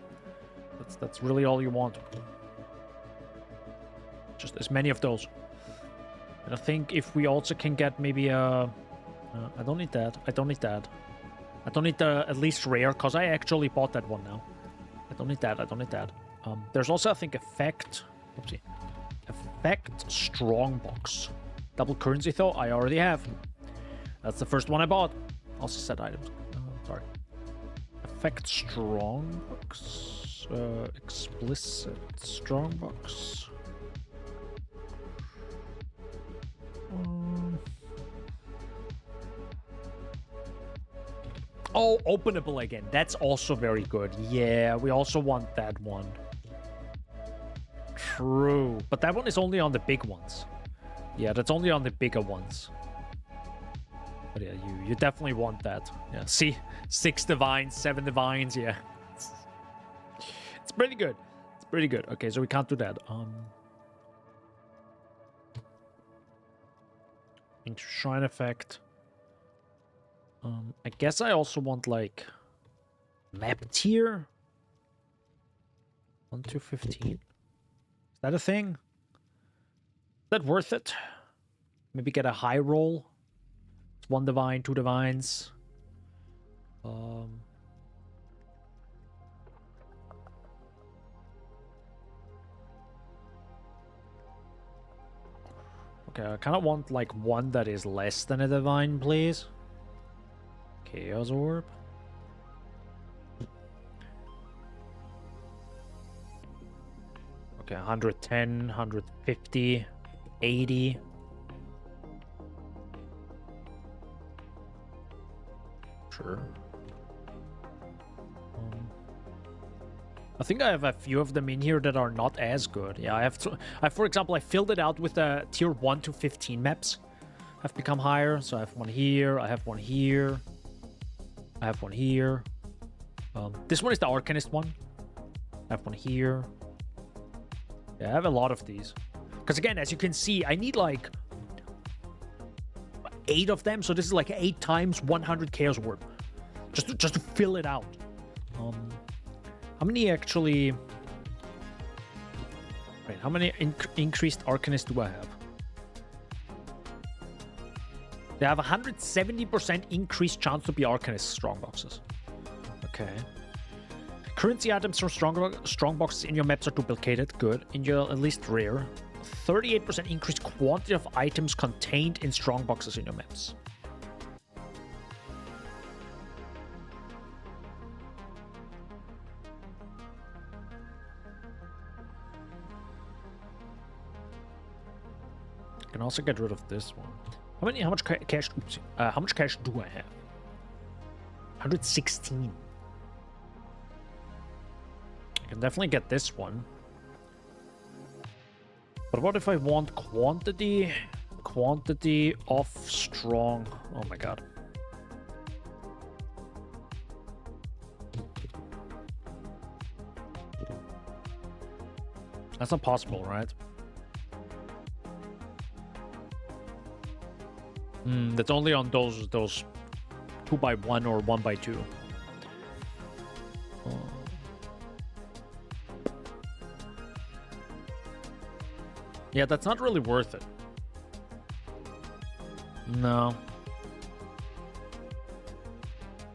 That's really all you want. Just as many of those. And I think if we also can get maybe a... I don't need that. I don't need that. I don't need the at least rare, because I actually bought that one now. I don't need that. I don't need that. There's also, I think, effect. Oopsie. Effect strongbox. Double currency though, I already have. That's the first one I bought. Also set items. Sorry. Effect strongbox. Explicit strongbox. Oh, openable again. That's also very good. Yeah, we also want that one. True. But that one is only on the big ones. Yeah, that's only on the bigger ones. But yeah, you definitely want that. Yeah, see? 6 divines, 7 divines, yeah. It's pretty good. It's pretty good. Okay, so we can't do that. Shrine effect. I guess I also want, like, map tier. 1 to 15. Is that a thing? Is that worth it? Maybe get a high roll. 1 divine, 2 divines. Okay, I kind of want, like, one that is less than a divine, please. Chaos Orb. Okay, 110, 150, 80. Sure. I think I have a few of them in here that are not as good. Yeah, I have to. For example, I filled it out with the tier 1 to 15 maps. Have become higher, so I have one here. I have one here. I have one here. This one is the Arcanist one. I have one here. Yeah, I have a lot of these. Because again, as you can see, I need like 8 of them. So this is like 8 times 100 Chaos Orb. Just to fill it out. How many actually... Wait, how many increased Arcanists do I have? They have 170% increased chance to be Arcanist strongboxes. Okay. Currency items from strongboxes in your maps are duplicated. Good. In your at least rare. 38% increased quantity of items contained in strongboxes in your maps. I can also get rid of this one. How much cash? Oops, how much cash do I have? 116. I can definitely get this one. But what if I want quantity? Quantity of strong. Oh my god. That's not possible, right? That's only on those 2x1 or 1x2. Yeah, that's not really worth it. No.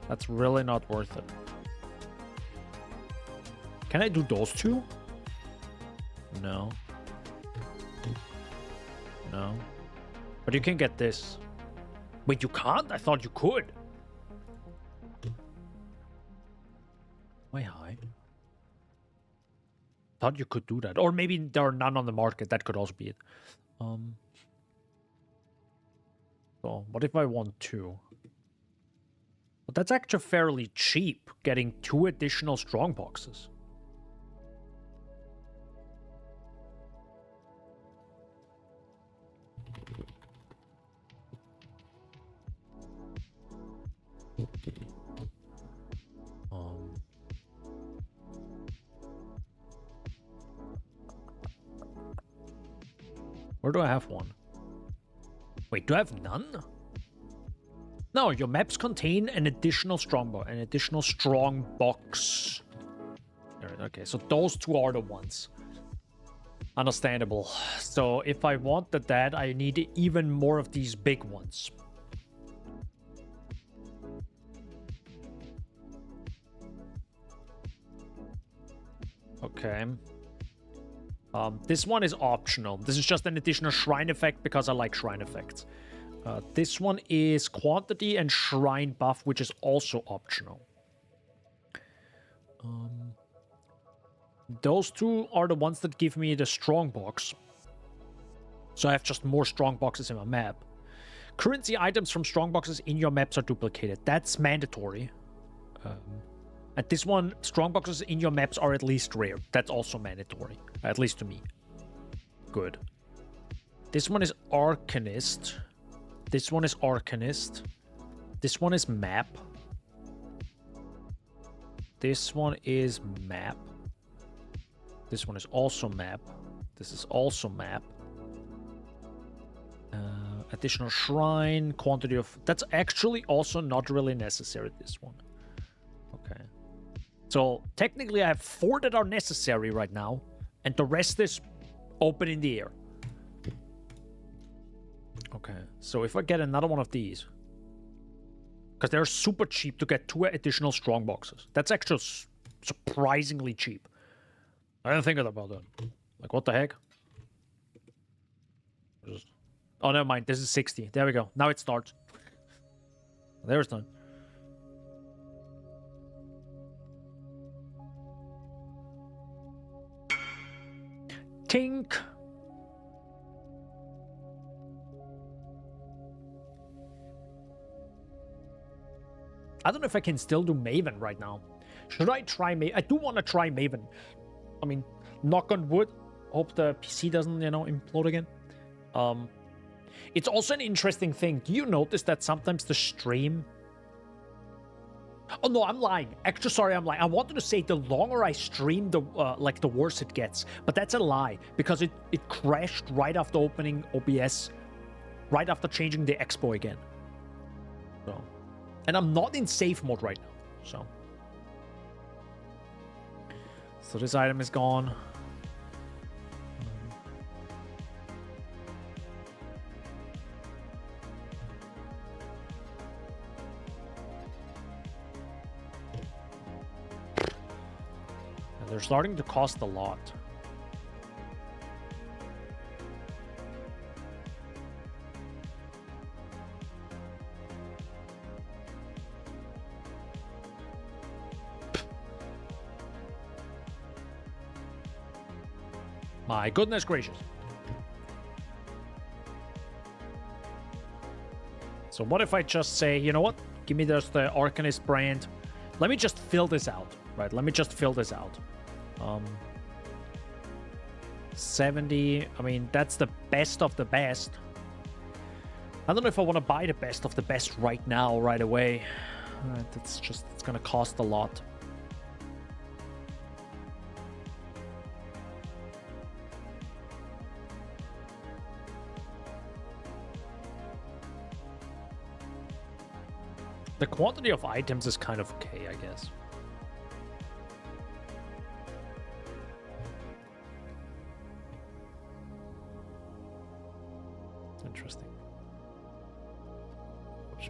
That's really not worth it. Can I do those two? No. No. But you can get this. Wait, you can't? I thought you could. Way high. Thought you could do that. Or maybe there are none on the market. That could also be it. So, what if I want 2? But that's actually fairly cheap, getting 2 additional strong boxes. Where do I have one? Wait, do I have none? No, your maps contain an additional strong box. Okay, so those 2 are the ones. Understandable. So if I wanted that, I need even more of these big ones. Okay. This one is optional. This is just an additional shrine effect because I like shrine effects. This one is quantity and shrine buff, which is also optional. Those two are the ones that give me the strong box. So I have just more strong boxes in my map. Currency items from strong boxes in your maps are duplicated. That's mandatory. And this one, strong boxes in your maps are at least rare. That's also mandatory, at least to me. Good. This one is Arcanist. This one is Arcanist. This one is map. This one is map. This one is also map. This is also map. Additional shrine, quantity of... That's actually also not really necessary, this one. Okay. So, technically I have 4 that are necessary right now. And the rest is open in the air. Okay. So, if I get another one of these... Because they're super cheap to get 2 additional strong boxes. That's actually surprisingly cheap. I didn't think about that. Like, what the heck? Oh, never mind. This is 60. There we go. Now it starts. There it's done. Tink. I don't know if I can still do Maven right now. Should I try Maven? I do want to try Maven. I mean, knock on wood. Hope the PC doesn't, implode again. It's also an interesting thing. Do you notice that sometimes the stream... Oh, no, I'm lying. Actually, sorry, I'm lying. I wanted to say the longer I stream, the worse it gets. But that's a lie, because it crashed right after opening OBS, right after changing the expo again. So, and I'm not in safe mode right now, so this item is gone. They're starting to cost a lot. My goodness gracious. So what if I just say, you know what? Give me just the Arcanist brand. Let me just fill this out, right? Let me just fill this out. 70. I mean, that's the best of the best. I don't know if I want to buy the best of the best right now, right away. It's gonna cost a lot. The quantity of items is kind of okay, I guess. Interesting. Oops.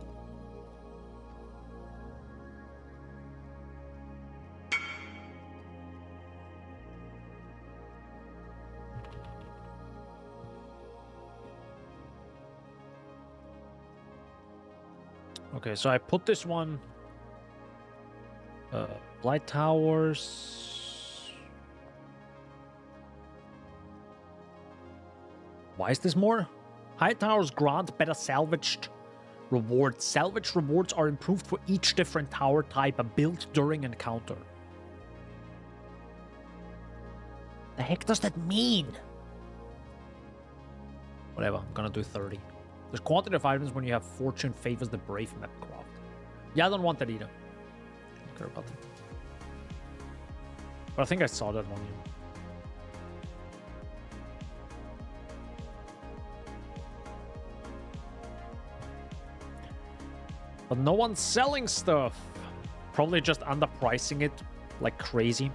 Okay, so I put this one. Light towers. Why is this more? High towers grant better salvaged rewards. Salvaged rewards are improved for each different tower type and built during encounter. The heck does that mean? Whatever, I'm gonna do 30. There's quantity of items when you have fortune favors the brave map craft. Yeah, I don't want that either. I don't care about that. But I think I saw that one here. But no one's selling stuff. Probably just underpricing it like crazy.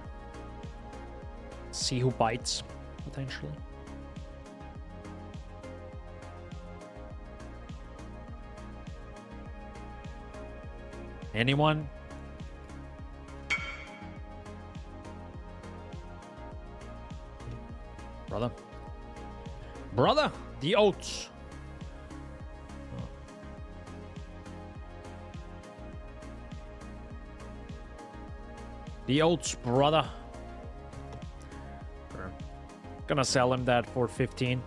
See who bites, potentially. Anyone? brother. Brother, the oats. The oats, brother. Gonna sell him that for 15.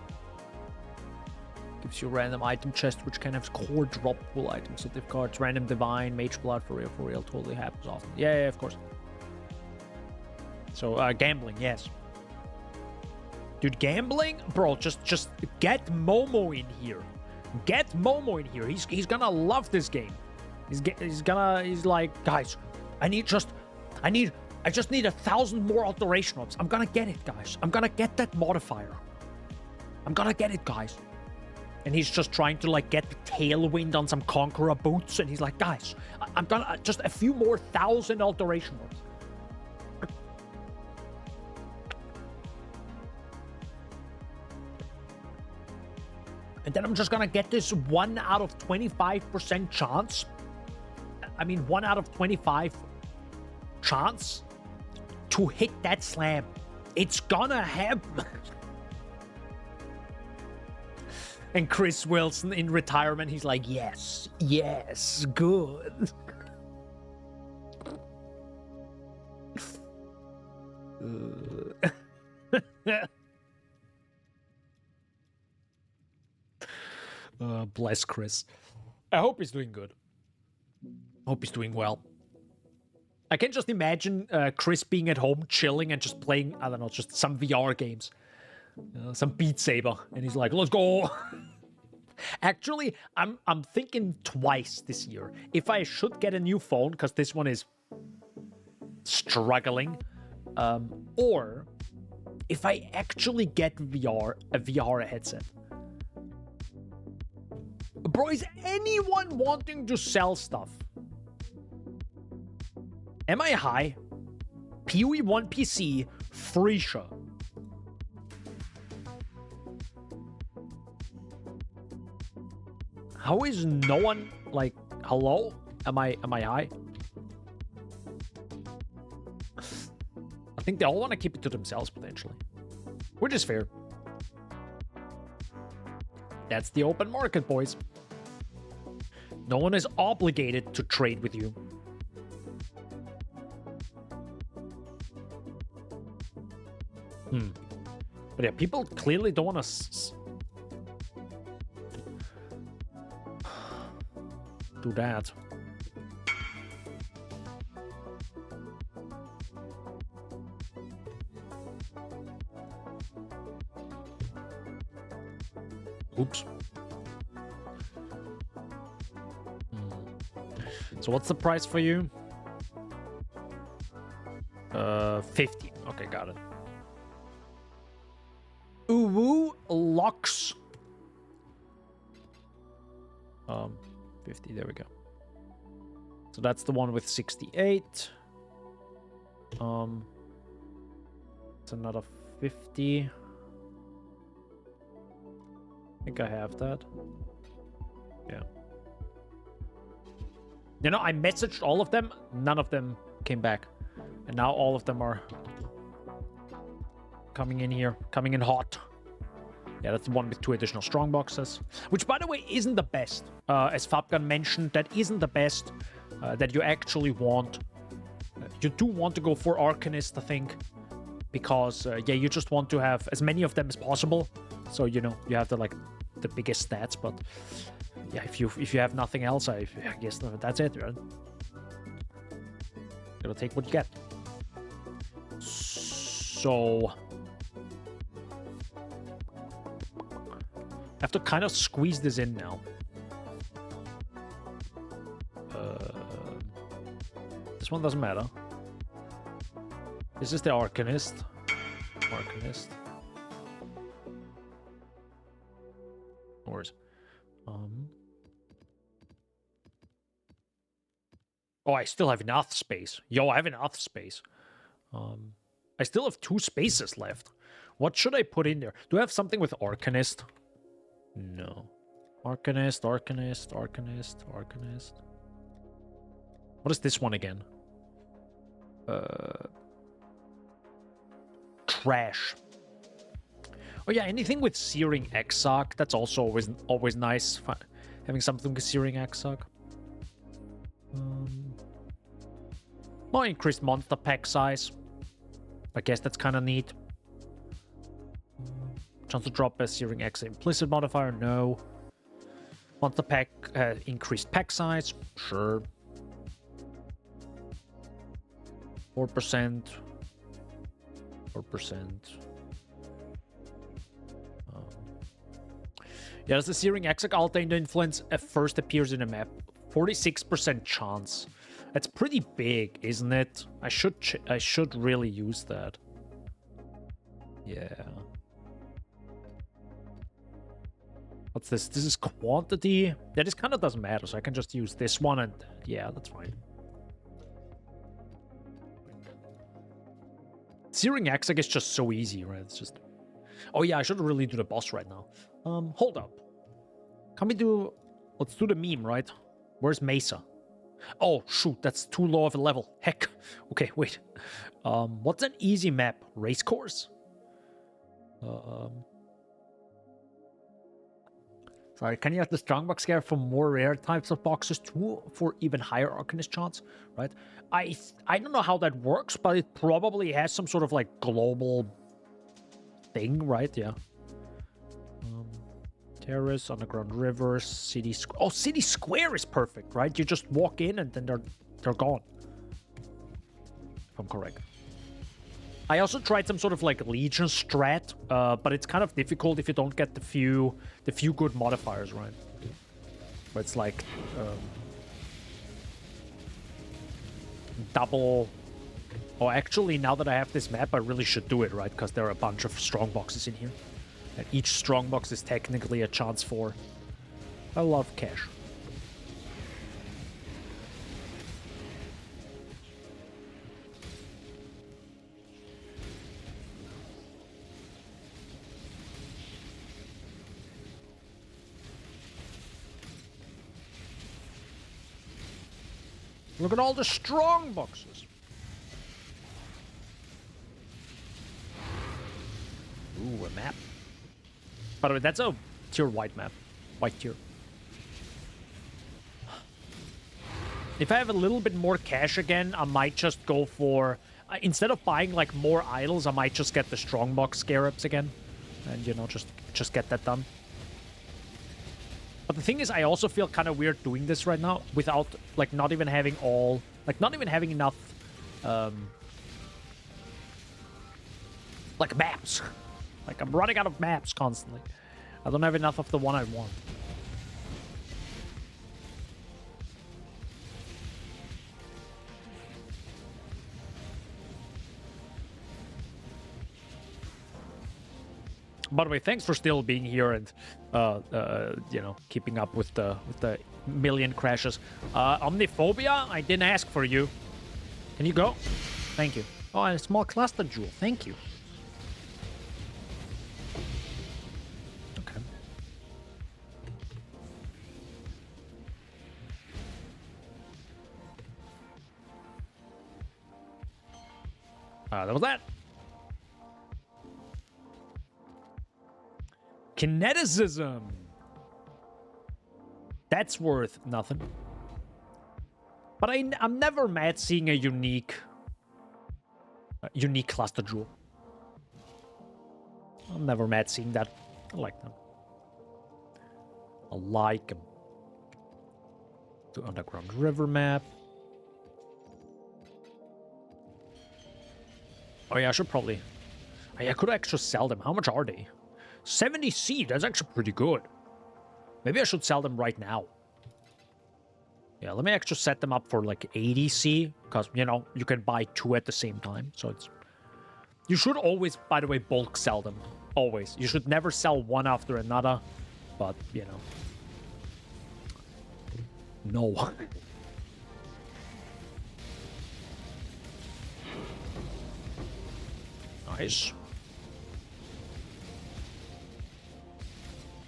Gives you a random item chest, which can have core droppable items. So diff cards, random divine, mage blood, for real, totally happens often. Yeah, of course. So, gambling, yes. Dude, gambling? Bro, just get Momo in here. Get Momo in here. He's gonna love this game. He's like, guys, I just need 1,000 more alteration orbs. I'm gonna get it, guys. I'm gonna get that modifier. I'm gonna get it, guys. And he's just trying to, like, get the tailwind on some Conqueror boots. And he's like, guys, I'm gonna just a few more 1,000 alteration orbs. And then I'm just gonna get this 1 out of 25% chance. I mean, 1 out of 25 chance to hit that slam. It's gonna happen. And Chris Wilson in retirement, he's like, yes, good. Bless Chris. I hope he's doing good. Hope he's doing well. I can just imagine Chris being at home chilling and just playing, I don't know, just some VR games. Some Beat Saber. And he's like, let's go. Actually, I'm thinking twice this year. If I should get a new phone, because this one is struggling. Or if I actually get a VR headset. Bro, is anyone wanting to sell stuff? Am I high? PoE 1 PC, Phrecia. How is no one, like, hello? Am I high? I think they all want to keep it to themselves, potentially. Which is fair. That's the open market, boys. No one is obligated to trade with you. But yeah, people clearly don't want to do that. Oops. So what's the price for you? 50. Okay, got it. Uwu Lux. 50, there we go. So that's the one with 68. It's another 50. I think I have that. Yeah. You know, I messaged all of them. None of them came back. And now all of them are coming in here. Coming in hot. Yeah, that's the one with 2 additional strong boxes. Which, by the way, isn't the best. As Fabgun mentioned, that isn't the best that you actually want. You do want to go for Arcanist, I think. Because, yeah, you just want to have as many of them as possible. So, you know, you have the biggest stats. But, yeah, if you have nothing else, I guess that's it, right? Gotta take what you get. So... I have to kind of squeeze this in now. This one doesn't matter. This is the Arcanist. Arcanist. No worries. Oh, I still have enough space. Yo, I have enough space. I still have 2 spaces left. What should I put in there? Do I have something with Arcanist? No. Arcanist, Arcanist, Arcanist, Arcanist. What is this one again? Trash. Oh yeah, anything with Searing Exarch, that's also always nice. Having something with Searing Exarch. More increased monster pack size. I guess that's kind of neat. Chance to drop a Searing Exarch implicit modifier, no. Monster pack increased pack size, sure. 4%. 4%. Yeah, does the Searing Exarch alter into influence first appears in a map? 46% chance. That's pretty big, isn't it? I should really use that. Yeah. What's this? This is quantity. Yeah, this kind of doesn't matter, so I can just use this one and yeah, that's fine. Searing Exarch is just so easy, right? It's just... Oh yeah, I should really do the boss right now. Hold up. Can we do... Let's do the meme, right? Where's Mesa? Oh, shoot, that's too low of a level. Heck. Okay, wait. What's an easy map? Racecourse? Sorry, can you have the Strongbox scare for more rare types of boxes too? For even higher Arcanist chance, right? I don't know how that works, but it probably has some sort of like global thing, right? Yeah. Terrace, underground rivers, city square. Oh, city square is perfect, right? You just walk in and then they're gone. If I'm correct. I also tried some sort of like Legion strat, but it's kind of difficult if you don't get the few good modifiers, right? But it's like double. Oh, actually, now that I have this map, I really should do it, right? Because there are a bunch of strong boxes in here. And each strong box is technically a chance for a lot of cash. Look at all the strong boxes. Ooh, a map. By the way, that's a tier white map. White tier. If I have a little bit more cash again, I might just go for... instead of buying, like, more idols, I might just get the strongbox scarabs again. And, you know, just get that done. But the thing is, I also feel kind of weird doing this right now without, like, not even having all... Like, not even having enough... like, maps. Like, I'm running out of maps constantly. I don't have enough of the one I want. By the way, thanks for still being here and, you know, keeping up with the million crashes. Omniphobia, I didn't ask for you. Can you go? Thank you. Oh, and a small cluster jewel. Thank you. That was that. Kineticism. That's worth nothing. But I'm never mad seeing a unique cluster jewel. I'm never mad seeing that. I like them. I like them. The underground river map. Oh yeah, I should probably... Oh, yeah, I could actually sell them. How much are they? 70C, that's actually pretty good. Maybe I should sell them right now. Yeah, let me actually set them up for like 80C. Because, you know, you can buy two at the same time. So it's... You should always, by the way, bulk sell them. Always. You should never sell one after another. But, you know. No. Nice.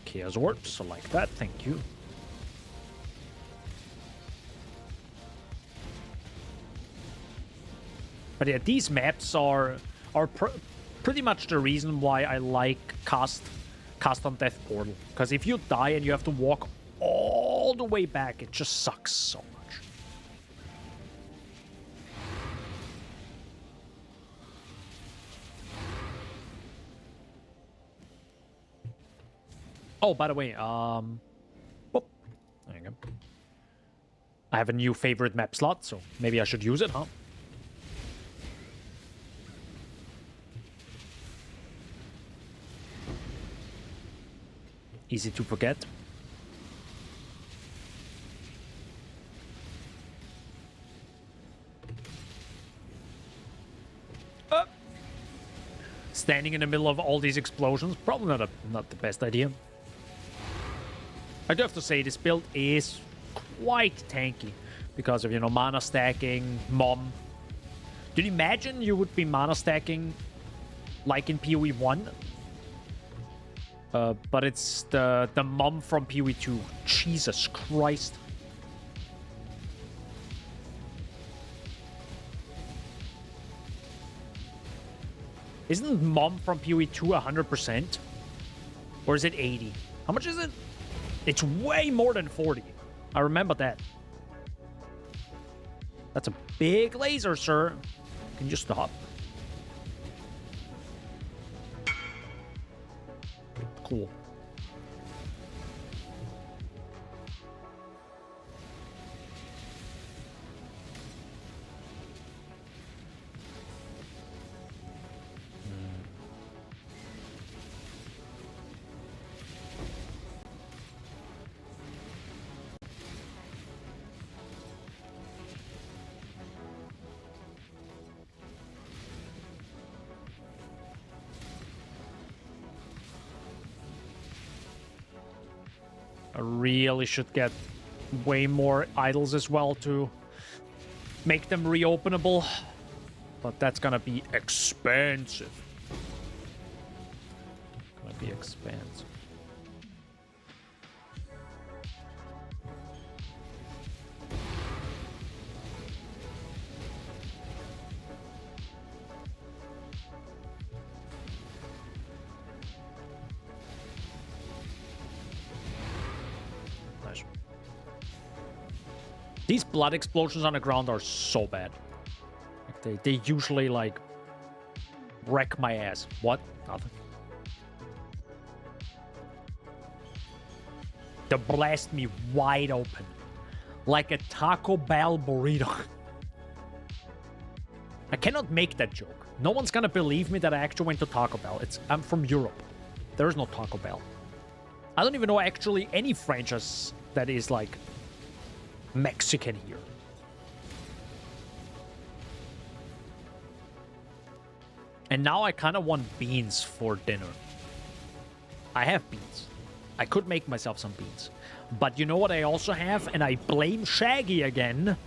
Chaos Orbs, I like that, thank you. But yeah, these maps are pretty much the reason why I like cast on Death Portal. Because if you die and you have to walk all the way back, it just sucks so much. Oh, by the way, oh, there you go. I have a new favorite map slot, so maybe I should use it, huh? Easy to forget. Standing in the middle of all these explosions, probably not the best idea. I do have to say, this build is quite tanky because of, you know, mana stacking, mom. Did you imagine you would be mana stacking like in PoE 1? But it's the mom from PoE 2. Jesus Christ. Isn't mom from PoE 2 100%? Or is it 80? How much is it? It's way more than 40. I remember that. That's a big laser, sir. Can you stop? Cool. I really should get way more idols as well to make them reopenable. But that's gonna be expensive. Gonna be expensive. These blood explosions on the ground are so bad. Like they usually, like, wreck my ass. What? Nothing. They blast me wide open. Like a Taco Bell burrito. I cannot make that joke. No one's gonna believe me that I actually went to Taco Bell. I'm from Europe. There is no Taco Bell. I don't even know actually any franchise that is, like, Mexican here. And now I kind of want beans for dinner. I have beans. I could make myself some beans. But you know what I also have? And I blame Shaggy again.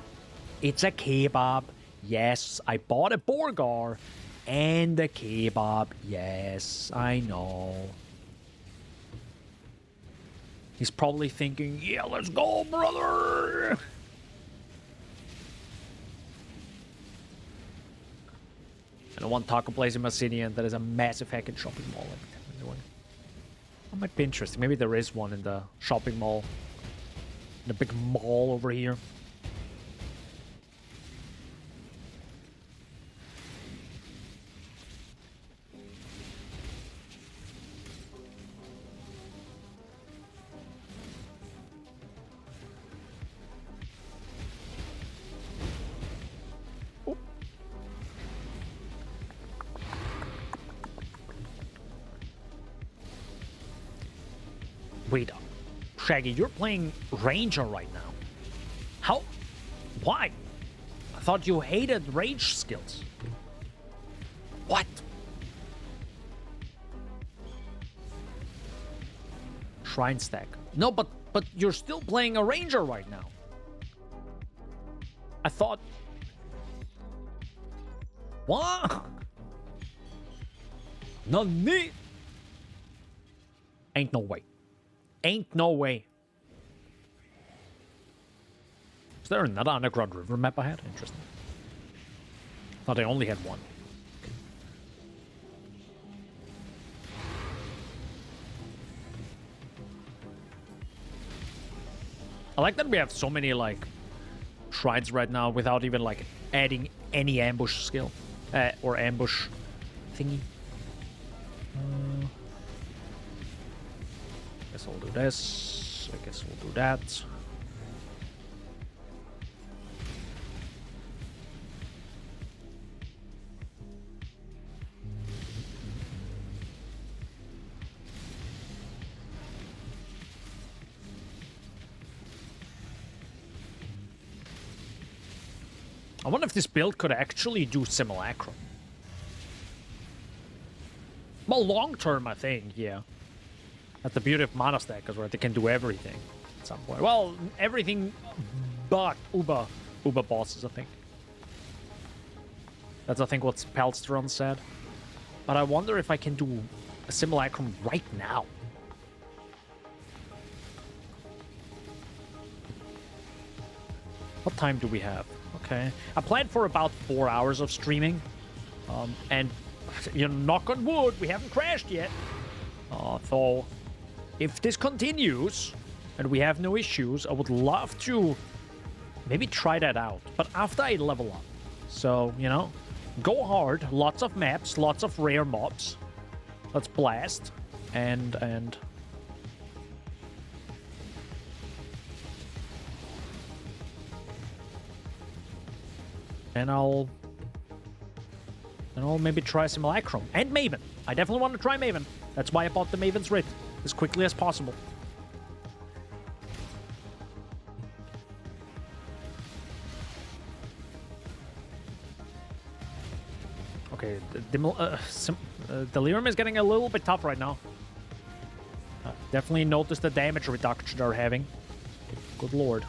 It's a kebab. Yes, I bought a burger and a kebab. Yes, I know. He's probably thinking, yeah, let's go, brother! I don't want taco place in my city, and that is a massive hacking shopping mall. That might be interesting. Maybe there is one in the shopping mall. In the big mall over here. Wait, Shaggy, you're playing Ranger right now. How? Why? I thought you hated rage skills. What? Shrine stack. No, but you're still playing a Ranger right now. I thought... What? Nani? Ain't no way. Ain't no way. Is there another Underground River map I had? Interesting. Thought I only had one. like that we have so many, like, shrines right now without even, like, adding any ambush skill. Or ambush thingy. Guess I'll do this. I guess we'll do that. I wonder if this build could actually do Simulacrum. Well, long term, I think, yeah. That's the beauty of Mana Stackers, where they can do everything at some point. Well, everything but Uber bosses, I think. That's, I think, what Pelstron said. But I wonder if I can do a Simulacrum right now. What time do we have? Okay. I planned for about 4 hours of streaming. And, you know, knock on wood, we haven't crashed yet. So, if this continues, and we have no issues, I would love to maybe try that out. But after I level up. So, you know, go hard. Lots of maps, lots of rare mobs. Let's blast. And I'll maybe try Simulacrum. And Maven. I definitely want to try Maven. That's why I bought the Maven's Writ as quickly as possible. Okay, Delirium is getting a little bit tough right now. Definitely notice the damage reduction they're having. Good lord.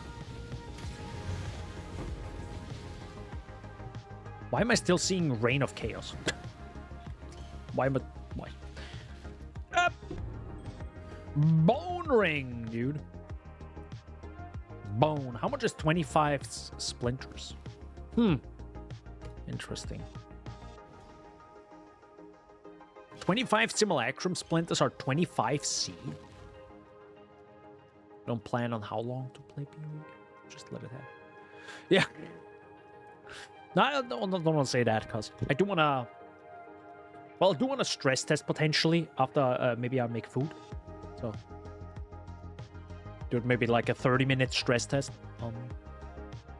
Why am I still seeing Reign of Chaos? Why? Bone Ring, dude. Bone. How much is 25 splinters? Interesting. 25 Simulacrum splinters are 25 C. Don't plan on how long to play PoE. Just let it happen. Yeah. No, I don't want to say that, because I do want to... Well, I do want to stress test, potentially, after maybe I make food. So... do it maybe like a 30-minute stress test.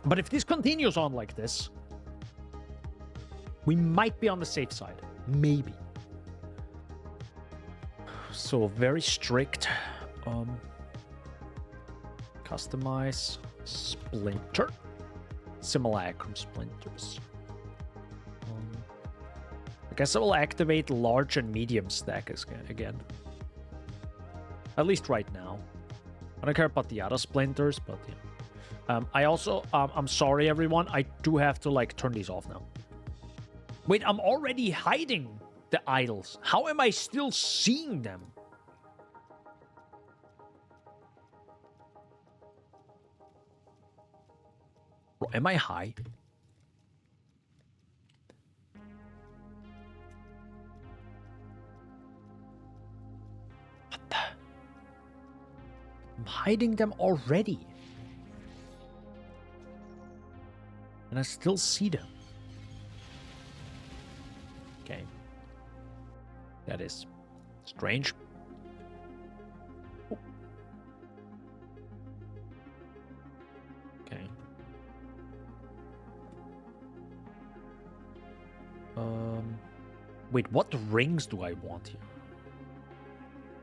But if this continues on like this, we might be on the safe side. Maybe. So, very strict. Customize. Splinter. Simulacrum splinters. I guess I will activate large and medium stackers again. At least right now. I don't care about the other splinters, but yeah. I also, I'm sorry everyone, I do have to like turn these off now. Wait, I'm already hiding the idols. How am I still seeing them? Bro, am I high? What the? I'm hiding them already. And I still see them. Okay. That is strange. Okay. Wait, what rings do I want here?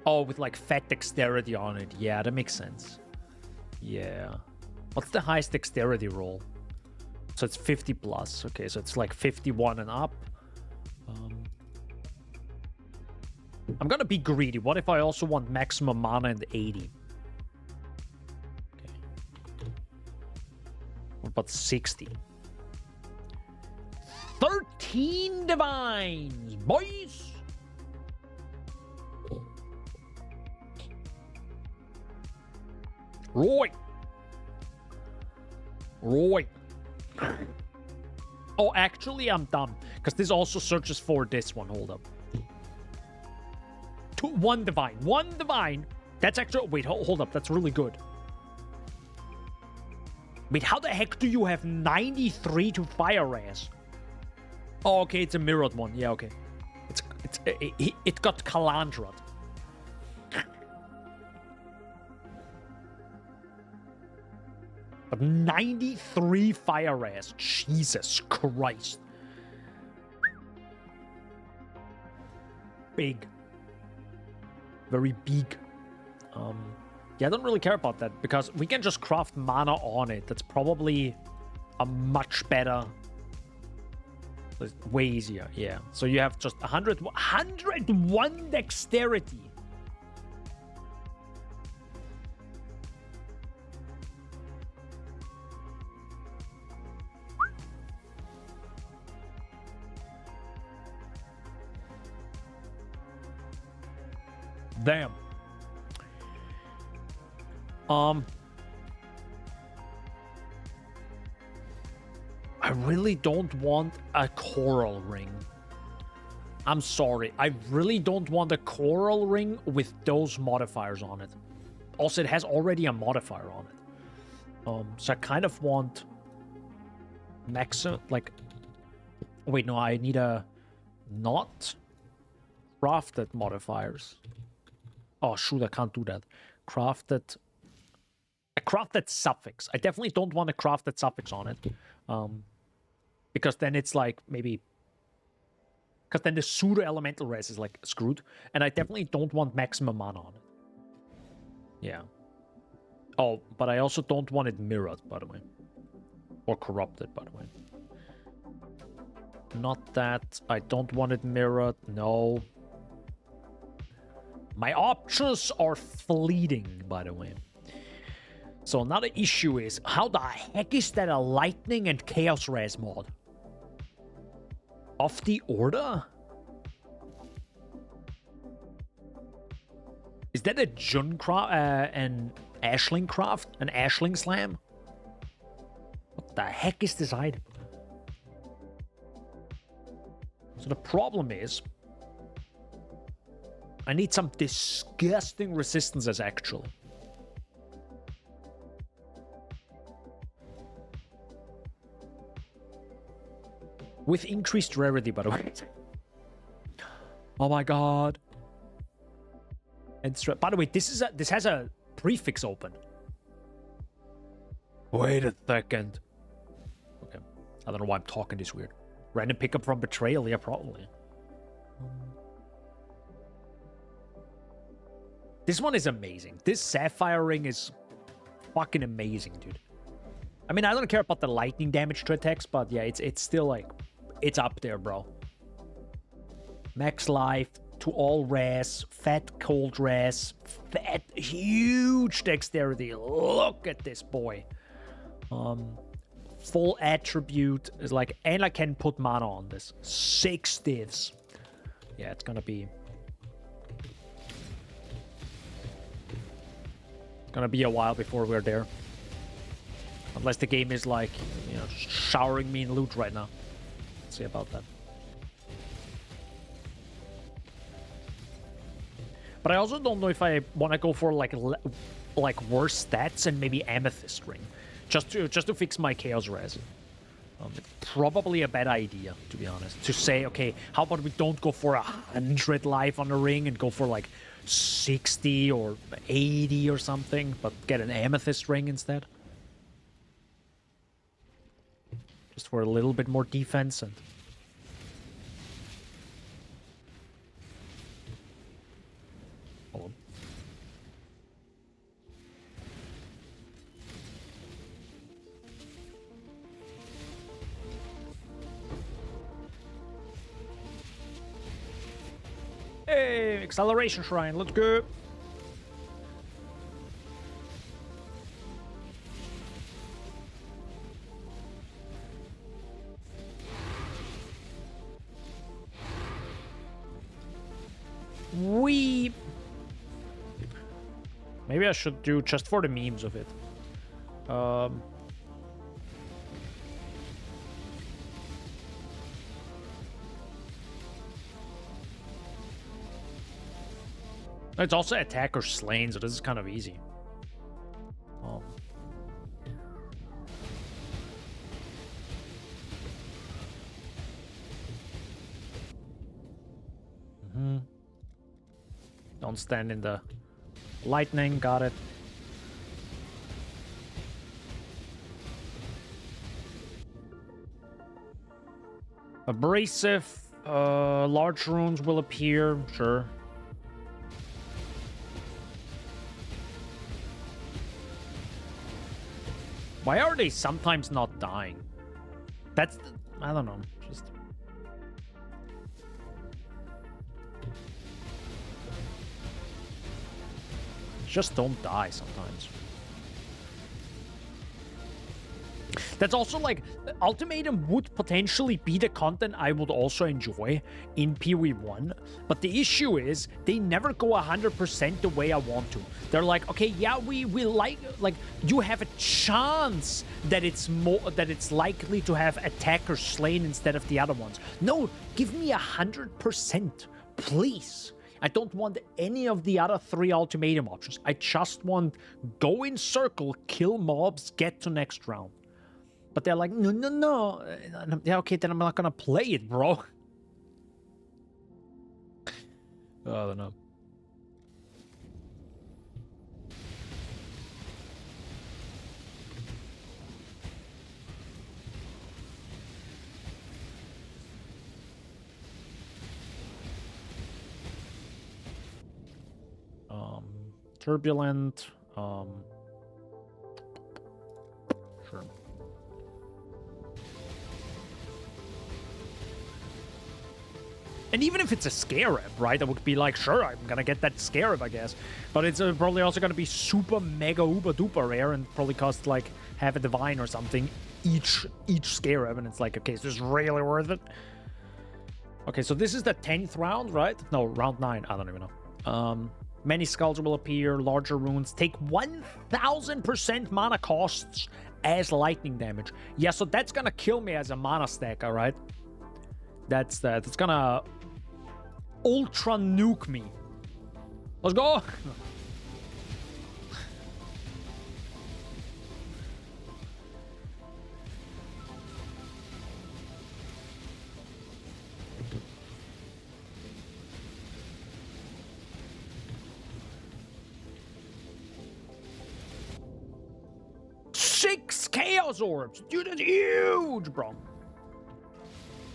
Oh, with like fat dexterity on it. Yeah, that makes sense. Yeah. What's the highest dexterity roll? So it's 50 plus. Okay, so it's like 51 and up. I'm gonna be greedy. What if I also want maximum mana and 80? Okay. What about 60? 13 divines, boys! Right. Oh, actually, I'm dumb. Because this also searches for this one. Hold up. One divine. One divine. That's actually... Wait, hold up. That's really good. Wait, how the heck do you have 93 to fire res? Oh, okay, it's a mirrored one. Yeah, okay. It got Calandra'd. But 93 fire res. Jesus Christ. Big. Very big. Yeah, I don't really care about that because we can just craft mana on it. That's probably a much better, way easier. Yeah. So you have just 101 dexterity. Damn. I really don't want a coral ring. I'm sorry. I really don't want a coral ring with those modifiers on it. Also, it has already a modifier on it. So I kind of want like, wait, no, I need a not crafted modifiers. Oh, shoot, I can't do that. A crafted suffix. I definitely don't want a crafted suffix on it. Because then it's like, maybe... Because then the pseudo-elemental res is, like, screwed. And I definitely don't want maximum mana on it. Yeah. Oh, but I also don't want it mirrored, by the way. Or corrupted, by the way. Not that. I don't want it mirrored. No. My options are fleeting, by the way. So another issue is, how the heck is that a lightning and chaos res mod? Of the order? Is that a Jun craft, an Ashling craft? An Ashling slam? What the heck is this item? So the problem is, I need some disgusting resistances, actually. With increased rarity, by the way. Oh my god. And by the way, this has a prefix open. Wait a second. Okay. I don't know why I'm talking this weird. Random pickup from Betrayal, yeah, probably. This one is amazing. This Sapphire Ring is fucking amazing, dude. I mean, I don't care about the lightning damage to attacks, but yeah, it's still like... It's up there, bro. Max life to all res, fat cold res, fat huge dexterity. Look at this boy. Full attribute is like, and I can put mana on this. 6 divs. Yeah, it's gonna be a while before we're there. Unless the game is like, you know, showering me in loot right now. Let's see about that. But I also don't know if I want to go for like worse stats and maybe Amethyst Ring, just to fix my Chaos Res. Probably a bad idea, to be honest. To say, okay, how about we don't go for 100 life on the ring and go for like 60 or 80 or something, but get an Amethyst Ring instead. Just for a little bit more defense and... Hold on. Hey, acceleration shrine, let's go. Maybe I should do just for the memes of it. It's also attacker slain, so this is kind of easy. stand in the lightning. Got it. Abrasive. Large runes will appear. Sure. Why are they sometimes not dying? That's... I don't know. Just don't die sometimes. That's also like, Ultimatum would potentially be the content I would also enjoy in PoE 1, but the issue is they never go 100% the way I want to. They're like, okay, yeah, we like you have a chance that it's likely to have attackers slain instead of the other ones. No, give me 100%, please. I don't want any of the other 3 ultimatum options. I just want go in circle, kill mobs, get to next round. But they're like, no. Yeah, okay, then I'm not gonna play it, bro. I don't know. Turbulent. Sure. And even if it's a Scarab, right, I would be like, sure, I'm gonna get that Scarab, I guess. But it's probably also gonna be super mega uber duper rare and probably cost like half a divine or something each Scarab, and it's like, okay, is this really worth it? Okay, so this is the 10th round, right? No, round 9. I don't even know. Many skulls will appear, larger runes take 1000% mana costs as lightning damage. Yeah, so that's gonna kill me as a mana stacker, right? That's gonna ultra nuke me. Let's go. Six Chaos Orbs! Dude, that's huge, bro.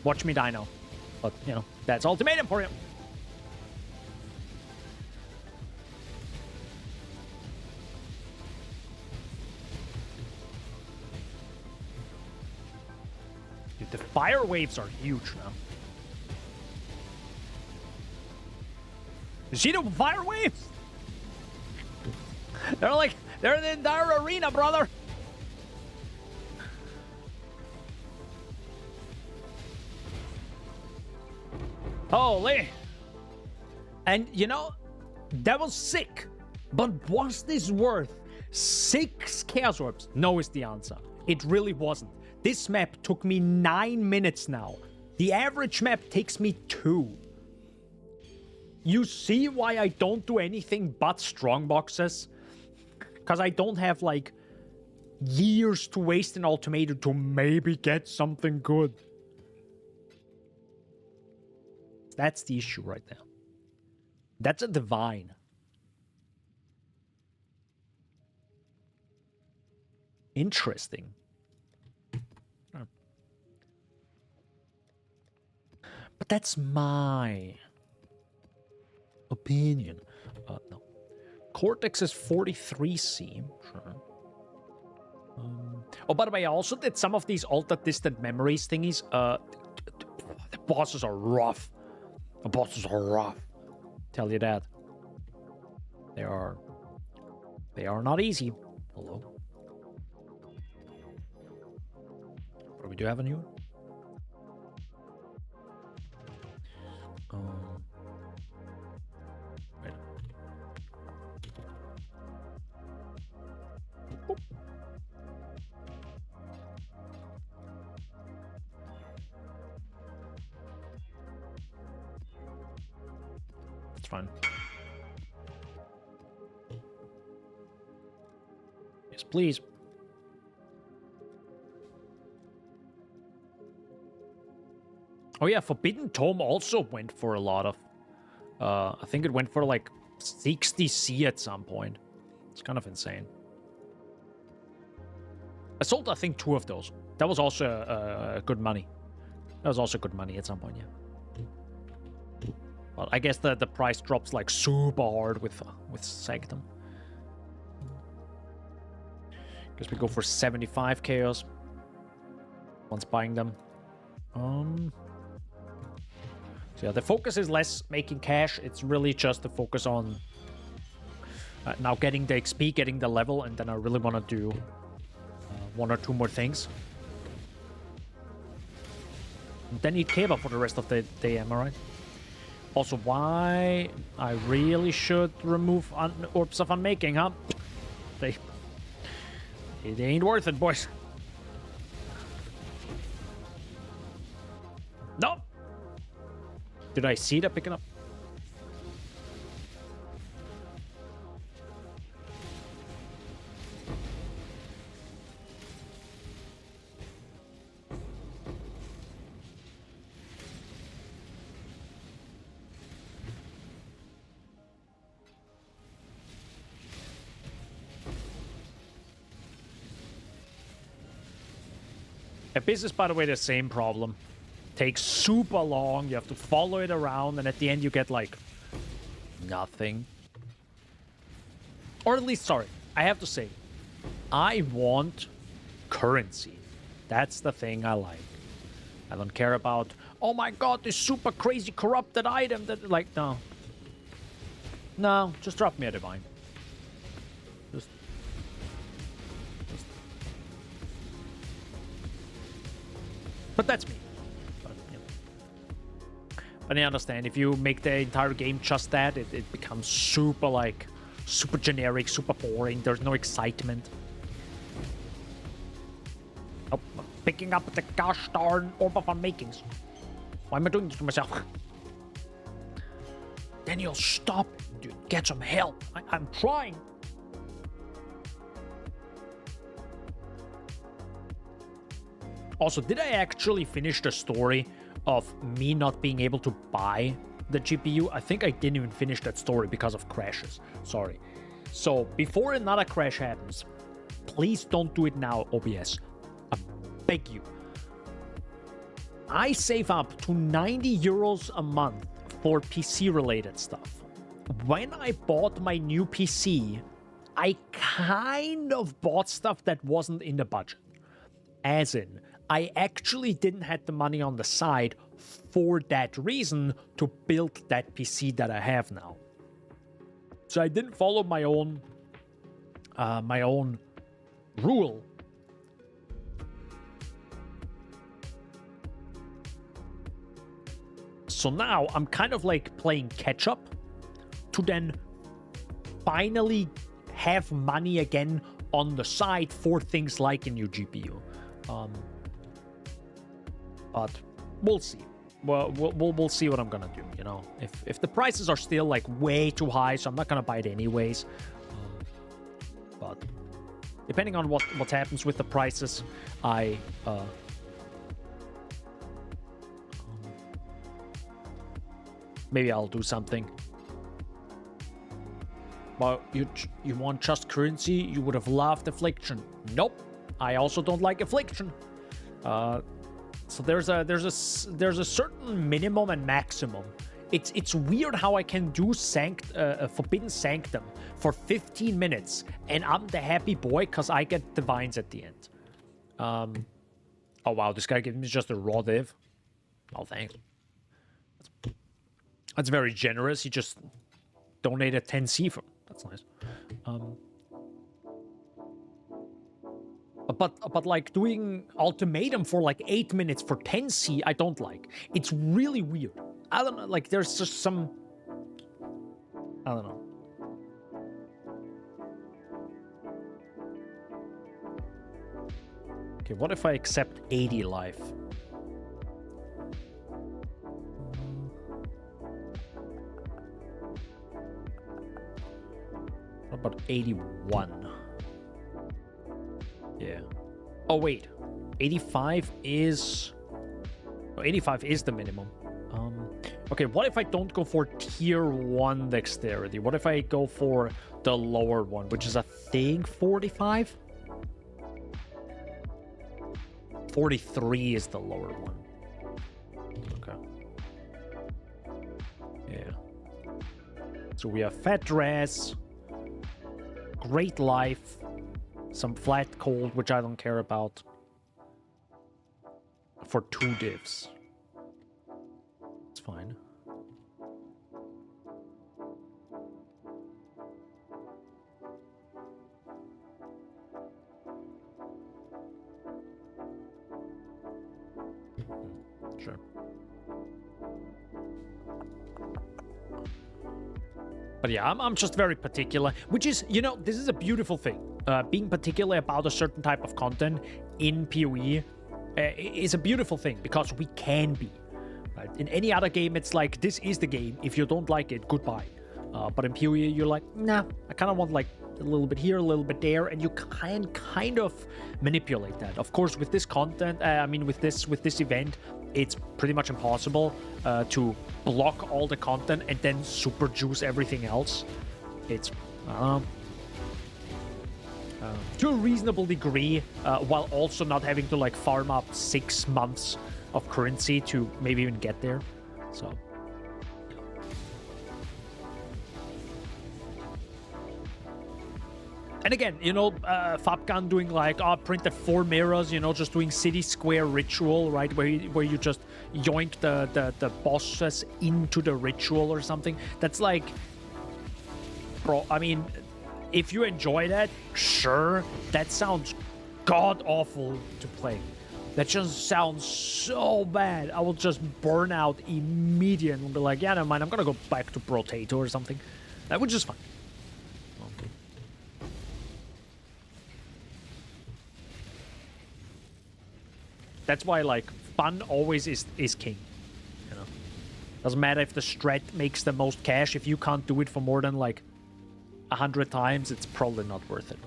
Watch me die now. But, you know, that's ultimatum for you. Dude, the fire waves are huge now. You see the fire waves? They're the entire arena, brother. Holy. And, you know, that was sick. But was this worth 6 Chaos Orbs? No is the answer. It really wasn't. This map took me 9 minutes now. The average map takes me 2. You see why I don't do anything but strong boxes? Because I don't have, like, years to waste in ultimatum to maybe get something good. That's the issue right now. That's a divine. Interesting. But that's my opinion. No. Cortex is 43C. Sure. Oh, by the way, I also did some of these Altered Distant Memories thingies. The bosses are rough. The bosses are rough. Tell you that. They are not easy. Hello. But we do have a new one. Wait. Boop. It's fine. Yes, please. Oh yeah, Forbidden Tome also went for a lot of... I think it went for like 60C at some point. It's kind of insane. I sold, I think, 2 of those. That was also good money. That was also good money at some point, yeah. Well, I guess the price drops like super hard with Sanctum. Guess we go for 75 chaos. Once buying them. So yeah, the focus is less making cash. It's really just the focus on now getting the XP, getting the level, and then I really want to do 1 or 2 more things. And then eat kebab for the rest of the day, am I right? Also, why I really should remove Orbs of Unmaking, huh? It ain't worth it, boys. Nope. Did I see that picking up? Abyss is, by the way, the same problem. Takes super long, you have to follow it around, and at the end you get, like, nothing. Or at least, sorry, I have to say, I want currency. That's the thing I like. I don't care about, oh my god, this super crazy corrupted item that, like, no. No, just drop me a divine. Just But that's me. But I understand, if you make the entire game just that, it becomes super, like, super generic, super boring. There's no excitement. Oh, I'm picking up the gosh darn Orb of Unmakings. Why am I doing this to myself? Daniel, stop, dude. Get some help. I'm trying. Also, did I actually finish the story of me not being able to buy the GPU? I think I didn't even finish that story because of crashes. Sorry. So, before another crash happens, please don't do it now, OBS. I beg you. I save up to 90 euros a month for PC-related stuff. When I bought my new PC, I kind of bought stuff that wasn't in the budget. As in, I actually didn't have the money on the side for that reason to build that PC that I have now. So I didn't follow my own rule. So now I'm kind of like playing catch up to then finally have money again on the side for things like a new GPU. But we'll see. Well, we'll see what I'm gonna do. You know, if the prices are still like way too high, so I'm not gonna buy it anyways. But depending on what happens with the prices, maybe I'll do something. Well, you want just currency? You would have loved Affliction. Nope. I also don't like Affliction. So there's a certain minimum and maximum. It's weird how I can do Forbidden Sanctum for 15 minutes and I'm the happy boy because I get divines at the end. Oh wow, this guy gave me just a raw div. Oh, thanks. That's very generous. He just donated 10C for. That's nice. But like doing ultimatum for like 8 minutes for 10C, I don't like. It's really weird. I don't know, like there's just some, I don't know. Okay, what if I accept 80 life? What about 81? Yeah. Oh, wait. 85 is... Oh, 85 is the minimum. Okay, what if I don't go for tier 1 dexterity? What if I go for the lower one, which is, I think, 45? 43 is the lower one. Okay. Yeah. So we have Fat Dress, Great Life, some Flat Cold, which I don't care about, for 2 divs. It's fine. Sure. But yeah, I'm just very particular, which is, you know, this is a beautiful thing. Being particular about a certain type of content in PoE is a beautiful thing, because we can be. Right? In any other game, it's like, this is the game. If you don't like it, goodbye. But in PoE, you're like, nah, I kind of want like a little bit here, a little bit there, and you can kind of manipulate that. Of course, with this content, with this event, it's pretty much impossible to block all the content and then super juice everything else. It's to a reasonable degree, while also not having to like farm up 6 months of currency to maybe even get there. So. And again, you know, Fabgan doing like, printed 4 mirrors, you know, just doing city square ritual, right? Where you just yoink the bosses into the ritual or something. That's like, bro, I mean, if you enjoy that, sure, that sounds god-awful to play. That just sounds so bad. I will just burn out immediately and be like, yeah, never mind, I'm gonna go back to Potato or something. That would just fine. Okay. That's why, like, fun always is king. You know, doesn't matter if the strat makes the most cash. If you can't do it for more than like 100 times, it's probably not worth it.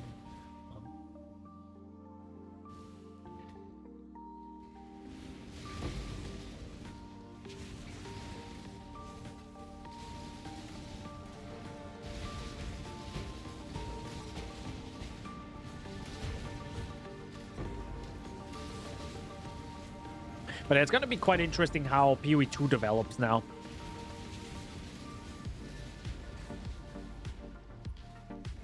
But it's going to be quite interesting how PoE 2 develops now.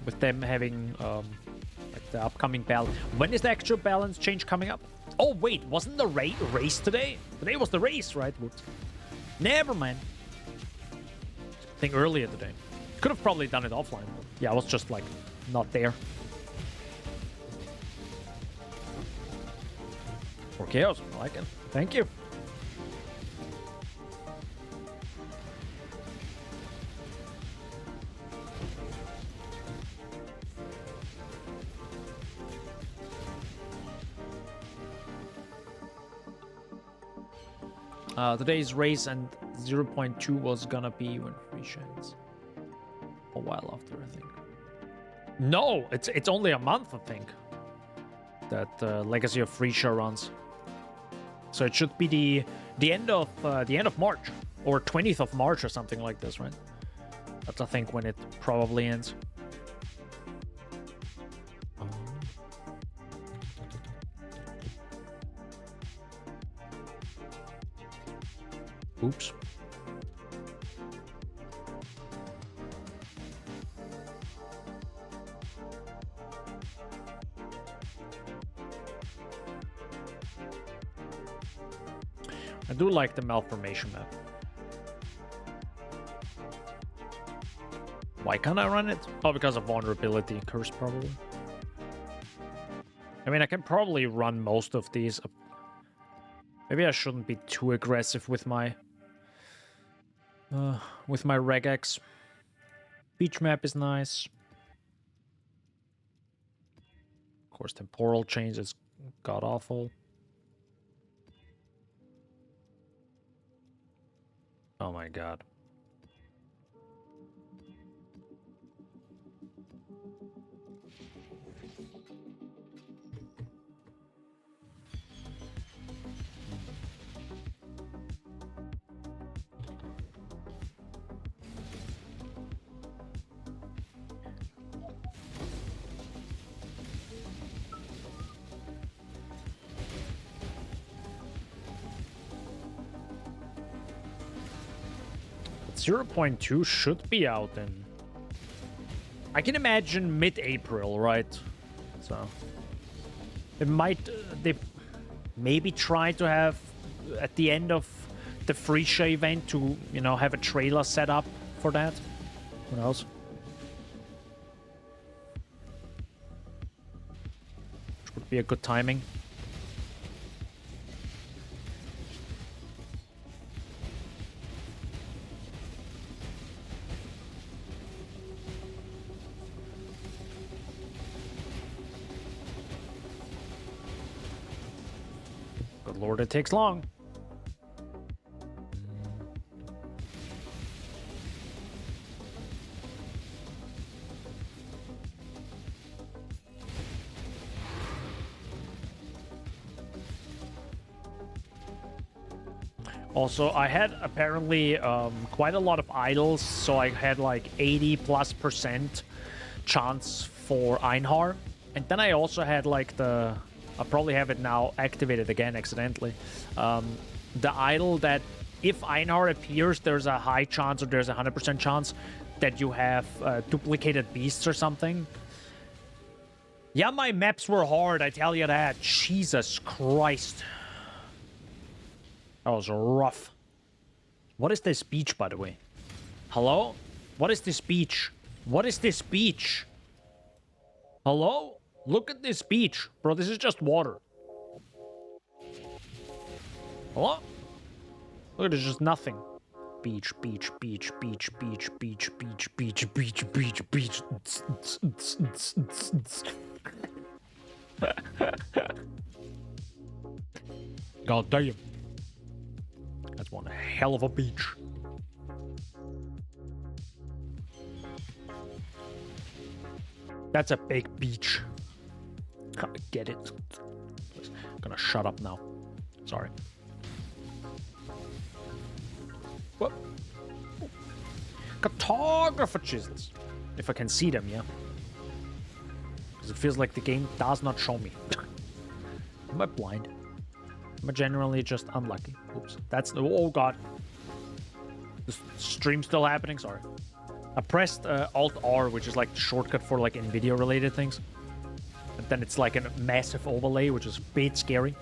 With them having like the upcoming balance. When is the actual balance change coming up? Oh wait, wasn't the race today? Today was the race, right? Whoops. Never mind. I think earlier today. Could have probably done it offline. Yeah, I was just like not there. For chaos, I like it. Thank you. Today's race and 0.2 was gonna be when Phrecia ends. A while after, I think. No, it's only a month, I think, that Legacy of Phrecia runs. So it should be the end of March, or 20th of March or something like this, right? That's, I think, when it probably ends. Oops. I do like the malformation map. Why can't I run it? Oh, because of vulnerability curse, probably. I mean, I can probably run most of these. Maybe I shouldn't be too aggressive with my regex. Beach map is nice. Of course, temporal change is god awful. Oh my god. 0.2 should be out in... I can imagine mid-April, right? So... It might... they maybe try to have, at the end of the Phrecia event, to, you know, have a trailer set up for that. Who knows? Which would be a good timing. Good lord, it takes long. Also, I had apparently quite a lot of idols, so I had like 80+% chance for Einhar. And then I also had like the... I'll probably have it now activated again accidentally. The idol that if Einhar appears, there's a high chance, or there's a 100% chance that you have duplicated beasts or something. Yeah, my maps were hard, I tell you that. Jesus Christ. That was rough. What is this beach, by the way? Hello? What is this beach? What is this beach? Hello? Look at this beach. Bro, this is just water. Hello? Look, there's just nothing. Beach, beach, beach, beach, beach, beach, beach, beach, beach, beach, beach. God damn. That's one hell of a beach. That's a big beach. Get it? I'm gonna shut up now. Sorry. What? Cartographer chisels. If I can see them, yeah. Because it feels like the game does not show me. Am I blind? Am I generally just unlucky? Oops. That's... Oh, God. The stream's still happening? Sorry. I pressed Alt-R, which is like the shortcut for like NVIDIA-related things. And then it's like a massive overlay, which is a bit scary.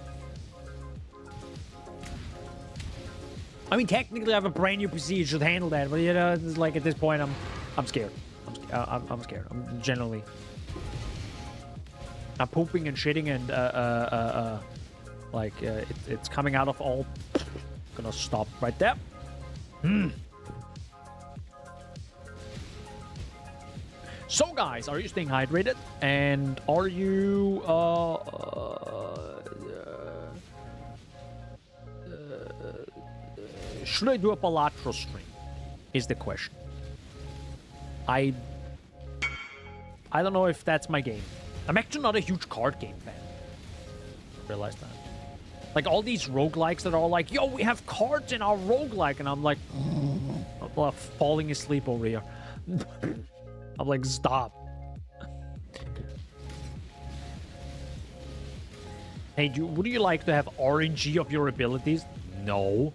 I mean, technically I have a brand new PC, it should handle that, but you know, it's like at this point I'm scared. I'm scared. I'm genuinely... I'm pooping and shitting and it's coming out of all... Gonna stop right there. So guys, are you staying hydrated? And are you should I do a Balatro stream? Is the question. I don't know if that's my game. I'm actually not a huge card game fan. Realize that. Like all these roguelikes that are all like, yo, we have cards in our roguelike, and I'm like falling asleep over here. I'm like, stop. Hey, would you like to have RNG of your abilities? No.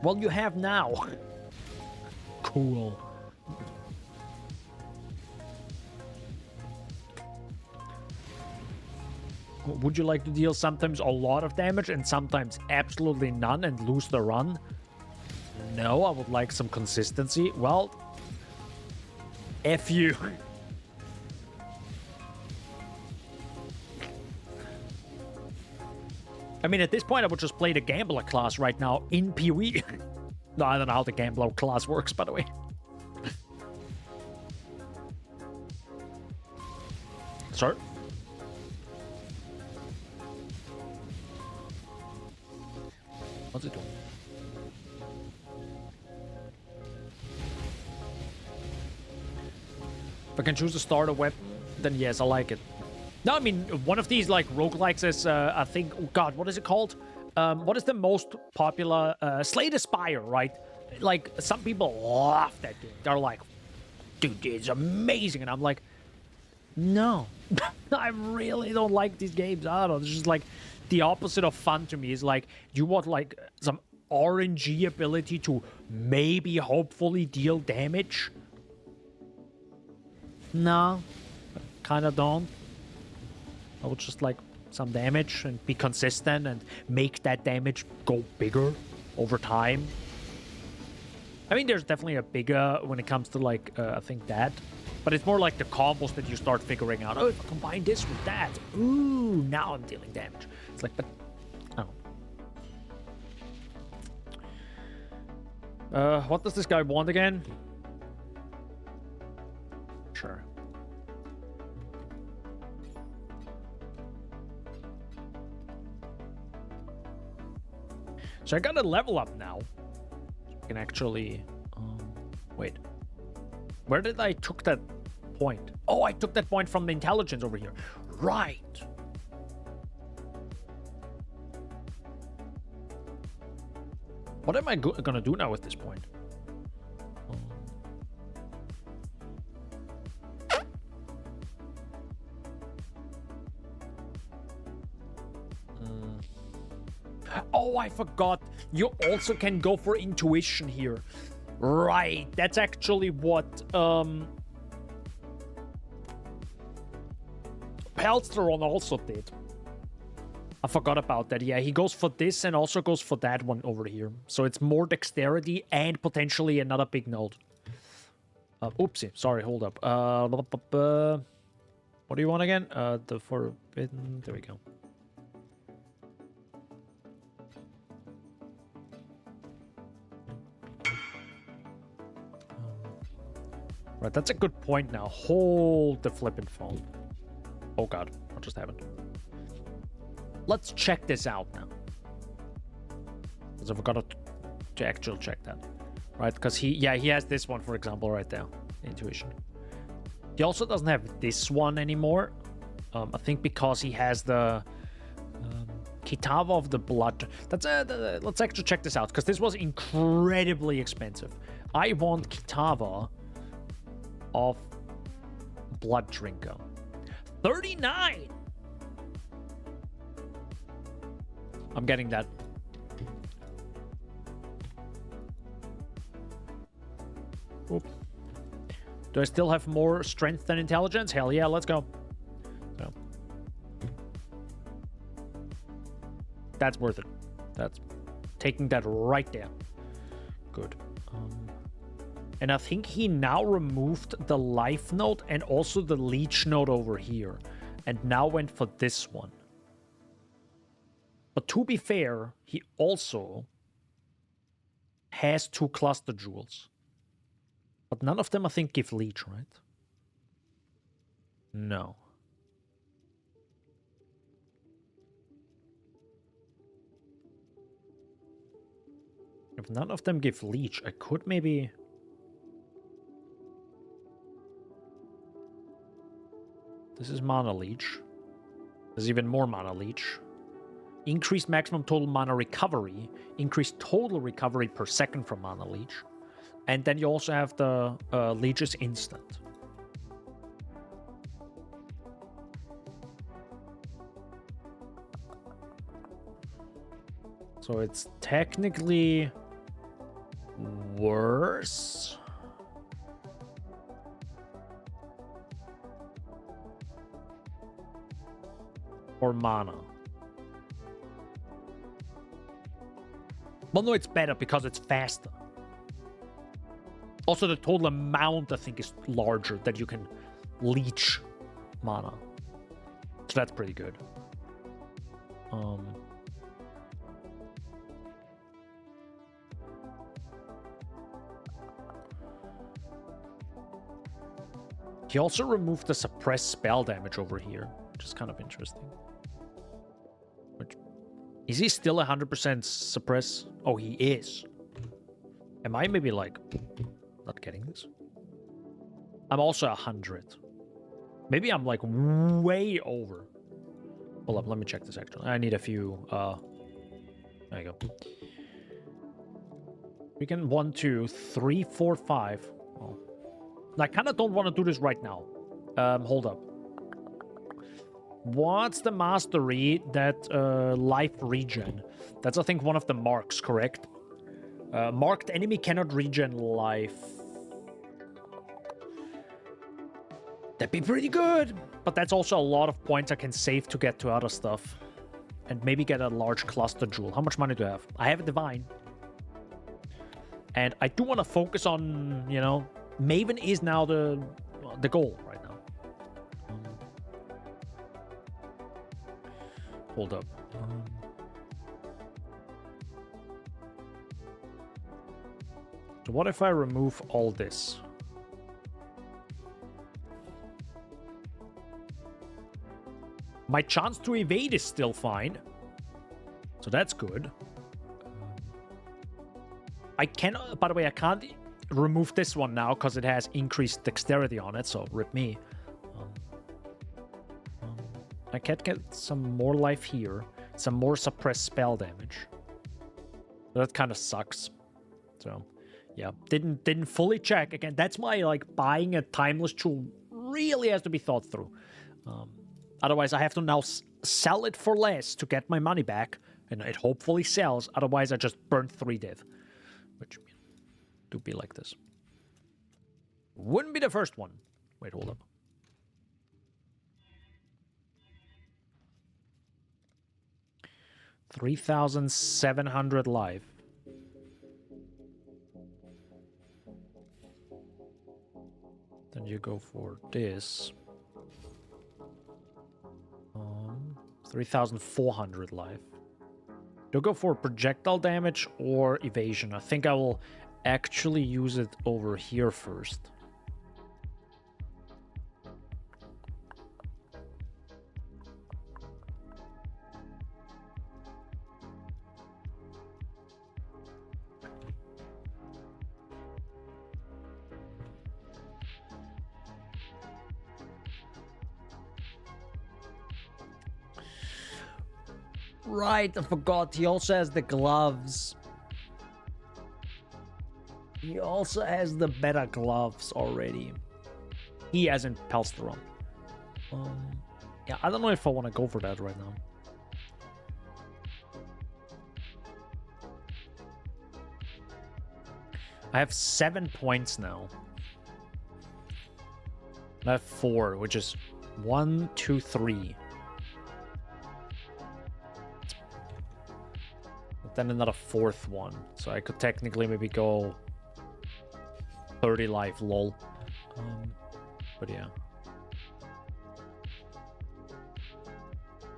Well, you have now. Cool. Would you like to deal sometimes a lot of damage and sometimes absolutely none and lose the run? No, I would like some consistency. Well, F you. I mean, at this point, I would just play the Gambler class right now in PoE. No, I don't know how the Gambler class works, by the way. Sir? What's it doing? If I can choose to start a weapon, then yes, I like it. No, I mean, one of these, like, roguelikes is, I think... Oh, God, what is it called? What is the most popular... Slay the Spire, right? Like, some people love that game. They're like, dude, it's amazing. And I'm like, no. I really don't like these games. I don't know. It's just, like, the opposite of fun to me is, like, you want, like, some RNG ability to maybe, hopefully deal damage? No, kind of don't. I would just like some damage and be consistent and make that damage go bigger over time. I mean, there's definitely a bigger when it comes to like, I think that. But it's more like the combos that you start figuring out. Oh, if I combine this with that, ooh, now I'm dealing damage. It's like, but, oh. What does this guy want again? Sure. So I got a level up now. I can actually, wait. Where did I took that point? Oh, I took that point from the intelligence over here. Right. What am I gonna do now with this point? Oh, I forgot. You also can go for intuition here. Right. That's actually what Pelsteron also did. I forgot about that. Yeah, he goes for this and also goes for that one over here. So it's more dexterity and potentially another big node. Oopsie. Sorry, hold up. What do you want again? The forbidden... There we go. Right, that's a good point now. Hold the flippin' phone. Oh god, what just happened? Let's check this out now. Because I forgot to actually check that. Right, because he has this one, for example, right there. Intuition. He also doesn't have this one anymore. I think because he has the Kitava of the Blood. Let's actually check this out, because this was incredibly expensive. I want Kitava of Blood Drinker. 39! I'm getting that. Oop. Do I still have more strength than intelligence? Hell yeah, let's go. So. That's worth it. That's taking that right there. Good. And I think he now removed the life node and also the leech node over here. And now went for this one. But to be fair, he also has 2 cluster jewels. But none of them, I think, give leech, right? No. If none of them give leech, I could maybe... This is mana leech. There's even more mana leech. Increased maximum total mana recovery. Increased total recovery per second from mana leech. And then you also have the leech's instant. So it's technically worse. Or mana. Well, no, it's better because it's faster. Also, the total amount, I think, is larger that you can leech mana. So that's pretty good. He also removed the suppressed spell damage over here, which is kind of interesting. Is he still 100% suppress? Oh, he is. Am I maybe like not getting this? I'm also 100. Maybe I'm like way over. Hold up, let me check this actually. I need a few. There you go. We can 1, 2, 3, 4, 5. Oh. I kind of don't want to do this right now. Hold up. What's the mastery that life regen? That's, I think, one of the marks, correct? Marked enemy cannot regen life. That'd be pretty good. But that's also a lot of points I can save to get to other stuff. And maybe get a large cluster jewel. How much money do I have? I have a divine. And I do want to focus on, you know, Maven is now the goal right now. Hold up. So what if I remove all this? My chance to evade is still fine. So that's good. I cannot, by the way, I can't remove this one now because it has increased dexterity on it, so rip me. I can get some more life here, some more suppressed spell damage. That kind of sucks. So, yeah, didn't fully check. Again, that's why, like, buying a timeless jewel really has to be thought through. Otherwise, I have to now sell it for less to get my money back, and it hopefully sells. Otherwise, I just burn 3 div, which do be like this. Wouldn't be the first one. Wait, hold up. $3,700 life. Then you go for this. 3,400 life. Do I go for projectile damage or evasion? I think I will actually use it over here first. Right, I forgot. He also has the gloves. He also has the better gloves already. He hasn't Pelsteron. Yeah, I don't know if I want to go for that right now. I have 7 points now. I have 4, which is 1, 2, 3. Then another 4th one. So I could technically maybe go 30 life, lol. But yeah.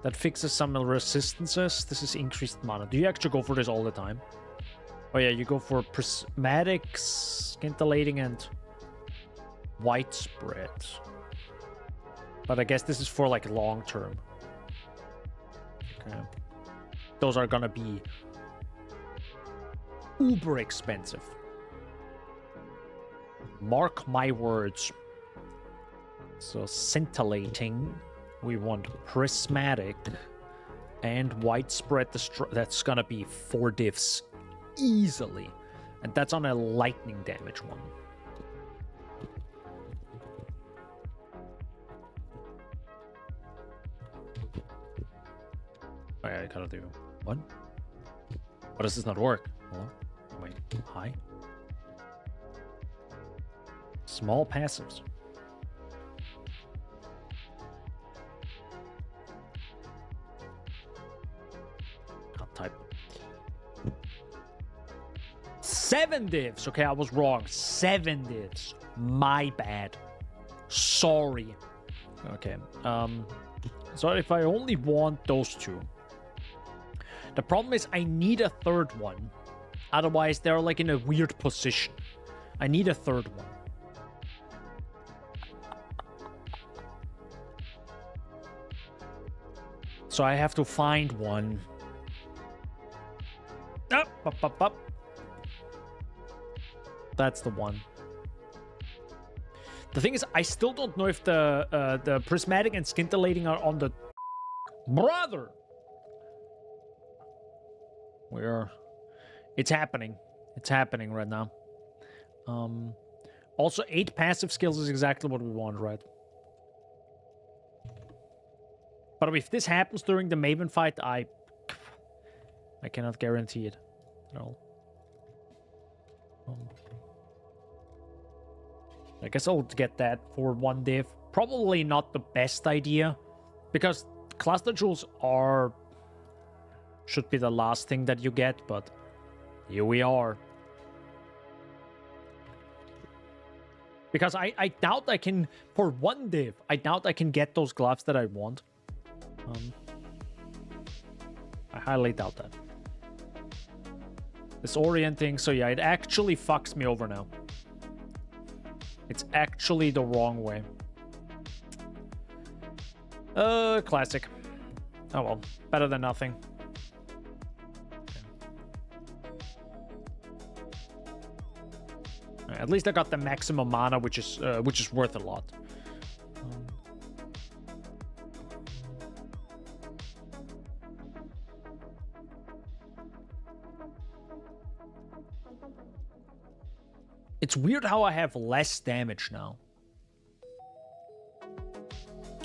That fixes some resistances. This is increased mana. Do you actually go for this all the time? Oh yeah, you go for prismatic, scintillating, and widespread. But I guess this is for like long term. Okay. Those are gonna be uber expensive. Mark my words. So scintillating, we want prismatic and widespread. That's gonna be 4 divs easily, and that's on a lightning damage one. Oh yeah, I gotta do what? Why does this not work? Hello? Wait, hi. Small passives. I'll type 7 divs. Okay, I was wrong. 7 divs. My bad. Sorry. Okay. So if I only want those 2. The problem is I need a 3rd one. Otherwise, they're like in a weird position. I need a 3rd one. So I have to find one. Up. That's the one. The thing is, I still don't know if the prismatic and scintillating are on the... Brother! Where... It's happening. It's happening right now. Also, 8 passive skills is exactly what we want, right? But if this happens during the Maven fight, I cannot guarantee it at all. I guess I'll get that for one div. Probably not the best idea, because cluster jewels should be the last thing that you get, but here we are. Because I doubt I can, for one div, I doubt I can get those gloves that I want. I highly doubt that. This orienting, so yeah, it actually fucks me over now. It's actually the wrong way. Classic. Oh well, better than nothing. At least I got the maximum mana, which is worth a lot. It's weird how I have less damage now.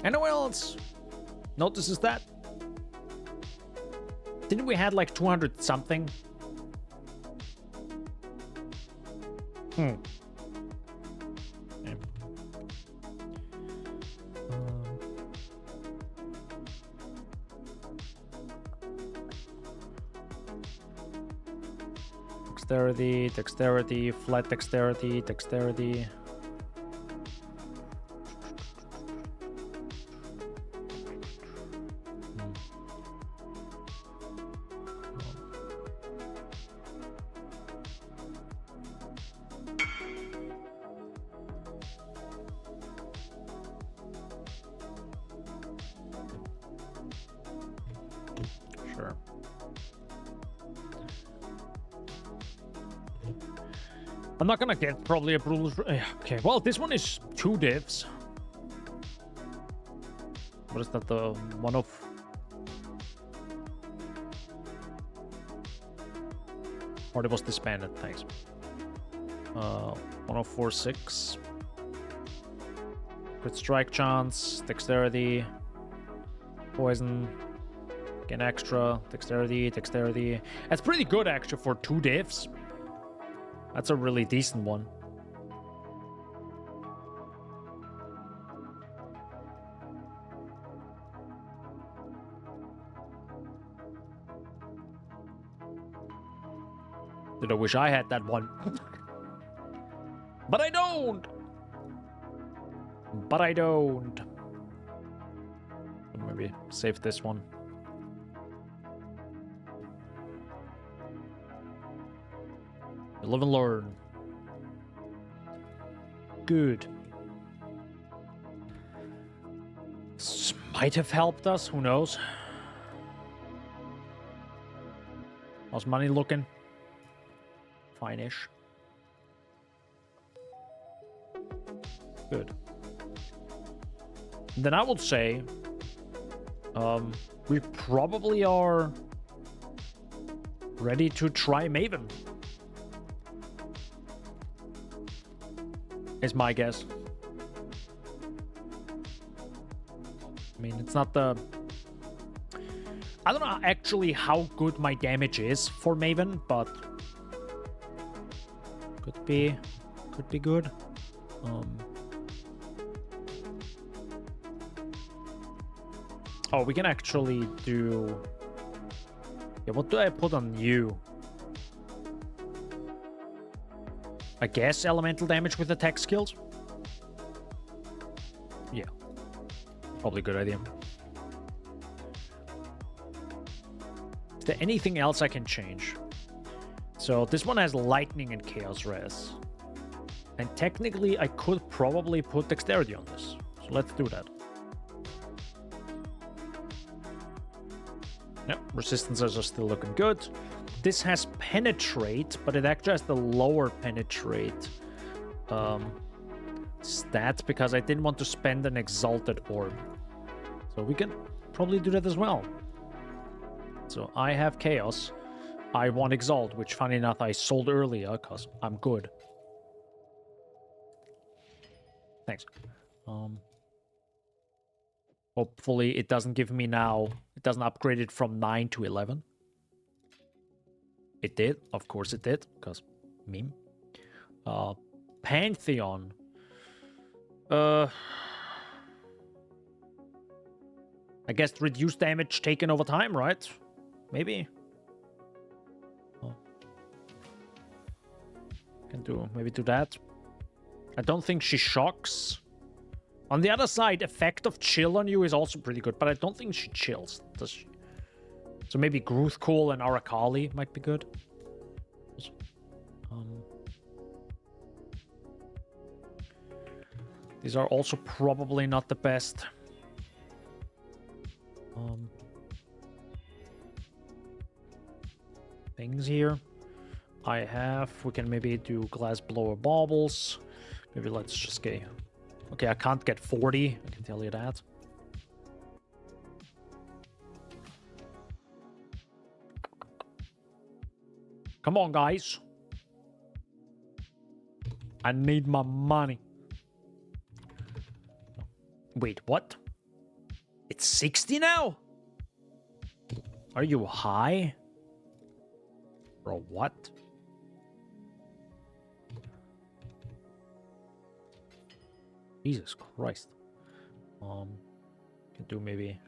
Anyone else notices that? Didn't we had like 200 something? Okay. Dexterity, dexterity, flat dexterity, dexterity. Sure. I'm not gonna get probably a brutal. Okay, well, this one is 2 divs. What is that? The one of. Or it was disbanded. Thanks. 1046. Crit strike chance, dexterity, poison, again extra, dexterity, dexterity. That's pretty good actually for 2 divs. That's a really decent one. Did I wish I had that one? But I don't! But I don't. Maybe save this one. Live and learn. Good. This might have helped us, who knows? How's money looking? Fine-ish. Good. Then I would say we probably are ready to try Maven. Is my guess. I mean, it's not the... I don't know actually how good my damage is for Maven, but could be good. Oh, we can actually do... Yeah, what do I put on you? I guess elemental damage with attack skills? Yeah. Probably a good idea. Is there anything else I can change? So this one has lightning and chaos res. And technically I could probably put dexterity on this. So let's do that. Yep, resistances are still looking good. This has penetrate, but it actually has the lower penetrate stat because I didn't want to spend an exalted orb. So we can probably do that as well. So I have chaos. I want exalt, which funny enough I sold earlier because I'm good. Thanks. Hopefully it doesn't give me now. It doesn't upgrade it from 9 to 11. It did. Of course it did. Because meme. Pantheon. I guess reduce damage taken over time, right? Maybe. Oh. Can do, maybe do that. I don't think she shocks. On the other side, effect of chill on you is also pretty good, but I don't think she chills, does she? So maybe Gruth Cool and Arakali might be good. These are also probably not the best. Things here. We can maybe do Glass Blower Baubles. Maybe let's just get... Okay, I can't get 40, I can tell you that. Come on, guys. I need my money. Wait, what? It's 60 now? Are you high? Bro, what? Jesus Christ. Can do maybe...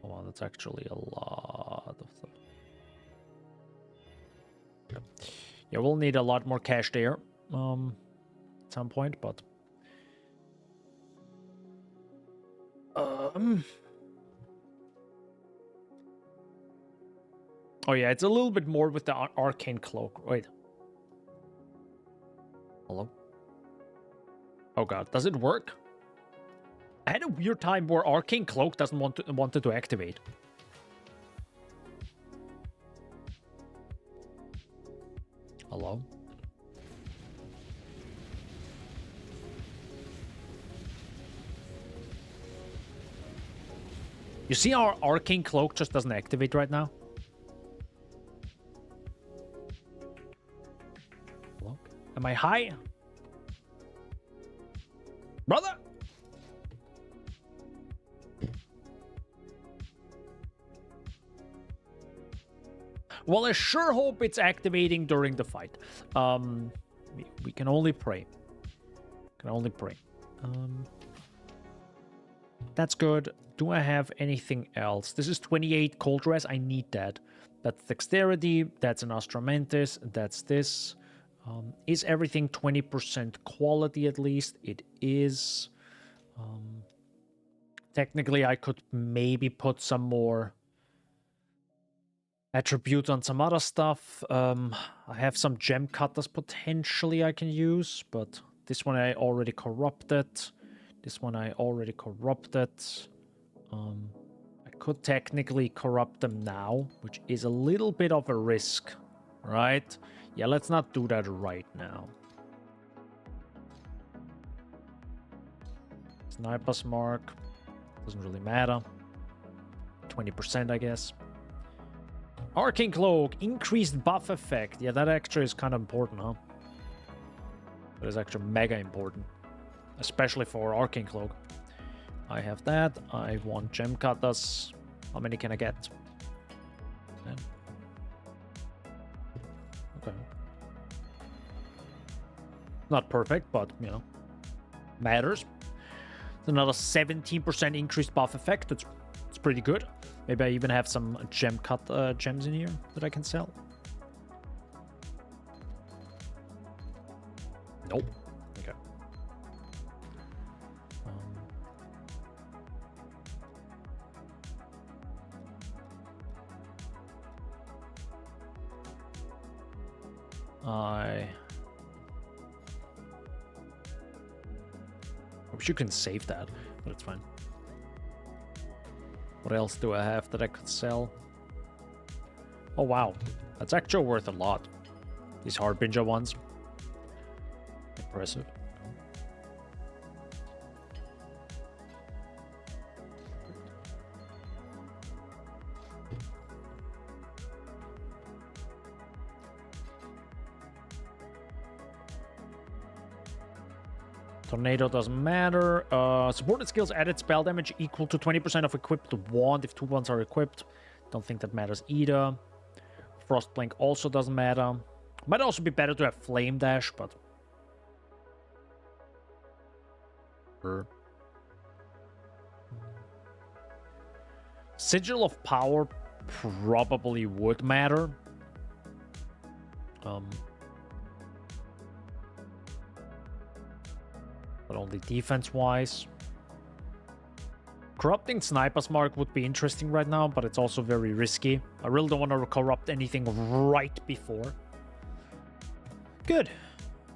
Oh, wow, that's actually a lot of stuff. Okay. Yeah, we'll need a lot more cash there. At some point, but... Oh yeah, it's a little bit more with the Arcane Cloak. Wait. Hello? Oh god, does it work? I had a weird time where Arcane Cloak doesn't want to activate. Hello? You see our Arcane Cloak just doesn't activate right now? Hello? Am I high? Brother! Well, I sure hope it's activating during the fight. We can only pray. Can only pray. That's good. Do I have anything else? This is 28 Cold Dress. I need that. That's Dexterity. That's an Astramentis. That's this. Is everything 20% quality at least? It is. Technically, I could maybe put some more attributes on some other stuff. I have some gem cutters potentially I can use, but this one I already corrupted. This one I already corrupted. I could technically corrupt them now, which is a little bit of a risk, right? Yeah, let's not do that right now. Sniper's Mark. Doesn't really matter. 20%, I guess. Arcane Cloak. Increased buff effect. Yeah, that actually is kind of important, huh? That is actually mega important. Especially for Arcane Cloak. I have that. I want Gem Cutters. How many can I get? 10. Okay. Not perfect, but, you know, matters. It's another 17% increased buff effect. It's pretty good. Maybe I even have some gems in here that I can sell. Nope. Okay. I wish you can save that, but it's fine. What else do I have that I could sell? Oh wow, that's actually worth a lot. These Harbinger ones. Impressive. Tornado doesn't matter. Supported skills added spell damage equal to 20% of equipped wand if 2 wands are equipped. Don't think that matters either. Frostblink also doesn't matter. Might also be better to have Flame Dash, but... Sigil of Power probably would matter. But only defense-wise. Corrupting Sniper's Mark would be interesting right now, but it's also very risky. I really don't want to corrupt anything right before. Good.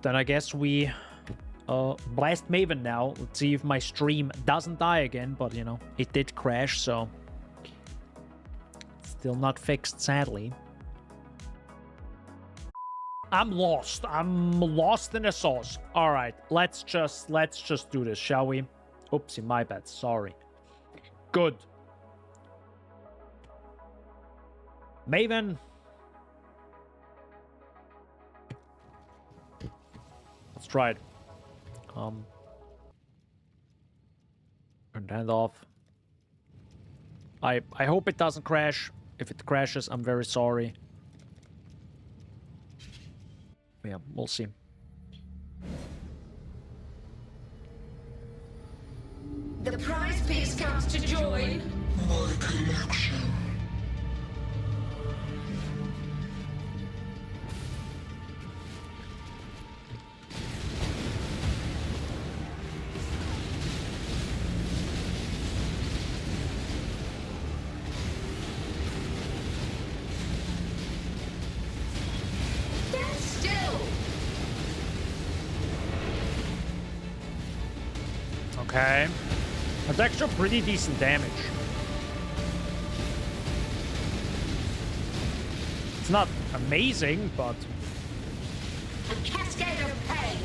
Then I guess we blast Maven now. Let's see if my stream doesn't die again, but you know, it did crash, so... Still not fixed, sadly. I'm lost. I'm lost in the sauce. All right, let's just do this, shall we? Oopsie, my bad. Sorry. Good. Maven. Let's try it. Turn that off. I hope it doesn't crash. If it crashes, I'm very sorry. Yeah, we'll see. The prize piece comes to join. My collection. Stand still. Okay. That's actually pretty decent damage. It's not amazing, but... A cascade of pain.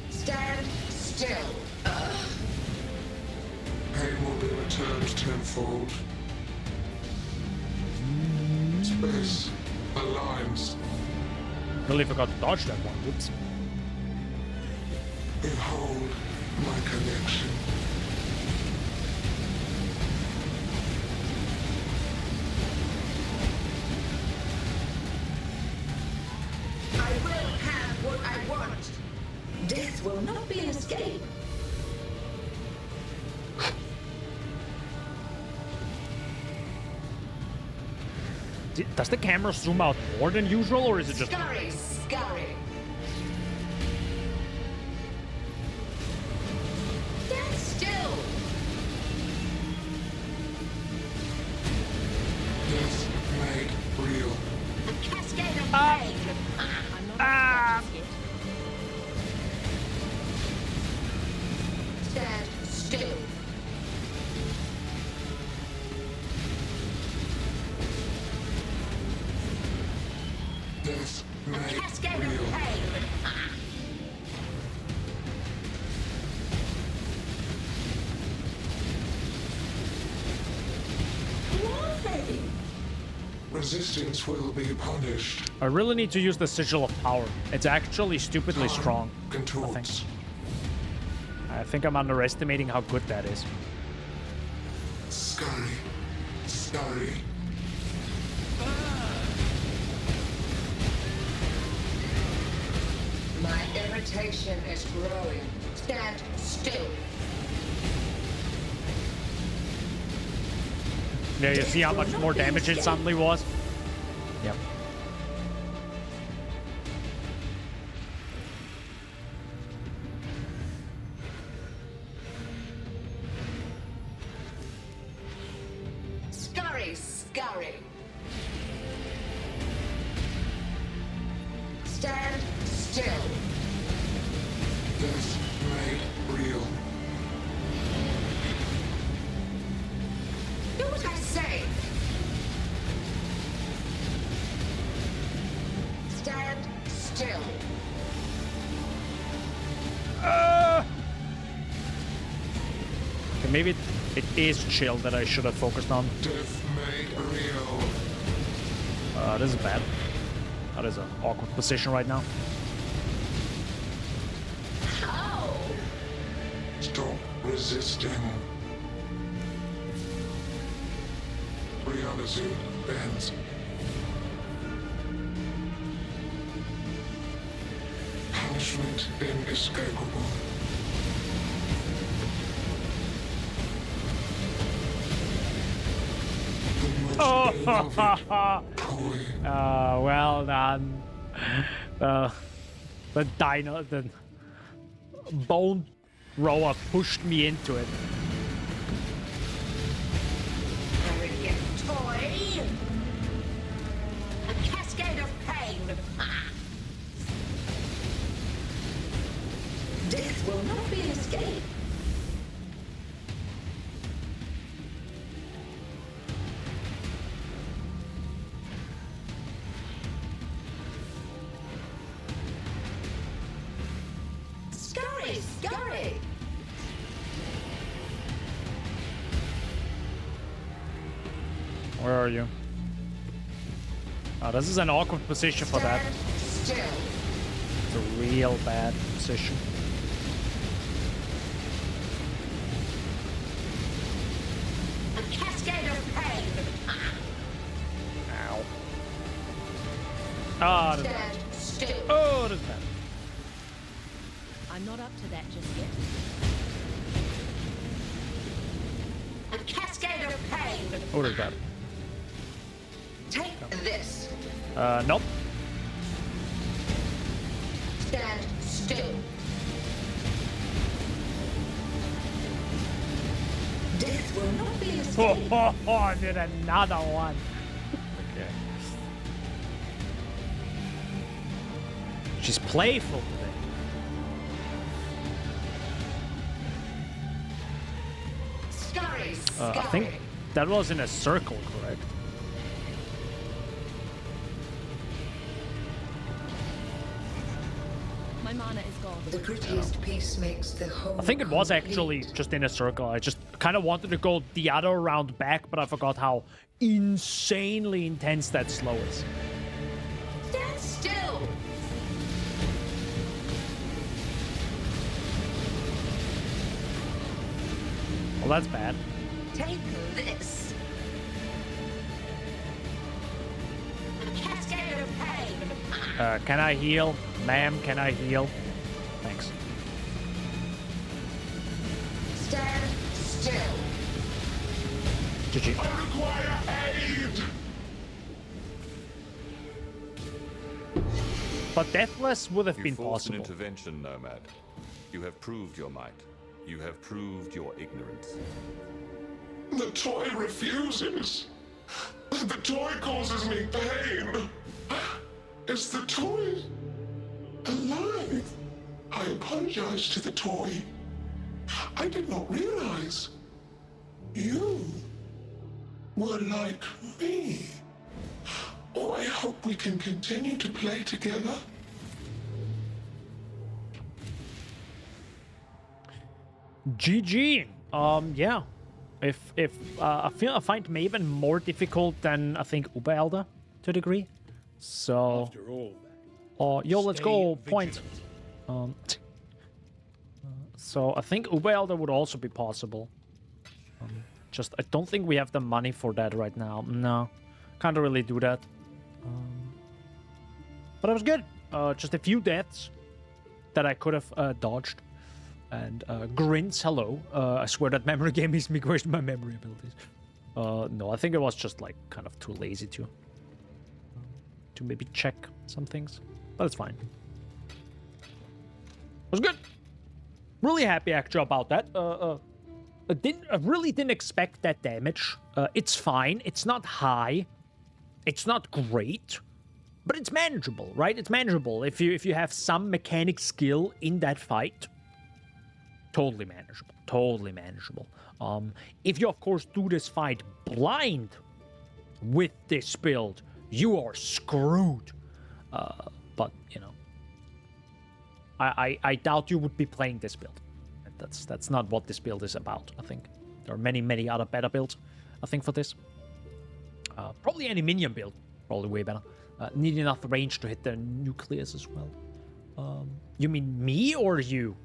Stand still. Pain will be returned tenfold. Space aligns. Really forgot to dodge that one. Whoops. Behold my connection. I will have what I want. Death will not be an escape. Does the camera zoom out more than usual, or is it just... Scurry, scurry. Stand still. Death made real. A cascade of pain. I'm not yet. Stand still. Death made Cascade real. of pain. Why? Resistance will be punished. I really need to use the Sigil of Power. It's actually stupidly strong. Contorts. I think I'm underestimating how good that is. Scurry. Scurry. My irritation is growing. Stand still. Yeah, you see how much more damage it suddenly was? Yep. Scurry, scurry. Stand still. Death made real. Do what I say. Stand still. Okay, maybe it is chill that I should have focused on. Death made real. This is bad. That is an awkward position right now. How? Stop resisting. Reality bends. inescapable. Oh, well done. The dino, the bone rower pushed me into it. Arrogant toy! A cascade of pain! Death will not be an escape. Scurry! Where are you? Oh, this is an awkward position for that. Still. It's a real bad position. A cascade of pain! Ow. Ah, oh, Stand still. oh, there's that. I'm not up to that just yet. A cascade of pain! Oh, there's that. Take this. Nope. Stand still. Death will not be an escape. I did another one. Okay. She's playful today. Scurry! I think that was in a circle, correct? My mana is gone. The prettiest piece makes the whole. I think it was actually complete. just in a circle. I just kind of wanted to go the other round back, but I forgot how insanely intense that slow is. Stand still. Well, that's bad. Take this. A cascade of pain. Can I heal? Ma'am, can I heal? Thanks. Stand still. GG. I require aid! But Deathless would have You been forced an possible. intervention, Nomad. You have proved your might. You have proved your ignorance. The toy refuses. The toy causes me pain. Is the toy alive? I apologize to the toy. I did not realize you were like me. Oh, I hope we can continue to play together. GG. Yeah. If I find Maven more difficult than I think Uberelder to a degree. So. After all, Yo, let's stay go. Point. vigilant. So I think Uberelder would also be possible. Just I don't think we have the money for that right now. No, can't really do that. But it was good. Just a few deaths that I could have dodged. And grins, hello. I swear that memory game is me question my memory abilities. No, I think it was just like kind of too lazy to maybe check some things. But it's fine. It was good. Really happy actually about that. I really didn't expect that damage. It's fine. It's not high. It's not great. But it's manageable, right? It's manageable. If you have some mechanic skill in that fight, totally manageable. Totally manageable. If you, of course, do this fight blind with this build, you are screwed. But, you know, I doubt you would be playing this build. That's not what this build is about, I think. There are many other better builds, I think, for this. Probably any minion build. Probably way better. Need enough range to hit the nucleus as well. You mean me or you?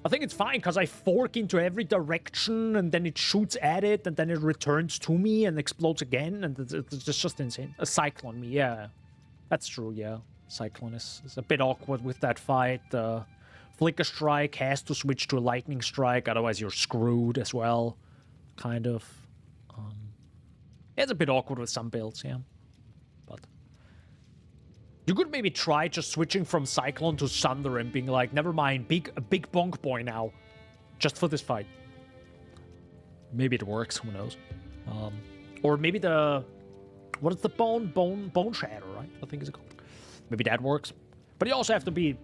I think it's fine, because I fork into every direction, and then it shoots at it, and then it returns to me and explodes again, and it's just insane. A cyclone me, yeah. That's true, yeah. Cyclone is a bit awkward with that fight. Flicker Strike has to switch to Lightning Strike, otherwise you're screwed as well. Kind of. It's a bit awkward with some builds, yeah. But you could maybe try just switching from Cyclone to Sunder and being like, never mind, a big bonk boy now. Just for this fight. Maybe it works, who knows. Or maybe what is the bone shatter, right? I think it's called. Maybe that works. But you also have to be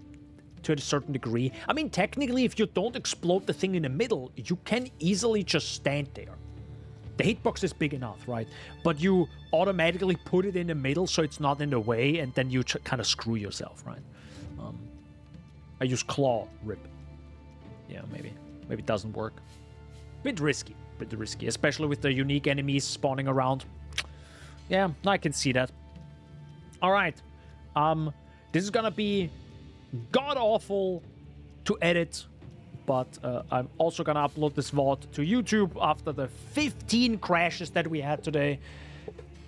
to a certain degree. I mean, technically, if you don't explode the thing in the middle, you can easily just stand there. The hitbox is big enough, right? But you automatically put it in the middle so it's not in the way, and then you kind of screw yourself, right? I use Claw, rip. Yeah, maybe it doesn't work. Bit risky, especially with the unique enemies spawning around. Yeah, I can see that. All right, this is gonna be god-awful to edit, but I'm also gonna upload this VOD to YouTube after the 15 crashes that we had today.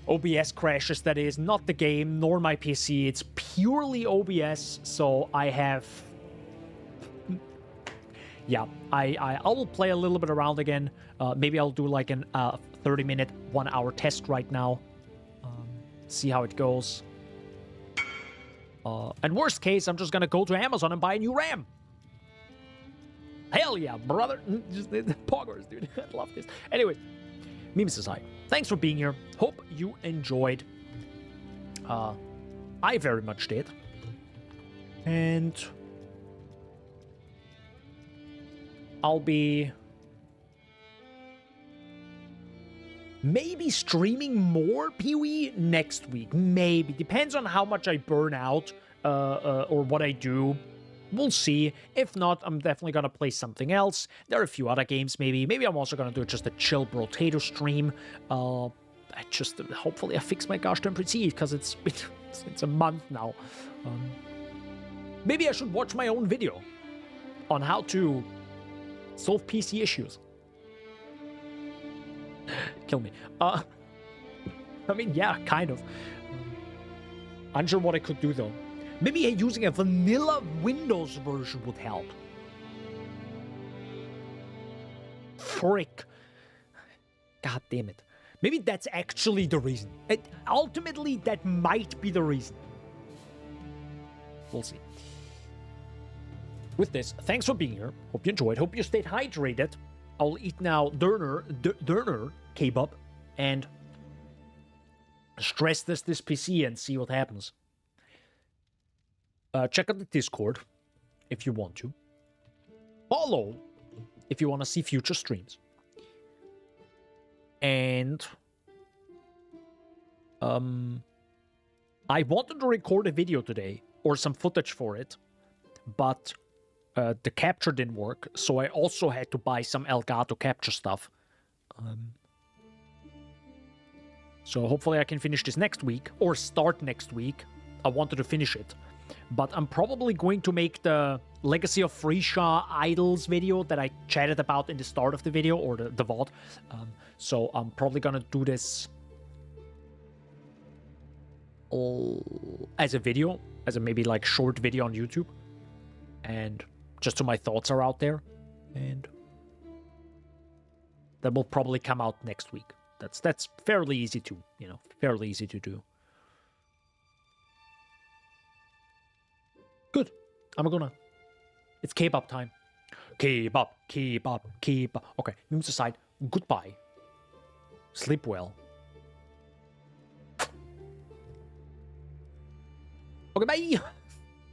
OBS crashes, that is, not the game, nor my PC. It's purely OBS, so I have... Yeah, I will play a little bit around again. Maybe I'll do like an 30-minute, 1-hour test right now. See how it goes. And worst case, I'm just gonna go to Amazon and buy a new RAM. Hell yeah, brother. Just the poggers, dude. I love this. Anyway, memes aside, thanks for being here. Hope you enjoyed. I very much did. And I'll be maybe streaming more PoE next week. Maybe. Depends on how much I burn out or what I do. We'll see. If not, I'm definitely gonna play something else. There are a few other games, maybe. Maybe I'm also gonna do just a chill Brotato stream. Hopefully I fix my gosh darn PC, because it's a month now. Maybe I should watch my own video on how to solve PC issues. Kill me. I mean, yeah, kind of. Unsure what I could do, though. Maybe using a vanilla Windows version would help. Frick. God damn it. Maybe that's actually the reason. Ultimately, that might be the reason. We'll see. With this, thanks for being here. Hope you enjoyed. Hope you stayed hydrated. I'll eat now Döner kebab and stress test this PC and see what happens. Check out the Discord if you want to. Follow if you want to see future streams. And I wanted to record a video today or some footage for it, but the capture didn't work, so I also had to buy some Elgato capture stuff. So hopefully I can finish this next week, or start next week. I wanted to finish it. But I'm probably going to make the Legacy of Phrecia Idols video that I chatted about in the start of the video, or the VOD. So I'm probably gonna do this as a video, as a maybe like short video on YouTube. And just so my thoughts are out there. And that will probably come out next week. That's fairly easy to, fairly easy to do. Good. It's kebab time. Kebab. Okay, memes aside, goodbye. Sleep well. Okay, bye.